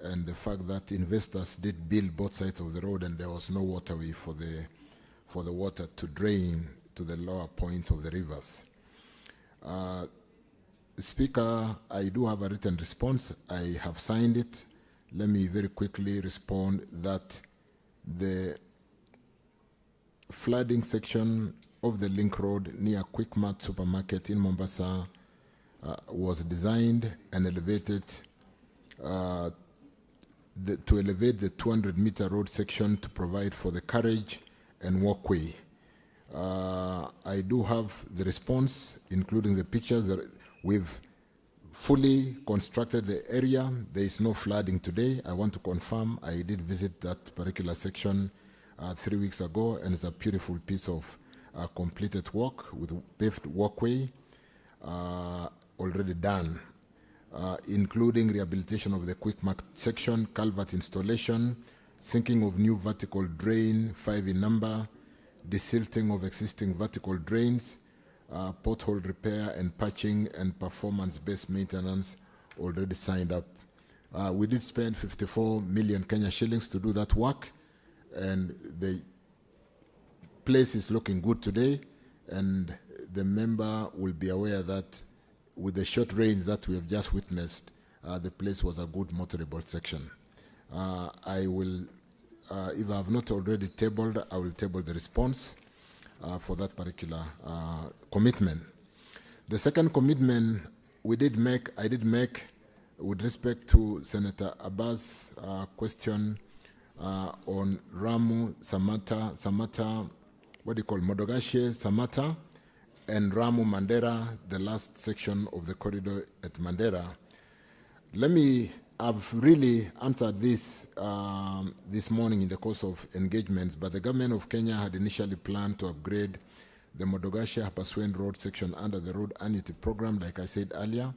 and the fact that investors did build both sides of the road and there was no waterway for the water to drain to the lower points of the rivers. Speaker, I do have a written response. I have signed it. Let me very quickly respond that the flooding section of the Link Road near Quickmart Supermarket in Mombasa was designed and elevated to elevate the 200-meter road section to provide for the carriage and walkway. I do have the response, including the pictures. That we've fully constructed the area. There is no flooding today. I want to confirm I did visit that particular section 3 weeks ago, and it's a beautiful piece of completed work with paved walkway already done, including rehabilitation of the Quickmart section, culvert installation, sinking of new vertical drain, 5 in number, desilting of existing vertical drains, pothole repair and patching, and performance-based maintenance already signed up. We did spend 54 million Kenya shillings to do that work, and the place is looking good today, and the member will be aware that with the short rains that we have just witnessed, the place was a good motorable section. I will, if I have not already tabled, I will table the response for that particular commitment. The second commitment I did make with respect to Senator Abbas' question on Ramu, Samata, what do you call Modogashe, Samata, and Ramu Mandera, the last section of the corridor at Mandera. I've really answered this this morning in the course of engagements, but the government of Kenya had initially planned to upgrade the Modogashe Hapaswen Road section under the Road Annuity Program, like I said earlier.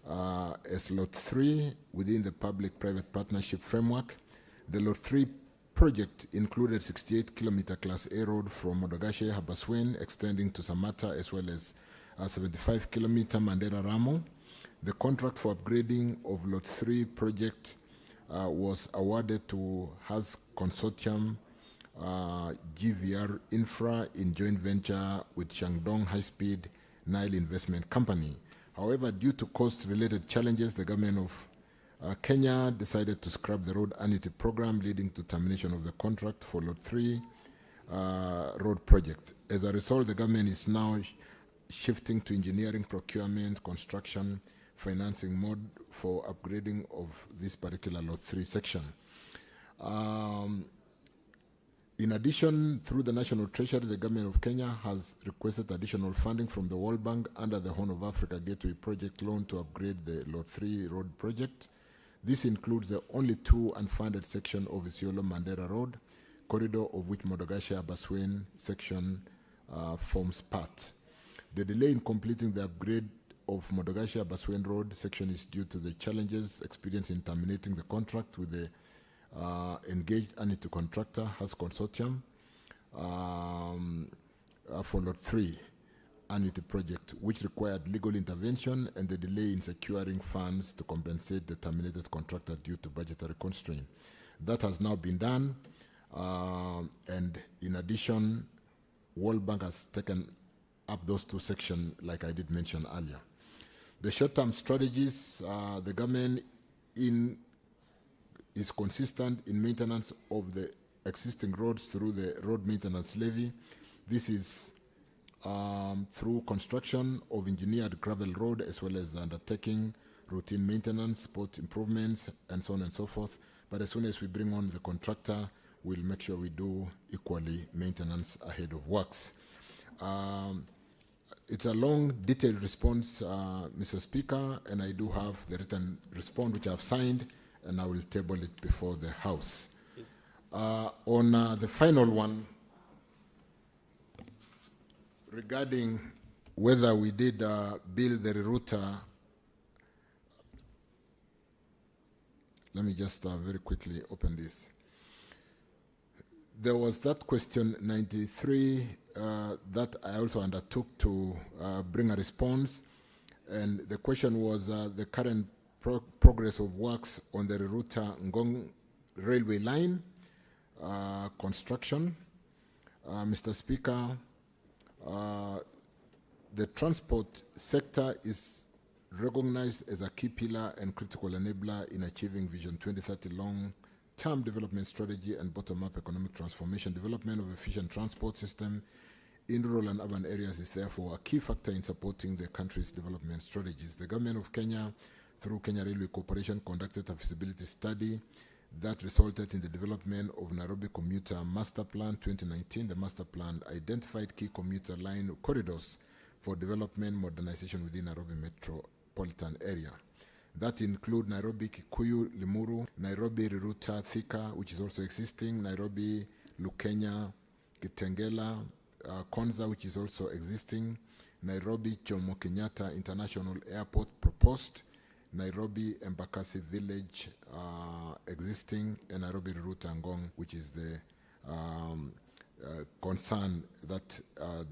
as Lot 3 within the public-private partnership framework. The Lot 3 project included 68-kilometer Class A road from Modogashe, Habaswein, extending to Samata, as well as 75-kilometer Mandera-Ramo. The contract for upgrading of Lot 3 project was awarded to HAS Consortium GVR Infra in joint venture with Shandong High Speed Nile Investment Company. However, due to cost-related challenges, the government of Kenya decided to scrap the road annuity program, leading to termination of the contract for Lot 3 road project. As a result, the government is now shifting to engineering, procurement, construction, financing mode for upgrading of this particular Lot 3 section. In addition, through the National Treasury, the government of Kenya has requested additional funding from the World Bank under the Horn of Africa Gateway Project loan to upgrade the Lot 3 road project. This includes the only two unfunded section of Isiolo-Mandera Road, corridor of which Modogashe-Abaswein section forms part. The delay in completing the upgrade of Modogashe-Abaswein Road section is due to the challenges experienced in terminating the contract with the engaged annuity contractor, HAS Consortium, for Lot 3 annuity project, which required legal intervention and the delay in securing funds to compensate the terminated contractor due to budgetary constraint. That has now been done, and in addition, World Bank has taken up those two sections, like I did mention earlier. The short-term strategies, the government is consistent in maintenance of the existing roads through the road maintenance levy. This is through construction of engineered gravel road, as well as undertaking routine maintenance, spot improvements, and so on and so forth. But as soon as we bring on the contractor, we'll make sure we do equally maintenance ahead of works. It's a long, detailed response, Mr. Speaker, and I do have the written response which I've signed, and I will table it before the House. Yes. On the final one, regarding whether we did build the rerouter, let me just very quickly open this. There was that question 93 that I also undertook to bring a response, and the question was the current progress of works on the rerouter Ngong railway line construction. Mr. Speaker, the transport sector is recognized as a key pillar and critical enabler in achieving Vision 2030 long-term development strategy and bottom-up economic transformation. Development of efficient transport system in rural and urban areas is therefore a key factor in supporting the country's development strategies. The government of Kenya, through Kenya Railway Corporation, conducted a feasibility study that resulted in the development of Nairobi Commuter Master Plan 2019. The master plan identified key commuter line corridors for development modernization within Nairobi metropolitan area. That include Nairobi Kikuyu Limuru, Nairobi Riruta Thika, which is also existing, Nairobi Lukenya Kitengela, Konza, which is also existing, Nairobi Jomo Kenyatta International Airport proposed, Nairobi Embakasi Village existing, and Nairobi Riruta Ngong, which is the concern that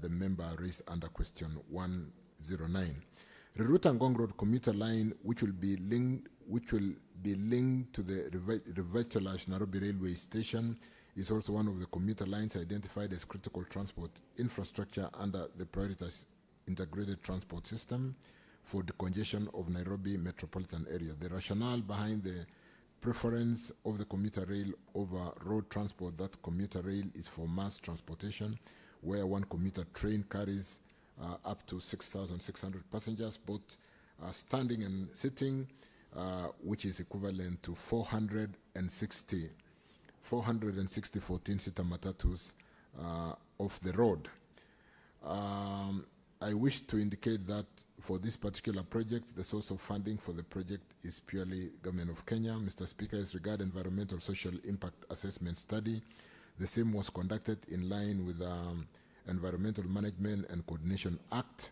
the member raised under question 109. Riruta Ngong Road commuter line, which will be linked to the revitalized Nairobi railway station, is also one of the commuter lines identified as critical transport infrastructure under the prioritized integrated transport system for decongestion of Nairobi metropolitan area. The rationale behind the preference of the commuter rail over road transport, that commuter rail is for mass transportation, where one commuter train carries up to 6,600 passengers, both standing and sitting, which is equivalent to 460 14-seater matatus off the road. I wish to indicate that for this particular project, the source of funding for the project is purely Government of Kenya. Mr. Speaker, as regard environmental social impact assessment study, the same was conducted in line with the Environmental Management and Coordination Act.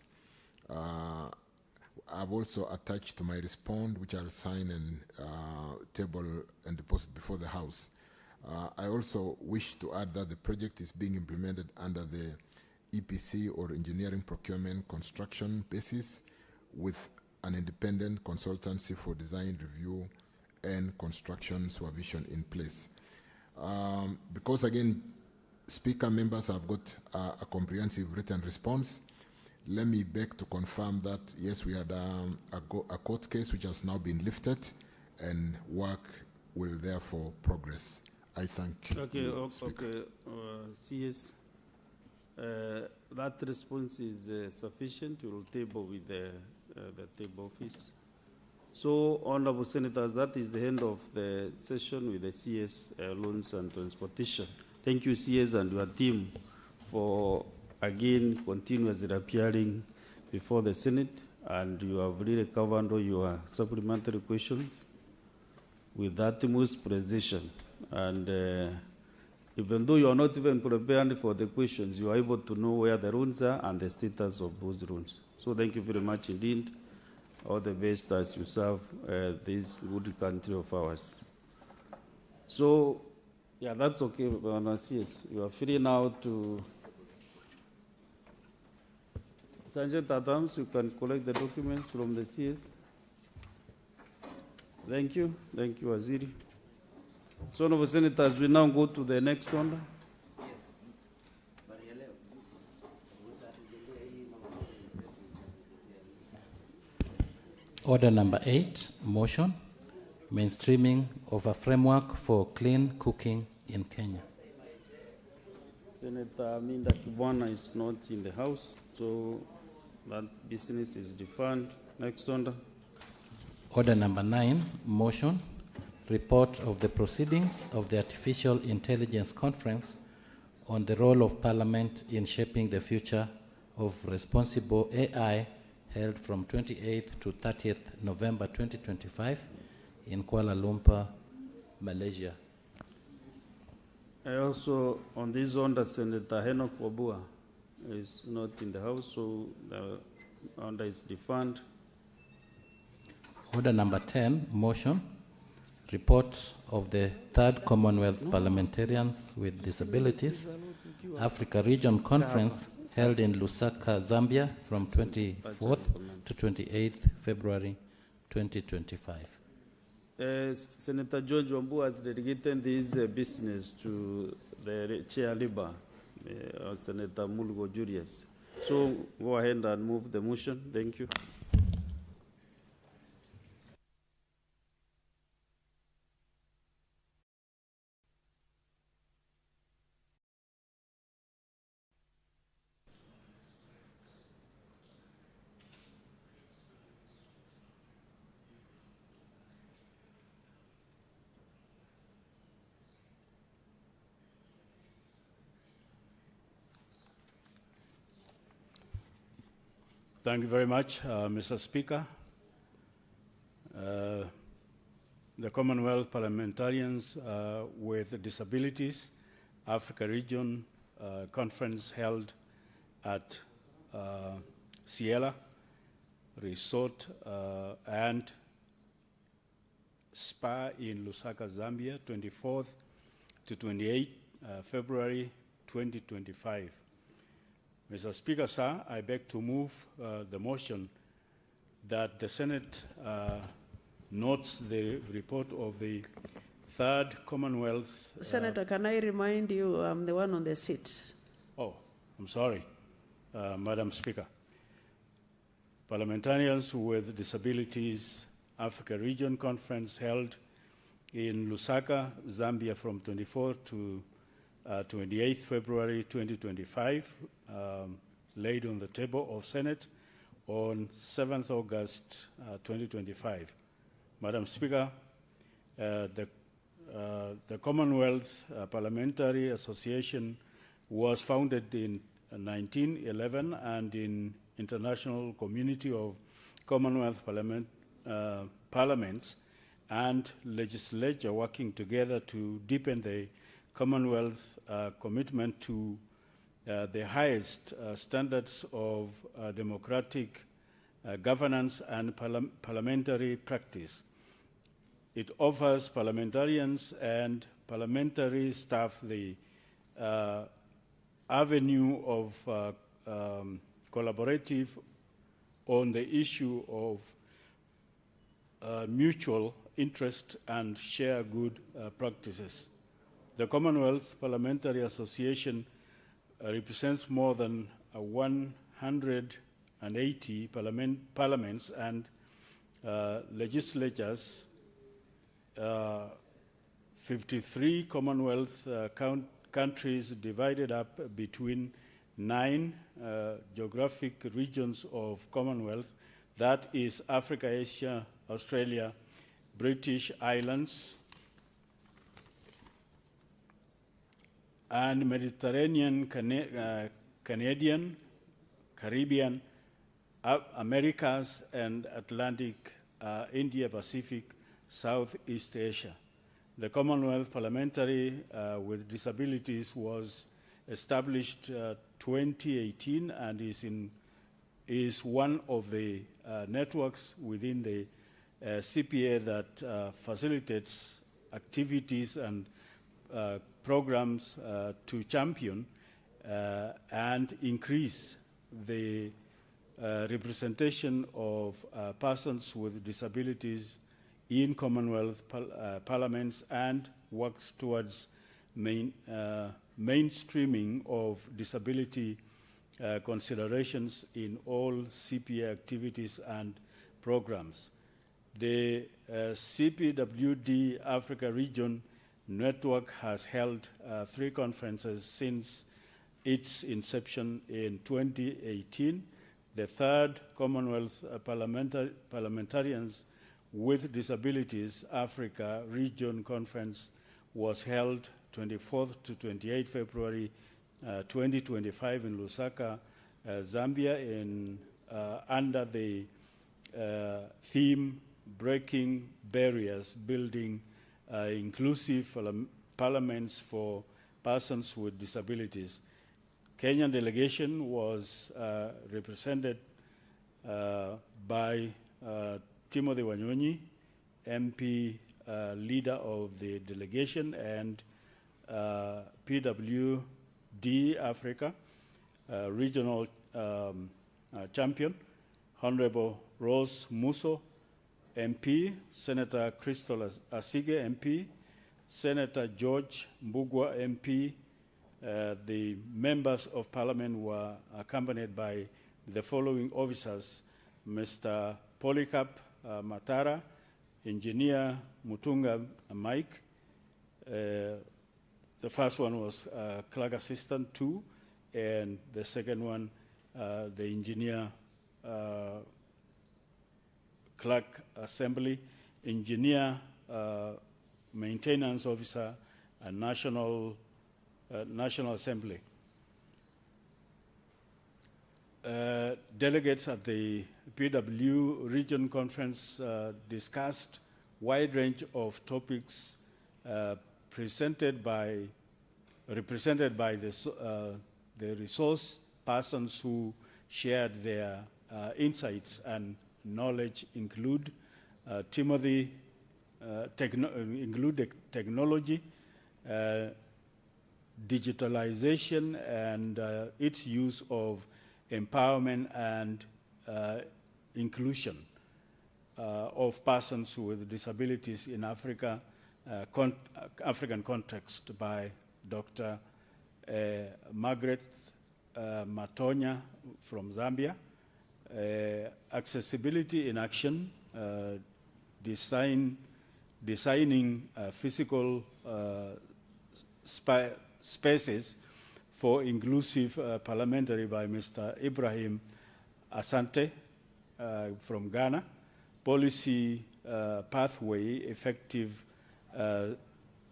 I've also attached to my response, which I'll sign and table and deposit before the House. I also wish to add that the project is being implemented under the EPC or engineering procurement construction basis with an independent consultancy for design review and construction supervision in place. Because again, Speaker, members have got a comprehensive written response. Let me beg to confirm that, yes, we had a court case which has now been lifted and work will therefore progress. I thank you. Okay, CS. That response is sufficient. We will table with the table office. So, Honorable Senators, that is the end of the session with the CS loans and transportation. Thank you, CS, and your team for, again, continuously appearing before the Senate, and you have really covered all your supplementary questions with that most precision. And even though you are not even prepared for the questions, you are able to know where the rules are and the status of those rules. So thank you very much indeed. All the best as you serve this good country of ours. So, yeah, that's okay, CS. You are free now to... Sergeant Adams, you can collect the documents from the CS. Thank you. Thank you, Waziri. So, Honorable Senators, we now go to the next one. Order number 8, motion, mainstreaming of a framework for clean cooking in Kenya. Senator Aminda Kibwana is not in the House, so that business is deferred. Next order. Order number 9, motion, report of the proceedings of the Artificial Intelligence Conference on the role of Parliament in shaping the future of responsible AI, held from 28th to 30th November 2025 in Kuala Lumpur, Malaysia. I also, on this order, Senator Enoch Wabua is not in the House, so the order is deferred. Order number 10, motion, report of the Third Commonwealth Parliamentarians with Disabilities Africa Region Conference held in Lusaka, Zambia from 24th to 28th February 2025. Senator George Wambu has dedicated this business to the Chair Liba, Senator Mulgo Julius. So go ahead and move the motion. Thank you. Thank you very much, Mr. Speaker. The Commonwealth Parliamentarians with Disabilities Africa Region Conference held at Ciela Resort and Spa in Lusaka, Zambia, 24th to 28th February 2025. Mr. Speaker, sir, I beg to move the motion that the Senate notes the report of the Third Commonwealth. Senator, can I remind you, I'm the one on the seat. Oh, I'm sorry, Madam Speaker. Parliamentarians with Disabilities Africa Region Conference held in Lusaka, Zambia from 24th to 28th February 2025, laid on the table of Senate on 7th August 2025. Madam Speaker, the Commonwealth Parliamentary Association was founded in 1911 and in International Community of Commonwealth Parliaments and Legislature working together to deepen the Commonwealth commitment to the highest standards of democratic governance and parliamentary practice. It offers parliamentarians and parliamentary staff the avenue of collaborative on the issue of mutual interest and share good practices. The Commonwealth Parliamentary Association represents more than 180 parliaments and legislatures, 53 Commonwealth countries divided up between 9 geographic regions of Commonwealth, that is Africa, Asia, Australia, British Islands, and Mediterranean, Canadian, Caribbean, Americas, and Atlantic, India, Pacific, Southeast Asia. The Commonwealth Parliamentary with Disabilities was established 2018 and is one of the networks within the CPA that facilitates activities and programs to champion and increase the representation of persons with disabilities in Commonwealth parliaments and works towards mainstreaming of disability considerations in all CPA activities and programs. The CPWD Africa Region Network has held 3 conferences since its inception in 2018. The 3rd Commonwealth Parliamentarians with Disabilities Africa Region Conference was held 24th to 28 February 2025 in Lusaka, Zambia, under the theme Breaking Barriers, Building Inclusive Parliaments for Persons with Disabilities. Kenyan delegation was represented by Timothy Wanyonyi, MP, leader of the delegation, and PWD Africa regional champion, Honorable Rose Musso, MP, Senator Crystal Asige, MP, Senator George Mbugwa, MP. The members of parliament were accompanied by the following officers: Mr. Polycarp Matara, Engineer Mutunga Mike. The first one was Clerk Assistant 2, and the second one, the Engineer Clerk Assembly, Engineer Maintenance Officer, and National Assembly. Delegates at the PW Region Conference discussed wide range of topics represented by the resource persons who shared their insights and knowledge include technology, digitalization, and its use of empowerment and inclusion of persons with disabilities in Africa, African context, by Dr. Margaret Matonya from Zambia. Accessibility in action, designing physical spaces for inclusive parliamentary, by Mr. Ibrahim Asante from Ghana. Policy pathway, effective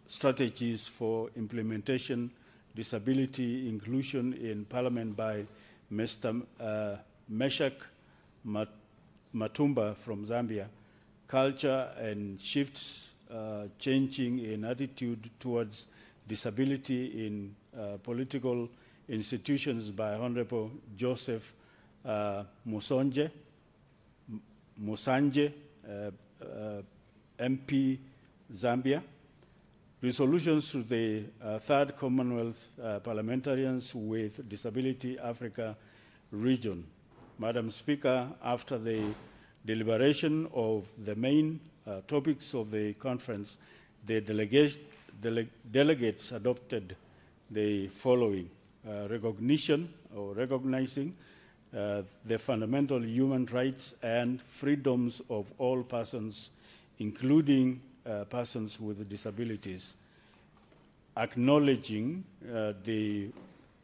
strategies for implementation, disability inclusion in parliament, by Mr. Meshak Matumba from Zambia. Culture and shifts changing in attitude towards disability in political institutions, by Honorable Joseph Musonje. Musanje, MP, Zambia. Resolutions to the Third Commonwealth Parliamentarians with Disability Africa region. Madam Speaker, after the deliberation of the main topics of the conference, the delegates adopted the following: recognizing the fundamental human rights and freedoms of all persons, including persons with disabilities, acknowledging the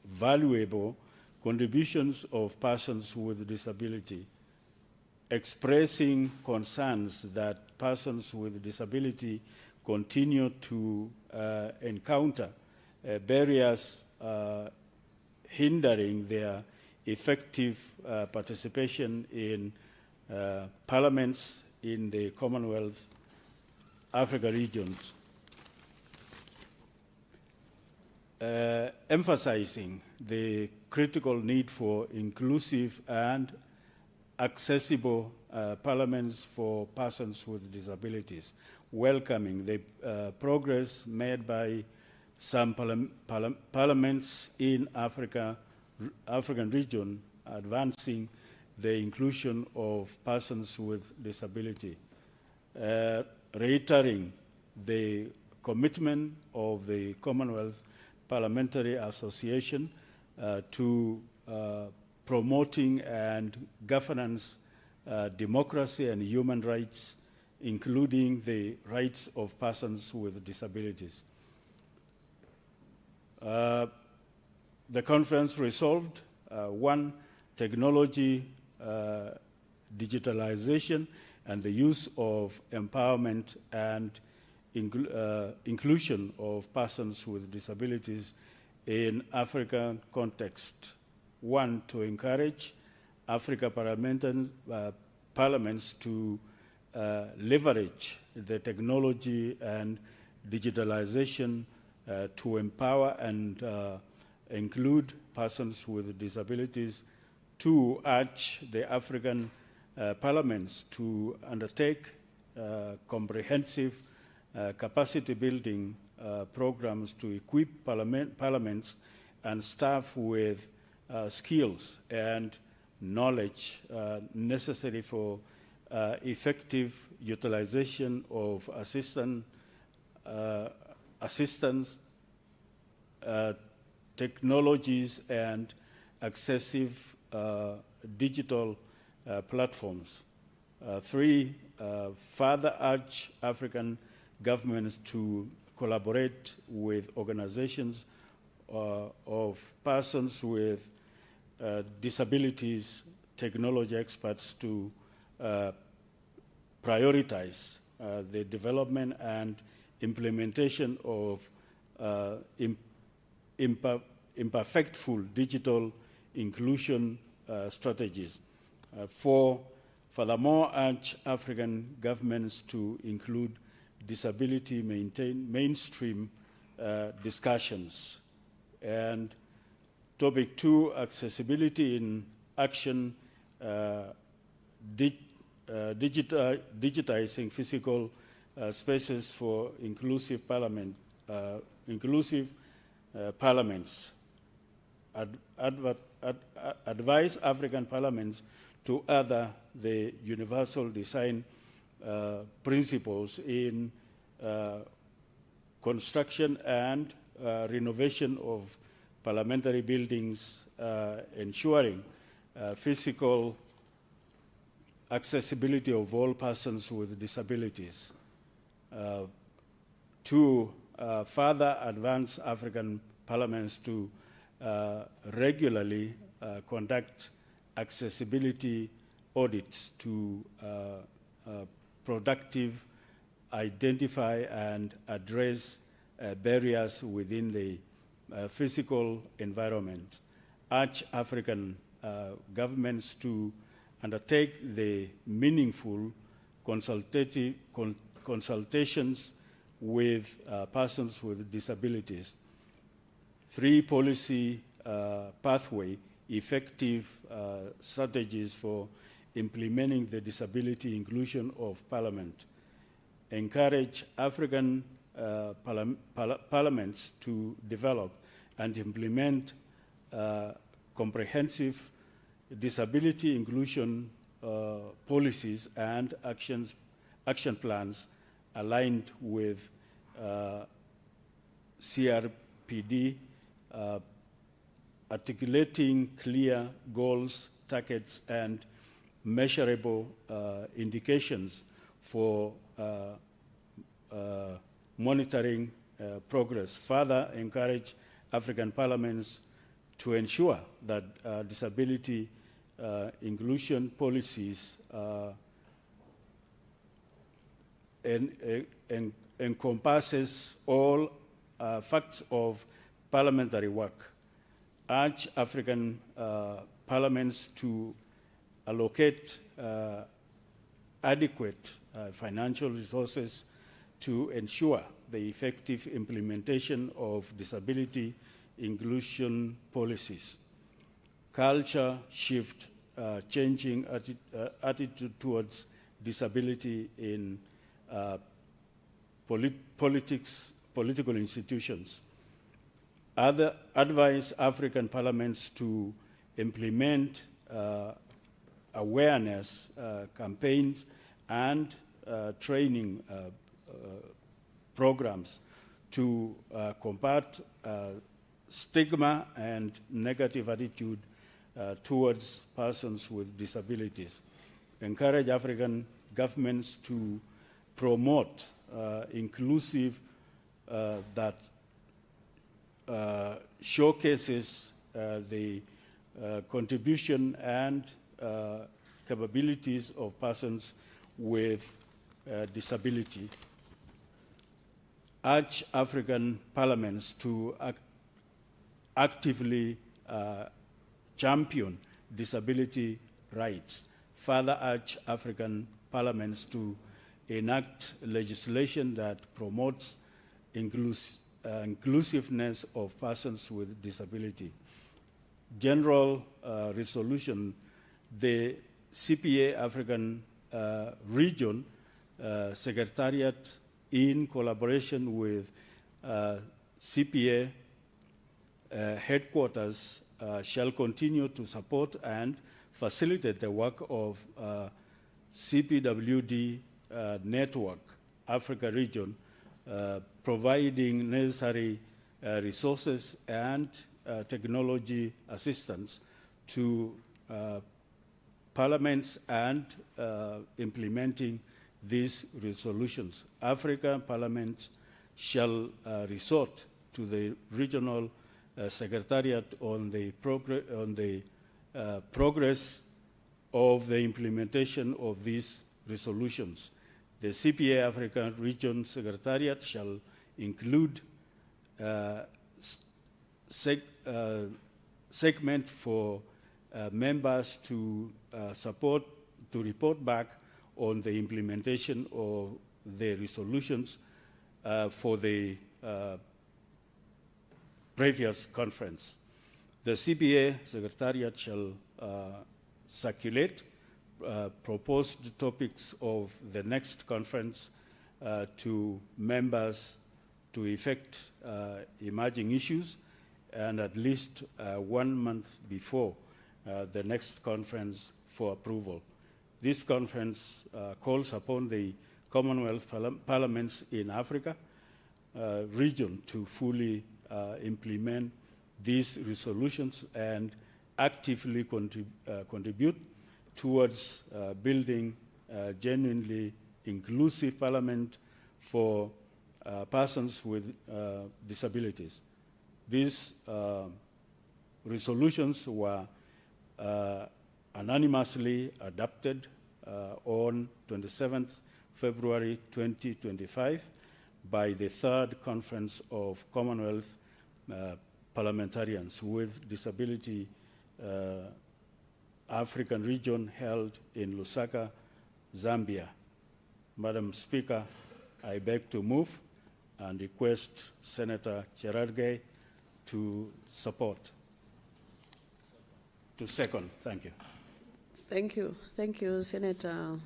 valuable contributions of persons with disability, expressing concerns that persons with disability continue to encounter barriers hindering their effective participation in parliaments in the Commonwealth Africa regions, emphasizing the critical need for inclusive and accessible parliaments for persons with disabilities, welcoming the progress made by some parliaments in African region, advancing the inclusion of persons with disability, reiterating the commitment of the Commonwealth Parliamentary Association to promoting and governance democracy and human rights, including the rights of persons with disabilities. The conference resolved, one, technology, digitalization, and the use of empowerment and inclusion of persons with disabilities in African context. One, to encourage African parliaments to leverage the technology and digitalization to empower and include persons with disabilities. Two, urge the African parliaments to undertake comprehensive capacity building programs to equip parliaments and staff with skills and knowledge necessary for effective utilization of assistance technologies and accessive digital platforms. Three, further urge African governments to collaborate with organizations of persons with disabilities, technology experts to prioritize the development and implementation of imperfectful digital inclusion strategies. Four, furthermore, urge African governments to include disability mainstream discussions. And topic two, accessibility in action, digitizing physical spaces for inclusive parliaments. Advise African parliaments to adhere the universal design principles in construction and renovation of parliamentary buildings, ensuring physical accessibility of all persons with disabilities. Two, further advance African parliaments to regularly conduct accessibility audits to productive identify and address barriers within the physical environment. Urge African governments to undertake the meaningful consultations with persons with disabilities. Three, policy pathway, effective strategies for implementing the disability inclusion of parliament, encourage African parliaments to develop and implement comprehensive disability inclusion policies and action plans aligned with CRPD, articulating clear goals, targets, and measurable indications for monitoring progress. Further, encourage African parliaments to ensure that disability inclusion policies encompasses all facts of parliamentary work. Urge African parliaments to allocate adequate financial resources to ensure the effective implementation of disability inclusion policies. Culture shift, changing attitude towards disability in political institutions. Advise African parliaments to implement awareness campaigns and training programs to combat stigma and negative attitude towards persons with disabilities. Encourage African governments to promote inclusive that showcases the contribution and capabilities of persons with disability. Urge African parliaments to actively champion disability rights. Further, urge African parliaments to enact legislation that promotes inclusiveness of persons with disability. General resolution, the CPA African Region Secretariat, in collaboration with CPA headquarters, shall continue to support and facilitate the work of CPWD Network Africa Region, providing necessary resources and technology assistance to parliaments and implementing these resolutions. African parliaments shall resort to the regional secretariat on the progress of the implementation of these resolutions. The CPA African Region Secretariat shall include segment for members to report back on the implementation of the resolutions for the previous conference. The CPA Secretariat shall circulate proposed topics of the next conference to members to effect emerging issues, and at least 1 month before the next conference for approval. This conference calls upon the Commonwealth parliaments in Africa region to fully implement these resolutions and actively contribute towards building a genuinely inclusive parliament for persons with disabilities. These resolutions were unanimously adopted on 27th February 2025 by the third conference of Commonwealth parliamentarians with disability African region held in Lusaka, Zambia. Madam Speaker, I beg to move and request Senator Cherargei to support. To second, thank you. Thank you, Senator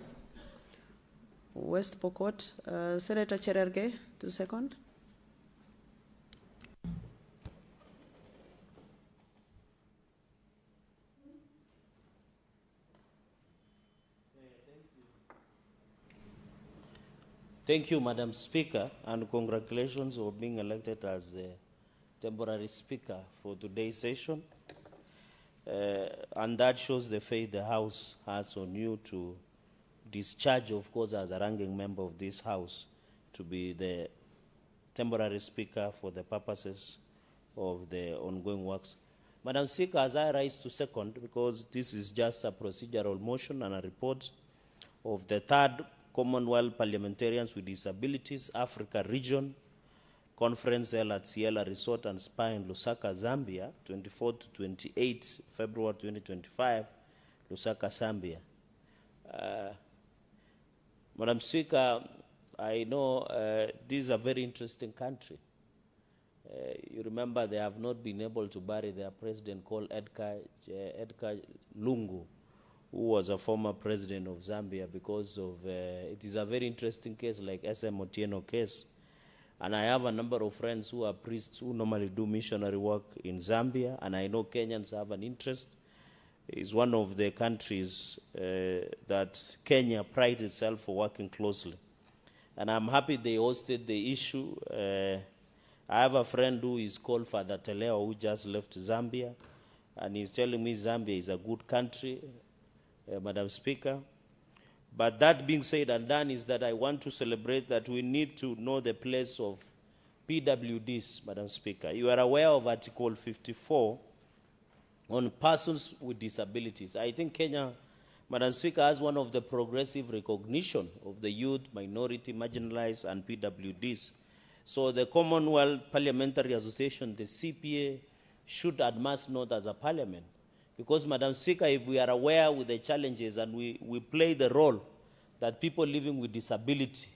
West Pokot. Senator Cherargei, to second. Thank you, Madam Speaker, and congratulations for being elected as a temporary speaker for today's session. And that shows the faith the House has on you to discharge, of course, as a ranking member of this House, to be the temporary speaker for the purposes of the ongoing works. Madam Speaker, as I rise to second, because this is just a procedural motion and a report of the third Commonwealth Parliamentarians with Disabilities Africa Region Conference held at Ciela Resort and Spa in Lusaka, Zambia, 24 to 28 February 2025, Lusaka, Zambia. Madam Speaker, I know this is a very interesting country. You remember they have not been able to bury their president called Edgar Lungu, who was a former president of Zambia, because of, it is a very interesting case like SM Otieno case. And I have a number of friends who are priests who normally do missionary work in Zambia, and I know Kenyans have an interest. It's one of the countries that Kenya prides itself for working closely. And I'm happy they hosted the issue. I have a friend who is called Father Teleo, who just left Zambia, and he's telling me Zambia is a good country, Madam Speaker. But that being said and done is that I want to celebrate that we need to know the place of PWDs, Madam Speaker. You are aware of Article 54 on persons with disabilities. I think Kenya, Madam Speaker, has one of the progressive recognition of the youth, minority, marginalized, and PWDs. So the Commonwealth Parliamentary Association, the CPA, should and must note as a parliament. Because, Madam Speaker, if we are aware with the challenges and we play the role that people living with disability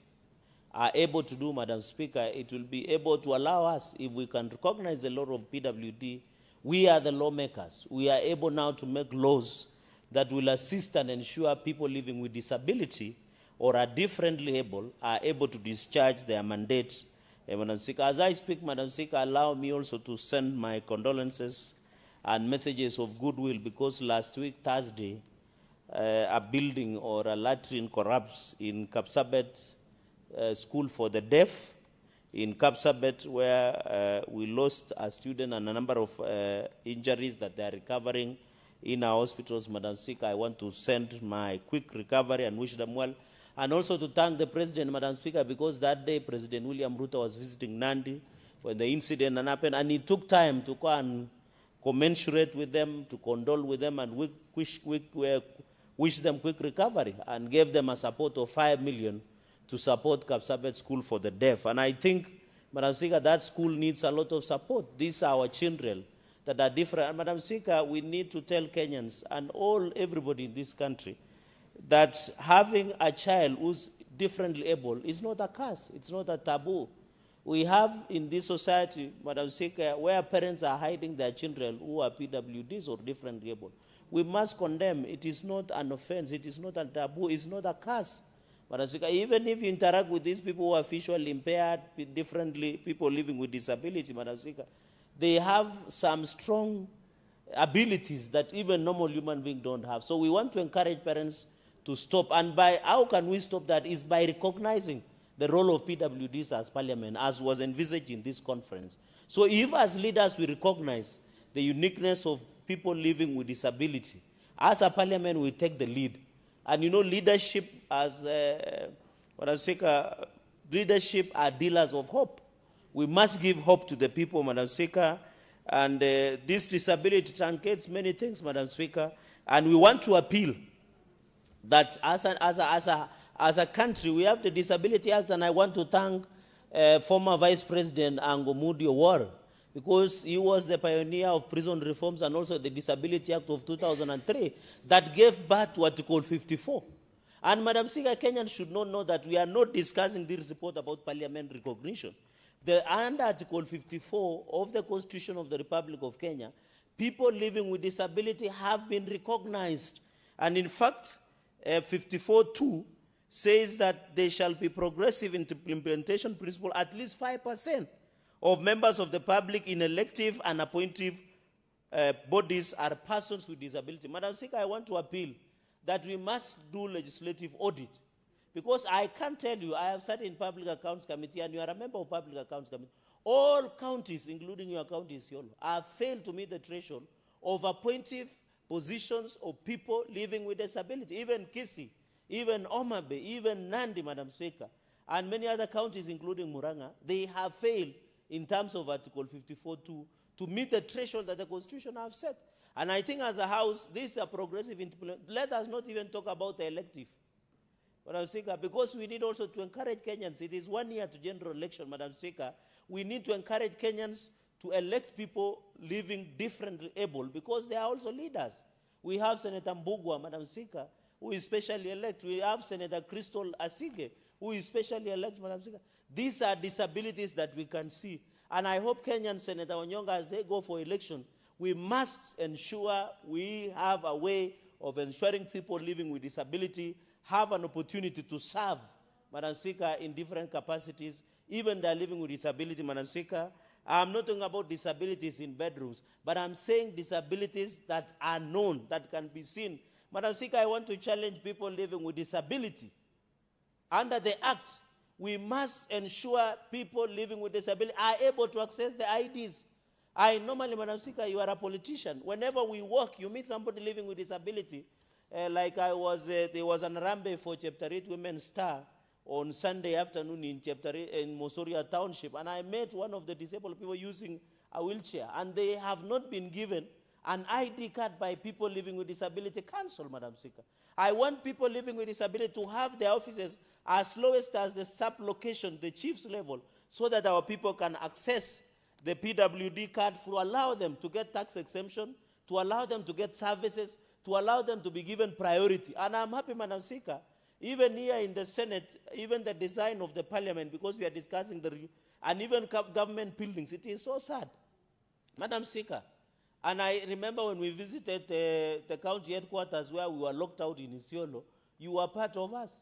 are able to do, Madam Speaker, it will be able to allow us, if we can recognize the law of PWD, we are the lawmakers. We are able now to make laws that will assist and ensure people living with disability or are differently able are able to discharge their mandates. Madam Speaker, as I speak, Madam Speaker, allow me also to send my condolences and messages of goodwill, because last week, Thursday, a building or a latrine collapsed in Kapsabet School for the Deaf in Kapsabet, where we lost a student and a number of injuries that they are recovering in our hospitals. Madam Speaker, I want to send my quick recovery and wish them well. And also to thank the President, Madam Speaker, because that day President William Ruto was visiting Nandi when the incident happened, and he took time to go and commensurate with them, to condole with them, and wish them quick recovery, and gave them a support of 5 million to support Kapsabet School for the Deaf. And I think, Madam Speaker, that school needs a lot of support. These are our children that are different. And Madam Speaker, we need to tell Kenyans and everybody in this country that having a child who's differently able is not a curse. It's not a taboo. We have in this society, Madam Speaker, where parents are hiding their children who are PWDs or differently able. We must condemn. It is not an offense. It is not a taboo. It's not a curse. Madam Speaker, even if you interact with these people who are visually impaired, differently, people living with disability, Madam Speaker, they have some strong abilities that even normal human beings don't have. So we want to encourage parents to stop. And how can we stop that? Is by recognizing the role of PWDs as parliament, as was envisaged in this conference. So if as leaders we recognize the uniqueness of people living with disability, as a parliament we take the lead. And you know, leadership leadership are dealers of hope. We must give hope to the people, Madam Speaker. And this disability truncates many things, Madam Speaker. And we want to appeal that as a country, we have the Disability Act, and I want to thank former Vice President Angomudi Owar, because he was the pioneer of prison reforms and also the Disability Act of 2003 that gave birth to Article 54. And Madam Speaker, Kenyans should not know that we are not discussing this report about parliament recognition. Under Article 54 of the Constitution of the Republic of Kenya, people living with disability have been recognized And in fact, 54.2 says that there shall be progressive implementation principle, at least 5% of members of the public in elective and appointive bodies are persons with disability. Madam Speaker, I want to appeal that we must do legislative audit, because I can tell you, I have sat in Public Accounts Committee, and you are a member of Public Accounts Committee. All counties, including your county, Isiolo, have failed to meet the threshold of appointive positions of people living with disability. Even Kisii, even Omabe, even Nandi, Madam Speaker, and many other counties, including Muranga, they have failed in terms of Article 54.2 to meet the threshold that the Constitution has set. And I think as a House, this is a progressive implementation. Let us not even talk about the elective, Madam Speaker, because we need also to encourage Kenyans. It is 1 year to general election, Madam Speaker. We need to encourage Kenyans to elect people living differently able, because they are also leaders. We have Senator Mbugua, Madam Speaker, who is specially elected. We have Senator Crystal Asige, who is specially elected, Madam Speaker. These are disabilities that we can see. And I hope Kenyan Senator Onyonga, as they go for election, we must ensure we have a way of ensuring people living with disability have an opportunity to serve, Madam Speaker, in different capacities, even they're living with disability, Madam Speaker. I'm not talking about disabilities in bedrooms, but I'm saying disabilities that are known, that can be seen. Madam Speaker, I want to challenge people living with disability. Under the Act, we must ensure people living with disability are able to access the IDs. I normally, Madam Speaker, you are a politician. Whenever we walk, you meet somebody living with disability. Like I was, there was an Rambe for Chapter 8 Women's Star on Sunday afternoon in in Mosoria Township, and I met one of the disabled people using a wheelchair, and they have not been given an ID card by people living with disability council, Madam Speaker. I want people living with disability to have their offices as lowest as the sub-location, the chief's level, so that our people can access the PWD card to allow them to get tax exemption, to allow them to get services, to allow them to be given priority. And I'm happy, Madam Speaker, even here in the Senate, even the design of the parliament, because we are discussing and even government buildings, it is so sad, Madam Speaker. And I remember when we visited the county headquarters where we were locked out in Isiolo, you were part of us.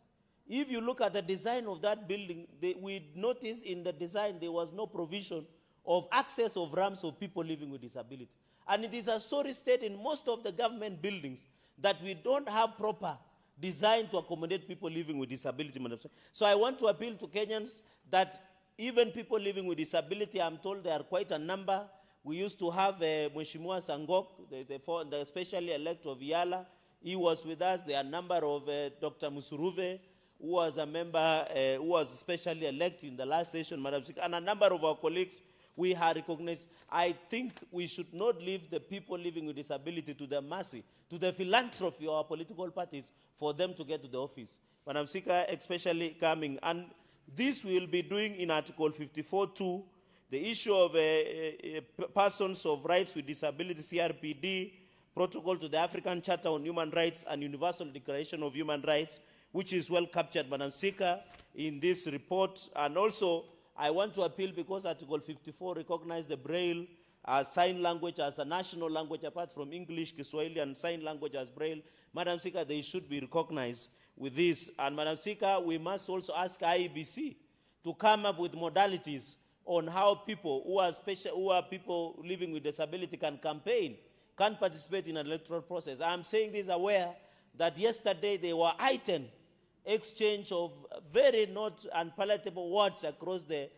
If you look at the design of that building, we noticed in the design there was no provision of access of ramps of people living with disability. And it is a sorry state in most of the government buildings that we don't have proper design to accommodate people living with disability. So I want to appeal to Kenyans that even people living with disability, I'm told there are quite a number. We used to have Mheshimiwa Sangok, the specially elected of Yala. He was with us. There are a number of Dr. Musuruve, who was a member, who was specially elected in the last session, Madam Speaker, and a number of our colleagues we have recognized. I think we should not leave the people living with disability to the mercy, to the philanthropy of our political parties for them to get to the office. Madam Speaker, especially coming. And this we will be doing in Article 54.2, the issue of persons of rights with disability, CRPD, protocol to the African Charter on Human Rights and Universal Declaration of Human Rights, which is well captured, Madam Speaker, in this report. And also, I want to appeal, because Article 54 recognizes the Braille sign language as a national language, apart from English, Kiswahili, and sign language as Braille. Madam Speaker, they should be recognized with this. And Madam Speaker, we must also ask IEBC to come up with modalities on how people who are people living with disability can campaign, can participate in an electoral process. I'm saying this aware that yesterday there were heightened exchange of very not unpalatable words across the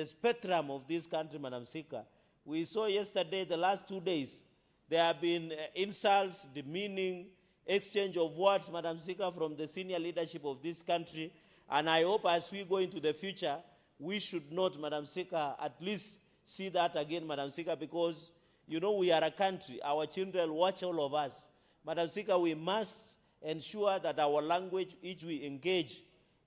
spectrum of this country, Madam Speaker. We saw yesterday, the last 2 days, there have been insults, demeaning, exchange of words, Madam Speaker, from the senior leadership of this country. And I hope as we go into the future, we should not, Madam Speaker, at least see that again, Madam Speaker, because, you know, we are a country. Our children watch all of us. Madam Speaker, we must ensure that our language, which we engage,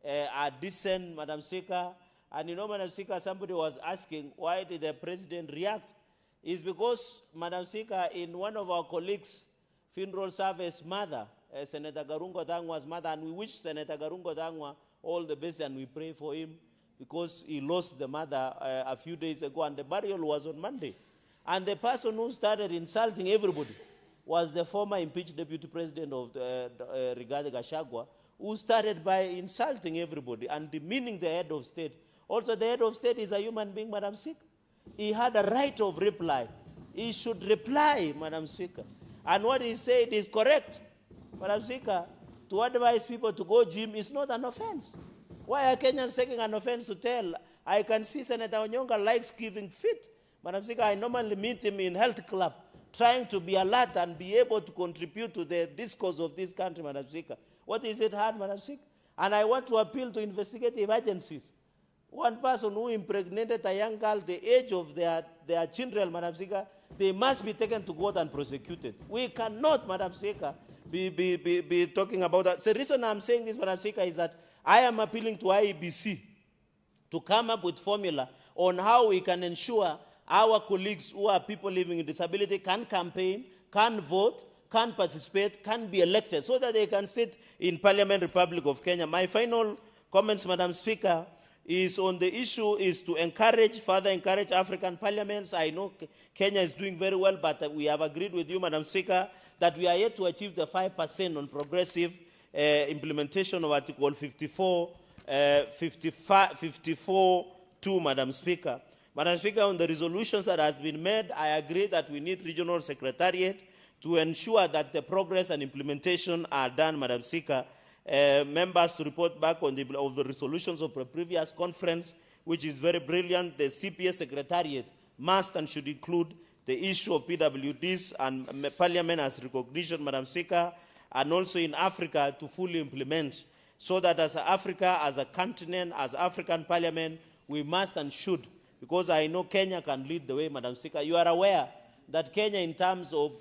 are decent, Madam Speaker. And you know, Madam Speaker, somebody was asking, why did the president react? It's because, Madam Speaker, in one of our colleagues' funeral service, mother, Senator Garungo Dangwa's mother, and we wish Senator Garungo Dangwa all the best, and we pray for him, because he lost the mother a few days ago, and the burial was on Monday. And the person who started insulting everybody was the former impeached deputy president of Rigathi Gachagua, who started by insulting everybody and demeaning the head of state. Also, the head of state is a human being, Madam Speaker. He had a right of reply. He should reply, Madam Speaker. And what he said is correct, Madam Speaker. To advise people to go gym is not an offense. Why are Kenyans taking an offense to tell? I can see Senator Onyonga likes giving fit. Madam Speaker, I normally meet him in health club, trying to be alert and be able to contribute to the discourse of this country, Madam Speaker. What is it hard, Madam Speaker? And I want to appeal to investigative agencies. One person who impregnated a young girl, the age of their children, Madam Speaker, they must be taken to court and prosecuted. We cannot, Madam Speaker, be talking about that. The reason I'm saying this, Madam Speaker, is that I am appealing to IEBC to come up with formula on how we can ensure our colleagues who are people living with disability can campaign, can vote, can participate, can be elected, so that they can sit in Parliament Republic of Kenya. My final comments, Madam Speaker, is on the issue is to further encourage African parliaments. I know Kenya is doing very well, but we have agreed with you, Madam Speaker, that we are yet to achieve the 5% on progressive implementation of Article 54.2, Madam Speaker. Madam Speaker, on the resolutions that have been made, I agree that we need regional secretariat to ensure that the progress and implementation are done, Madam Speaker. Members to report back on the resolutions of the previous conference, which is very brilliant. The CPS Secretariat must and should include the issue of PWDs and Parliament as recognition, Madam Speaker, and also in Africa to fully implement, so that as Africa, as a continent, as African Parliament, we must and should, because I know Kenya can lead the way, Madam Speaker. You are aware that Kenya, in terms of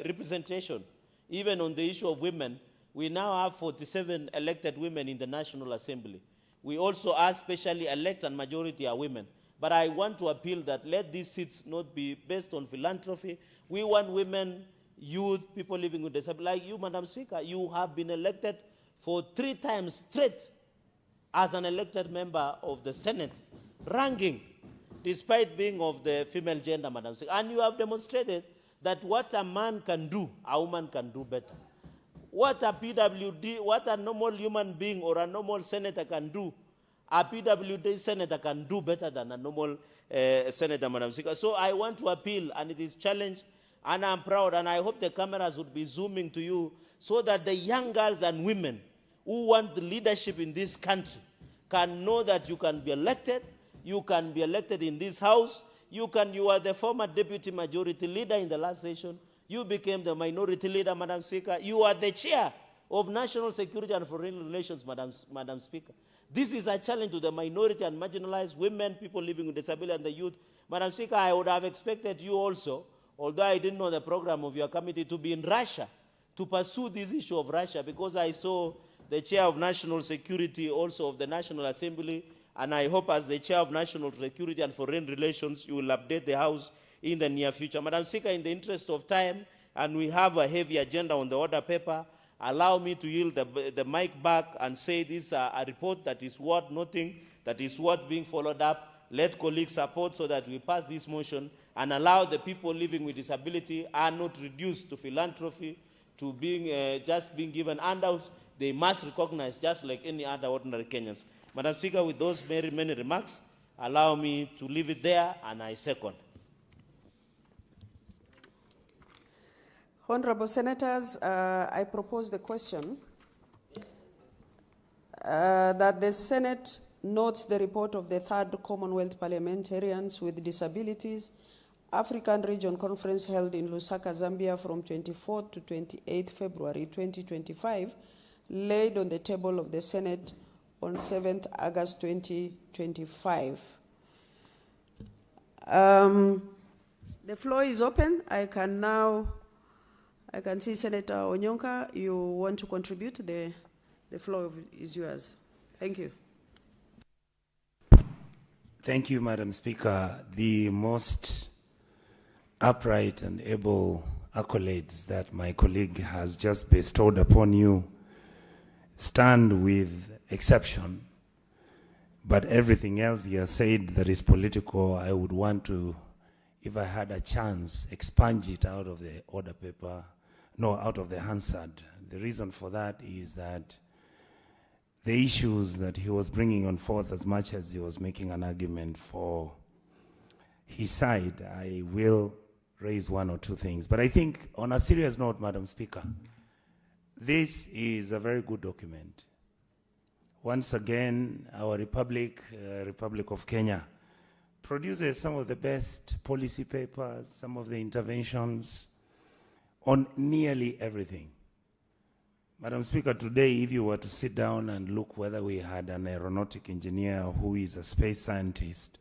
representation, even on the issue of women, we now have 47 elected women in the National Assembly. We also are specially elected and majority are women. But I want to appeal that let these seats not be based on philanthropy. We want women, youth, people living with disability. Like you, Madam Speaker, you have been elected for 3 times straight as an elected member of the Senate, ranking, despite being of the female gender, Madam Speaker. And you have demonstrated that what a man can do, a woman can do better. What a PWD, what a normal human being or a normal senator can do, a PWD senator can do better than a normal senator, Madam Speaker. So I want to appeal, and it is challenged, and I'm proud, and I hope the cameras would be zooming to you, so that the young girls and women who want the leadership in this country can know that you can be elected in this house, you are the former deputy majority leader in the last session, you became the minority leader, Madam Speaker. You are the chair of National Security and Foreign Relations, Madam Speaker. This is a challenge to the minority and marginalized women, people living with disability, and the youth. Madam Speaker, I would have expected you also, although I didn't know the program of your committee, to be in Russia to pursue this issue of Russia, because I saw the chair of National Security also of the National Assembly, and I hope as the chair of National Security and Foreign Relations, you will update the House in the near future. Madam Speaker, in the interest of time, and we have a heavy agenda on the order paper, allow me to yield the mic back and say this is a report that is worth noting, that is worth being followed up. Let colleagues support so that we pass this motion and allow the people living with disability are not reduced to philanthropy, to being just being given handouts. They must recognize just like any other ordinary Kenyans. Madam Speaker, with those very many remarks, allow me to leave it there, and I second. Honorable Senators, I propose the question that the Senate notes the report of the 3rd Commonwealth Parliamentarians with Disabilities African Region Conference held in Lusaka, Zambia from 24th to 28th February 2025, laid on the table of the Senate on 7th August 2025. The floor is open. I can see Senator Onyonka, you want to contribute, the floor is yours. Thank you. Thank you, Madam Speaker. The most upright and able accolades that my colleague has just bestowed upon you stand with exception. But everything else he has said that is political, I would want to, if I had a chance, expunge it out of the order paper out of the Hansard. The reason for that is that the issues that he was bringing on forth, as much as he was making an argument for his side, I will raise one or two things. But I think, on a serious note, Madam Speaker, this is a very good document. Once again, our Republic of Kenya, produces some of the best policy papers, some of the interventions on nearly everything. Madam Speaker, today, if you were to sit down and look whether we had an aeronautic engineer who is a space scientist,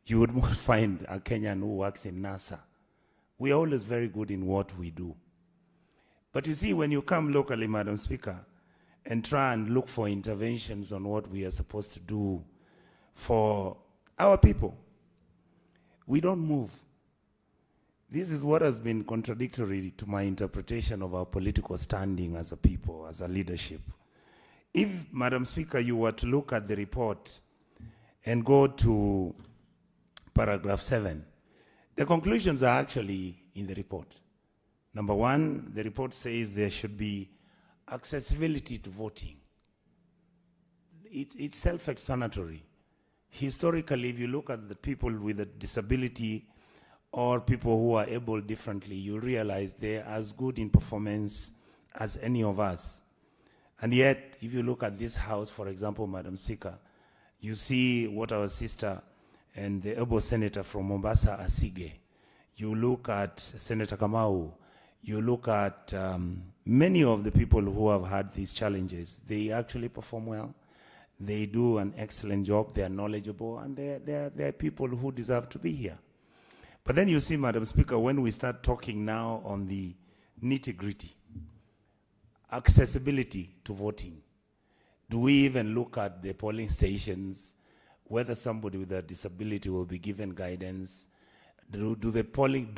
you would find a Kenyan who works in NASA. We are always very good in what we do. But you see, when you come locally, Madam Speaker, and try and look for interventions on what we are supposed to do for our people, we don't move. This is what has been contradictory to my interpretation of our political standing as a people, as a leadership. If, Madam Speaker, you were to look at the report and go to paragraph 7, the conclusions are actually in the report. Number one, the report says there should be accessibility to voting. It's self-explanatory. Historically, if you look at the people with a disability or people who are able differently, you realize they're as good in performance as any of us. And yet, if you look at this House, for example, Madam Speaker, you see what our sister and the able senator from Mombasa, Asige, you look at Senator Kamau, you look at many of the people who have had these challenges, they actually perform well. They do an excellent job, they are knowledgeable, and they're people who deserve to be here. But then you see, Madam Speaker, when we start talking now on the nitty-gritty, accessibility to voting, do we even look at the polling stations, whether somebody with a disability will be given guidance? Do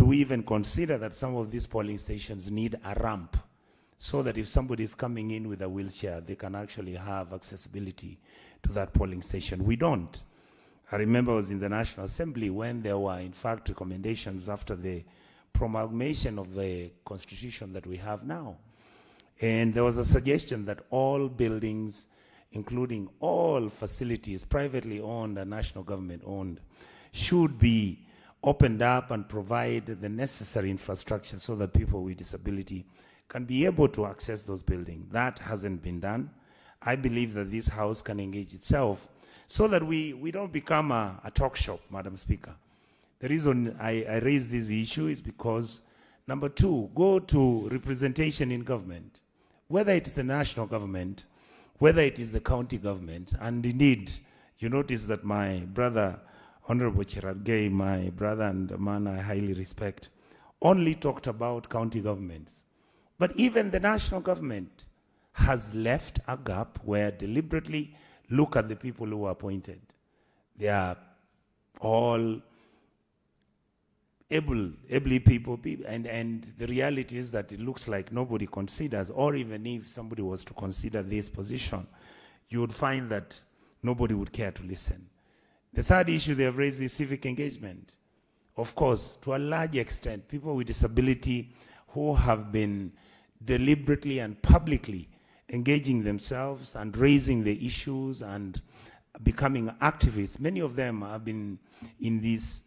we even consider that some of these polling stations need a ramp so that if somebody is coming in with a wheelchair, they can actually have accessibility to that polling station? We don't. I remember I was in the National Assembly when there were, in fact, recommendations after the promulgation of the Constitution that we have now. And there was a suggestion that all buildings, including all facilities, privately owned and national government owned, should be opened up and provide the necessary infrastructure so that people with disability can be able to access those buildings. That hasn't been done. I believe that this House can engage itself so that we don't become a talk shop, Madam Speaker. The reason I raise this issue is because, number two, go to representation in government, whether it is the national government, whether it is the county government, and indeed, you notice that my brother, Honorable Cherargei, my brother and a man I highly respect, only talked about county governments. But even the national government has left a gap where deliberately look at the people who are appointed. They are all able people, and the reality is that it looks like nobody considers, or even if somebody was to consider this position, you would find that nobody would care to listen. The third issue they have raised is civic engagement. Of course, to a large extent, people with disability who have been deliberately and publicly engaging themselves and raising the issues and becoming activists. Many of them have been in these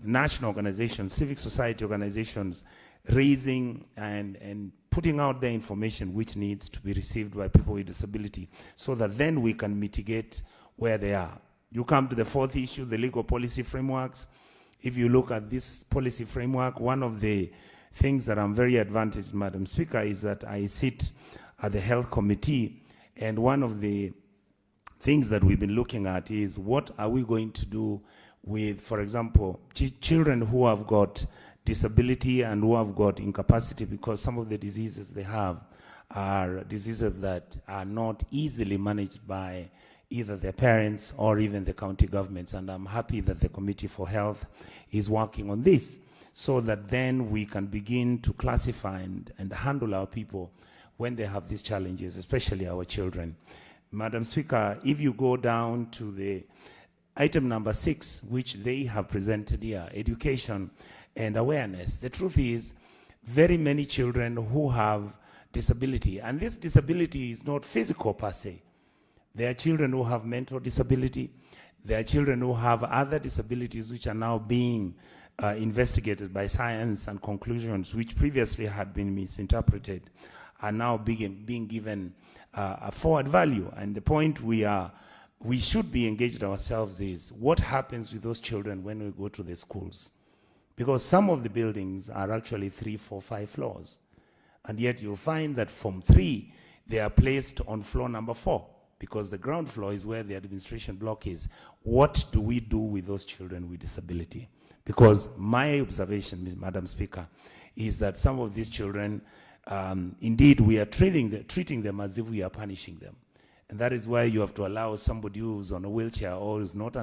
national organizations, civic society organizations, raising and putting out the information which needs to be received by people with disability so that then we can mitigate where they are. You come to the fourth issue, the legal policy frameworks. If you look at this policy framework, one of the things that I'm very advantaged, Madam Speaker, is that I sit at the Health Committee, and one of the things that we've been looking at is what are we going to do with, for example, children who have got disability and who have got incapacity, because some of the diseases they have are diseases that are not easily managed by either their parents or even the county governments. And I'm happy that the Committee for Health is working on this so that then we can begin to classify and handle our people when they have these challenges, especially our children. Madam Speaker, if you go down to the item number 6, which they have presented here, education and awareness, the truth is very many children who have disability. And this disability is not physical per se. There are children who have mental disability. There are children who have other disabilities which are now being investigated by science, and conclusions which previously had been misinterpreted are now being given a forward value. And the point we should be engaged ourselves is what happens with those children when we go to the schools. Because some of the buildings are actually 3, 4, 5 floors. And yet you'll find that from 3, they are placed on floor number 4, because the ground floor is where the administration block is. What do we do with those children with disability? Because my observation, Madam Speaker, is that some of these children, indeed, we are treating them as if we are punishing them. And that is why you have to allow somebody who's on a wheelchair or who's not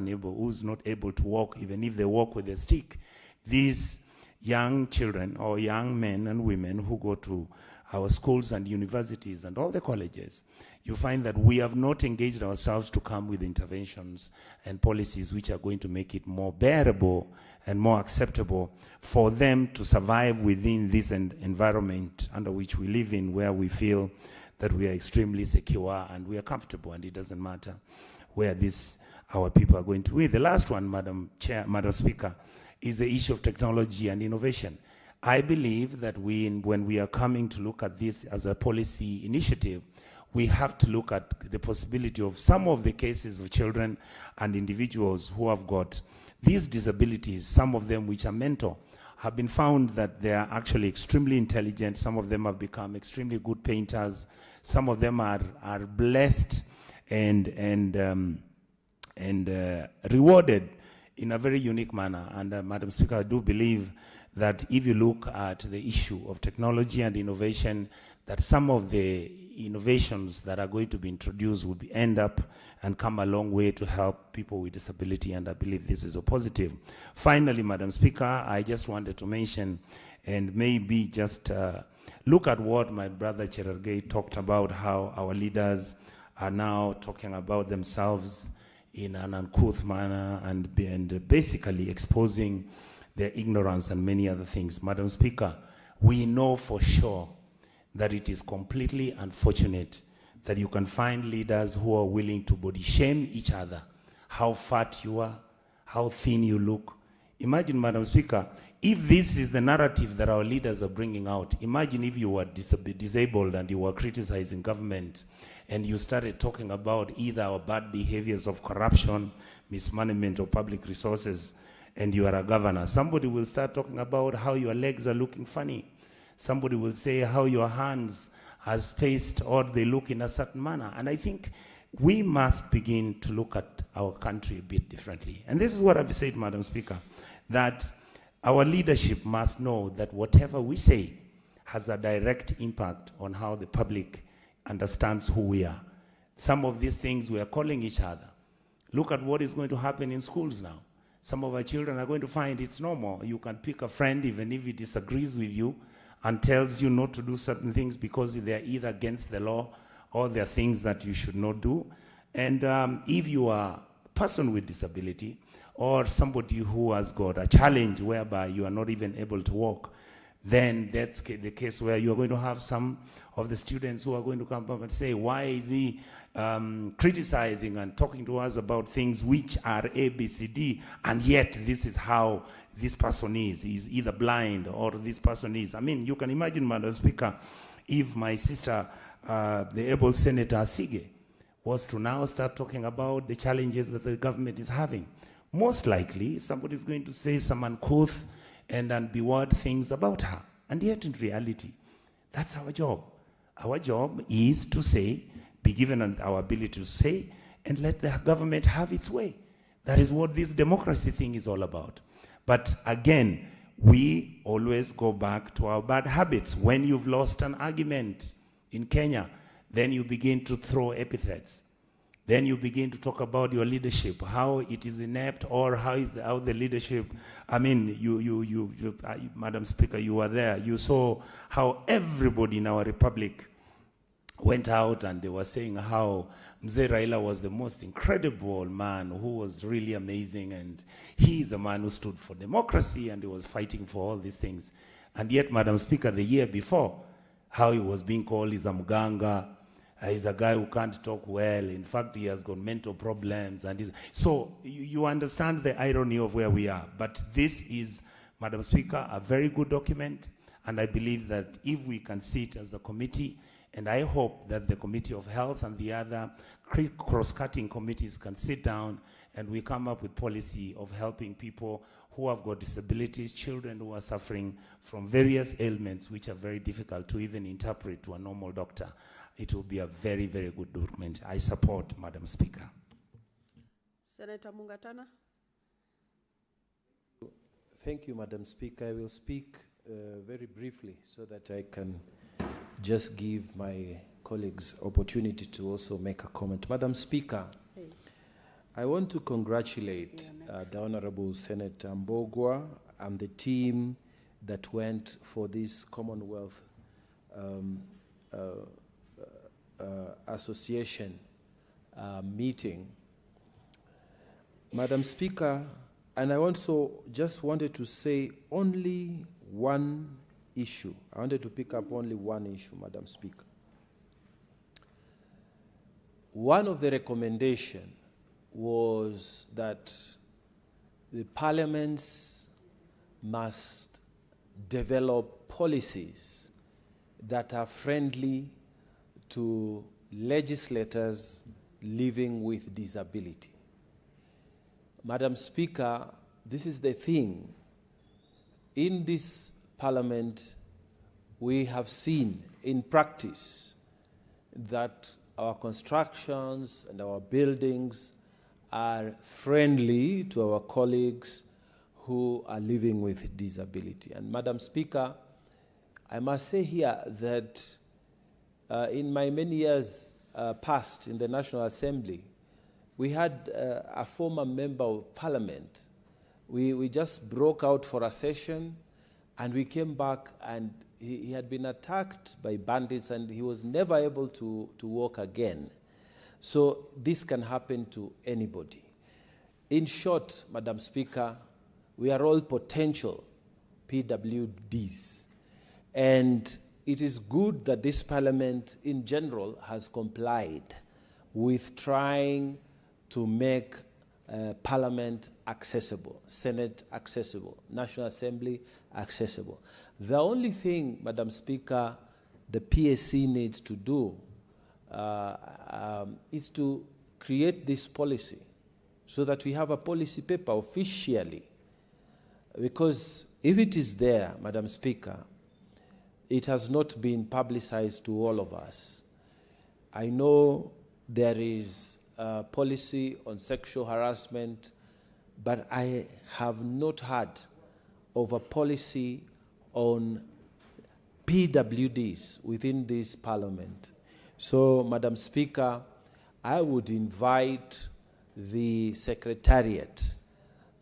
able to walk, even if they walk with a stick. These young children or young men and women who go to our schools and universities and all the colleges, you find that we have not engaged ourselves to come with interventions and policies which are going to make it more bearable and more acceptable for them to survive within this environment under which we live in, where we feel that we are extremely secure and we are comfortable, and it doesn't matter where our people are going to be. The last one, Madam Speaker, is the issue of technology and innovation. I believe that when we are coming to look at this as a policy initiative, we have to look at the possibility of some of the cases of children and individuals who have got these disabilities, some of them which are mental, have been found that they are actually extremely intelligent. Some of them have become extremely good painters. Some of them are blessed and rewarded in a very unique manner. And Madam Speaker, I do believe that if you look at the issue of technology and innovation, that some of the innovations that are going to be introduced will end up and come a long way to help people with disability, and I believe this is a positive. Finally, Madam Speaker, I just wanted to mention, and maybe just look at what my brother Cherargei talked about, how our leaders are now talking about themselves in an uncouth manner and basically exposing their ignorance and many other things. Madam Speaker, we know for sure that it is completely unfortunate that you can find leaders who are willing to body shame each other, how fat you are, how thin you look. Imagine, Madam Speaker, if this is the narrative that our leaders are bringing out, imagine if you were disabled and you were criticizing government and you started talking about either our bad behaviors of corruption, mismanagement of public resources, and you are a governor. Somebody will start talking about how your legs are looking funny. Somebody will say how your hands are spaced or they look in a certain manner. And I think we must begin to look at our country a bit differently. And this is what I've said, Madam Speaker, that our leadership must know that whatever we say has a direct impact on how the public understands who we are. Some of these things we are calling each other. Look at what is going to happen in schools now. Some of our children are going to find it's normal. You can pick a friend even if he disagrees with you and tells you not to do certain things because they are either against the law or they are things that you should not do. And if you are a person with disability or somebody who has got a challenge whereby you are not even able to walk, then that's the case where you're going to have some of the students who are going to come up and say, why is he criticizing and talking to us about things which are A, B, C, D, and yet this is how this person is. He's either blind or this person is. I mean, you can imagine, Madam Speaker, if my sister, the able Senator Sige, was to now start talking about the challenges that the government is having. Most likely, somebody is going to say some uncouth and unbeword things about her. And yet, in reality, that's our job. Our job is to say, be given our ability to say, and let the government have its way. That is what this democracy thing is all about. But again, we always go back to our bad habits. When you've lost an argument in Kenya, then you begin to throw epithets. Then you begin to talk about your leadership, how it is inept, or how the leadership. I mean, Madam Speaker, you were there. You saw how everybody in our republic went out and they were saying how Mzee Raila was the most incredible man who was really amazing, and he is a man who stood for democracy and he was fighting for all these things. And yet, Madam Speaker, the year before, how he was being called is a mganga, he's a guy who can't talk well. In fact, he has got mental problems. So you understand the irony of where we are. But this is, Madam Speaker, a very good document. And I believe that if we can sit as a committee, and I hope that the Committee of Health and the other cross-cutting committees can sit down and we come up with policy of helping people who have got disabilities, children who are suffering from various ailments which are very difficult to even interpret to a normal doctor. It will be a very, very good document. I support, Madam Speaker. Senator Mungatana. Thank you, Madam Speaker. I will speak very briefly so that I can just give my colleagues opportunity to also make a comment. Madam Speaker, I want to congratulate the Honorable Senator Mbogwa and the team that went for this Commonwealth Association meeting. Madam Speaker, and I also just wanted to say only one issue. I wanted to pick up only one issue, Madam Speaker. One of the recommendations was that the parliaments must develop policies that are friendly to legislators living with disability. Madam Speaker, this is the thing. In this Parliament, we have seen in practice that our constructions and our buildings are friendly to our colleagues who are living with disability. And Madam Speaker, I must say here that in my many years past in the National Assembly, we had a former member of Parliament. We just broke out for a session, and we came back, and he had been attacked by bandits, and he was never able to walk again. So this can happen to anybody. In short, Madam Speaker, we are all potential PWDs. And it is good that this Parliament in general has complied with trying to make Parliament accessible, Senate accessible, National Assembly accessible. The only thing, Madam Speaker, the PSC needs to do is to create this policy so that we have a policy paper officially. Because if it is there, Madam Speaker, it has not been publicized to all of us. I know there is a policy on sexual harassment, but I have not heard of a policy on PWDs within this Parliament. So, Madam Speaker, I would invite the Secretariat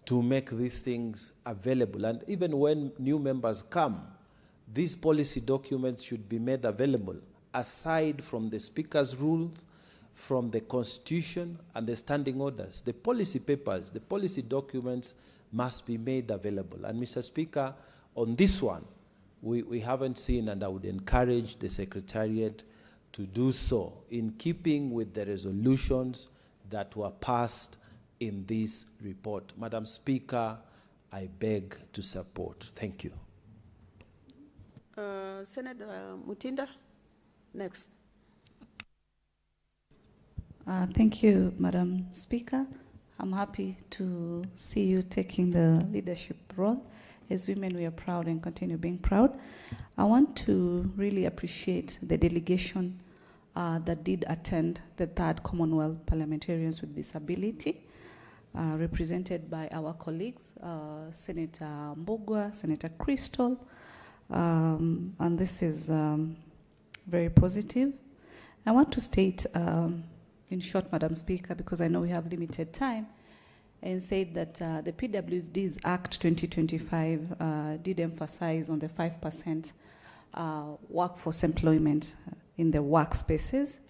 to make these things available. And even when new members come, these policy documents should be made available, aside from the Speaker's rules, from the Constitution and the standing orders. The policy papers, the policy documents must be made available. And Mr. Speaker, on this one, we haven't seen, and I would encourage the Secretariat to do so in keeping with the resolutions that were passed in this report. Madam Speaker, I beg to support. Thank you. Senator Mutinda, next. Thank you, Madam Speaker. I'm happy to see you taking the leadership role. As women, we are proud and continue being proud. I want to really appreciate the delegation that did attend the third Commonwealth Parliamentarians with Disability, represented by our colleagues, Senator Mbogwa, Senator Crystal, and this is very positive. I want to state in short, Madam Speaker, because I know we have limited time, and said that the PWDs Act 2025 did emphasize on the 5% workforce employment in the workspaces,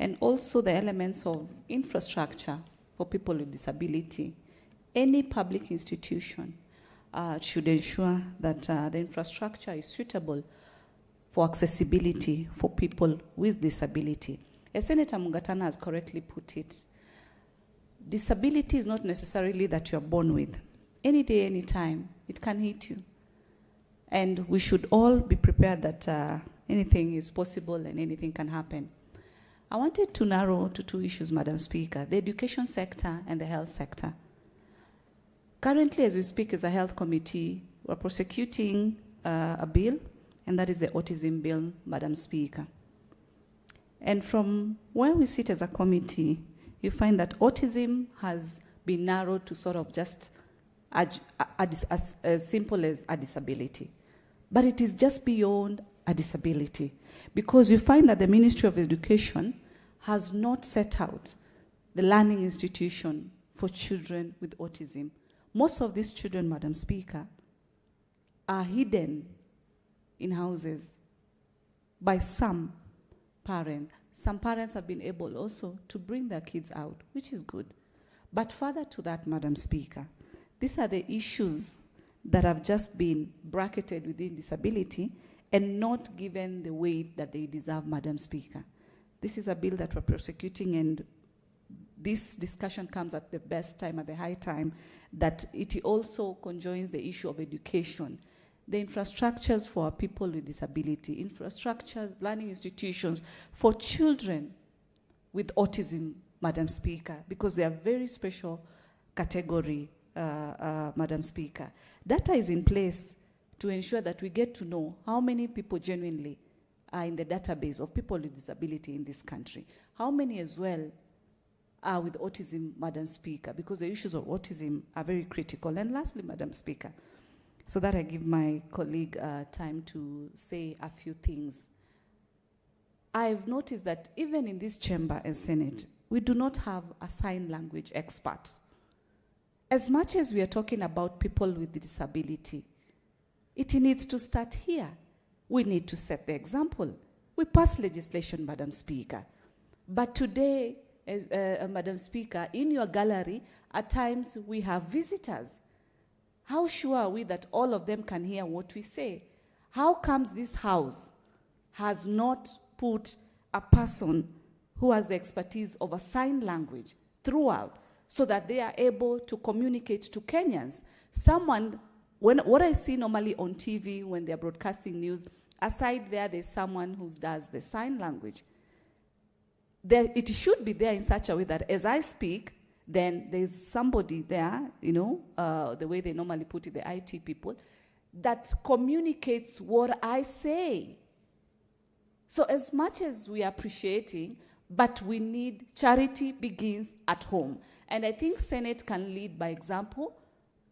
and also the elements of infrastructure for people with disability. Any public institution should ensure that the infrastructure is suitable for accessibility for people with disability. As Senator Mungatana has correctly put it, disability is not necessarily that you're born with. Any day, any time, it can hit you. And we should all be prepared that anything is possible and anything can happen. I wanted to narrow to two issues, Madam Speaker, the education sector and the health sector. Currently, as we speak as a health committee, we're prosecuting a bill, and that is the autism bill, Madam Speaker. And from where we sit as a committee, you find that autism has been narrowed to sort of just as simple as a disability. But it is just beyond a disability, because you find that the Ministry of Education has not set out the learning institution for children with autism. Most of these children, Madam Speaker, are hidden in houses by some parents. Some parents have been able also to bring their kids out, which is good. But further to that, Madam Speaker, these are the issues that have just been bracketed within disability and not given the weight that they deserve, Madam Speaker. This is a bill that we're prosecuting, and this discussion comes at the best time, at the high time, that it also conjoins the issue of education. The infrastructures for people with disability, infrastructures, learning institutions for children with autism, Madam Speaker, because they are very special category, Madam Speaker. Data is in place to ensure that we get to know how many people genuinely are in the database of people with disability in this country. How many as well are with autism, Madam Speaker, because the issues of autism are very critical. And lastly, Madam Speaker, so that I give my colleague time to say a few things. I've noticed that even in this chamber and Senate, we do not have a sign language expert. As much as we are talking about people with disability, it needs to start here. We need to set the example. We pass legislation, Madam Speaker. But today, Madam Speaker, in your gallery, at times we have visitors. How sure are we that all of them can hear what we say? How comes this house has not put a person who has the expertise of a sign language throughout so that they are able to communicate to Kenyans? Someone, what I see normally on TV when they're broadcasting news, aside there's someone who does the sign language. It should be there in such a way that as I speak, then there's somebody there, you know, the way they normally put it, the IT people, that communicates what I say. So as much as we are appreciating, but we need, charity begins at home. And I think Senate can lead by example,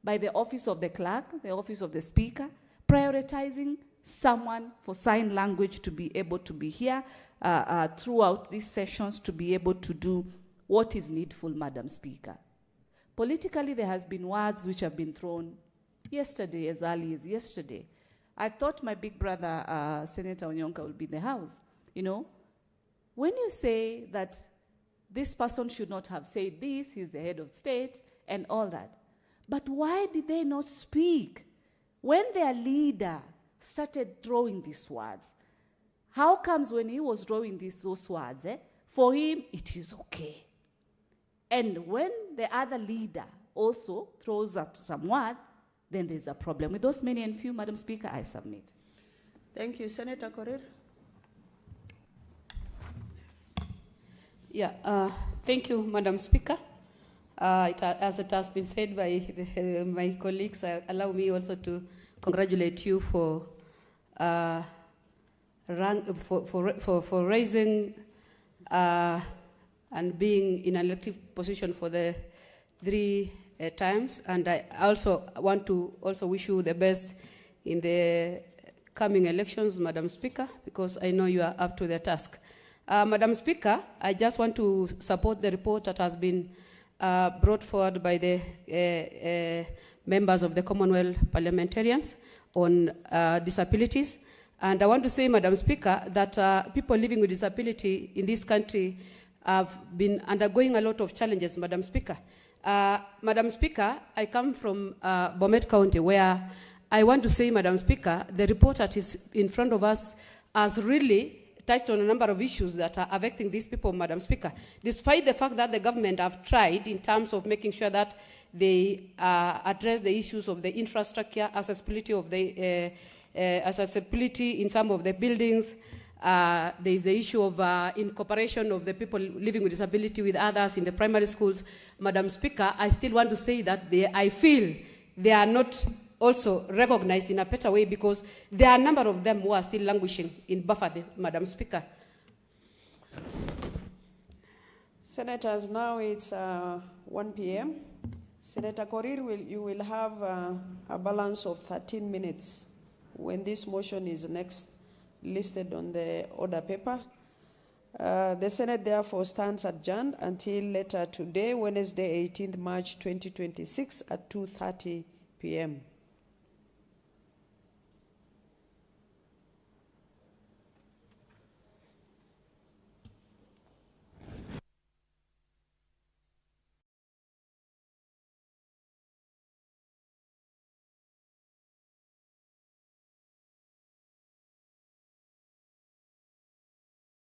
by the office of the clerk, the office of the speaker, prioritizing someone for sign language to be able to be here throughout these sessions, to be able to do what is needful, Madam Speaker. Politically, there has been words which have been thrown yesterday, as early as yesterday. I thought my big brother, Senator Onyonka, will be in the house. You know, when you say that this person should not have said this, he's the head of state, and all that. But why did they not speak when their leader started throwing these words? How comes when he was throwing those words, for him, it is okay. And when the other leader also throws out some words, then there's a problem. With those many and few, Madam Speaker, I submit. Thank you. Senator Korir. Yeah, thank you, Madam Speaker. As it has been said by my colleagues, allow me also to congratulate you for raising and being in an elective position for the 3 times. And I also want to also wish you the best in the coming elections, Madam Speaker, because I know you are up to the task. Madam Speaker, I just want to support the report that has been brought forward by the members of the Commonwealth parliamentarians on disabilities. And I want to say, Madam Speaker, that people living with disability in this country have been undergoing a lot of challenges, Madam Speaker. Madam Speaker, I come from Bomet County, where I want to say, Madam Speaker, the report that is in front of us has really touched on a number of issues that are affecting these people, Madam Speaker. Despite the fact that the government have tried in terms of making sure that they address the issues of the infrastructure, accessibility of the accessibility in some of the buildings. There is the issue of incorporation of the people living with disability with others in the primary schools. Madam Speaker, I still want to say that I feel they are not also recognized in a better way, because there are a number of them who are still languishing in buffer, Madam Speaker. Senators, now it's 1 p.m. Senator Korir, you will have a balance of 13 minutes when this motion is next listed on the order paper. The Senate therefore stands adjourned until later today, Wednesday, 18th March 2026 at 2:30 p.m.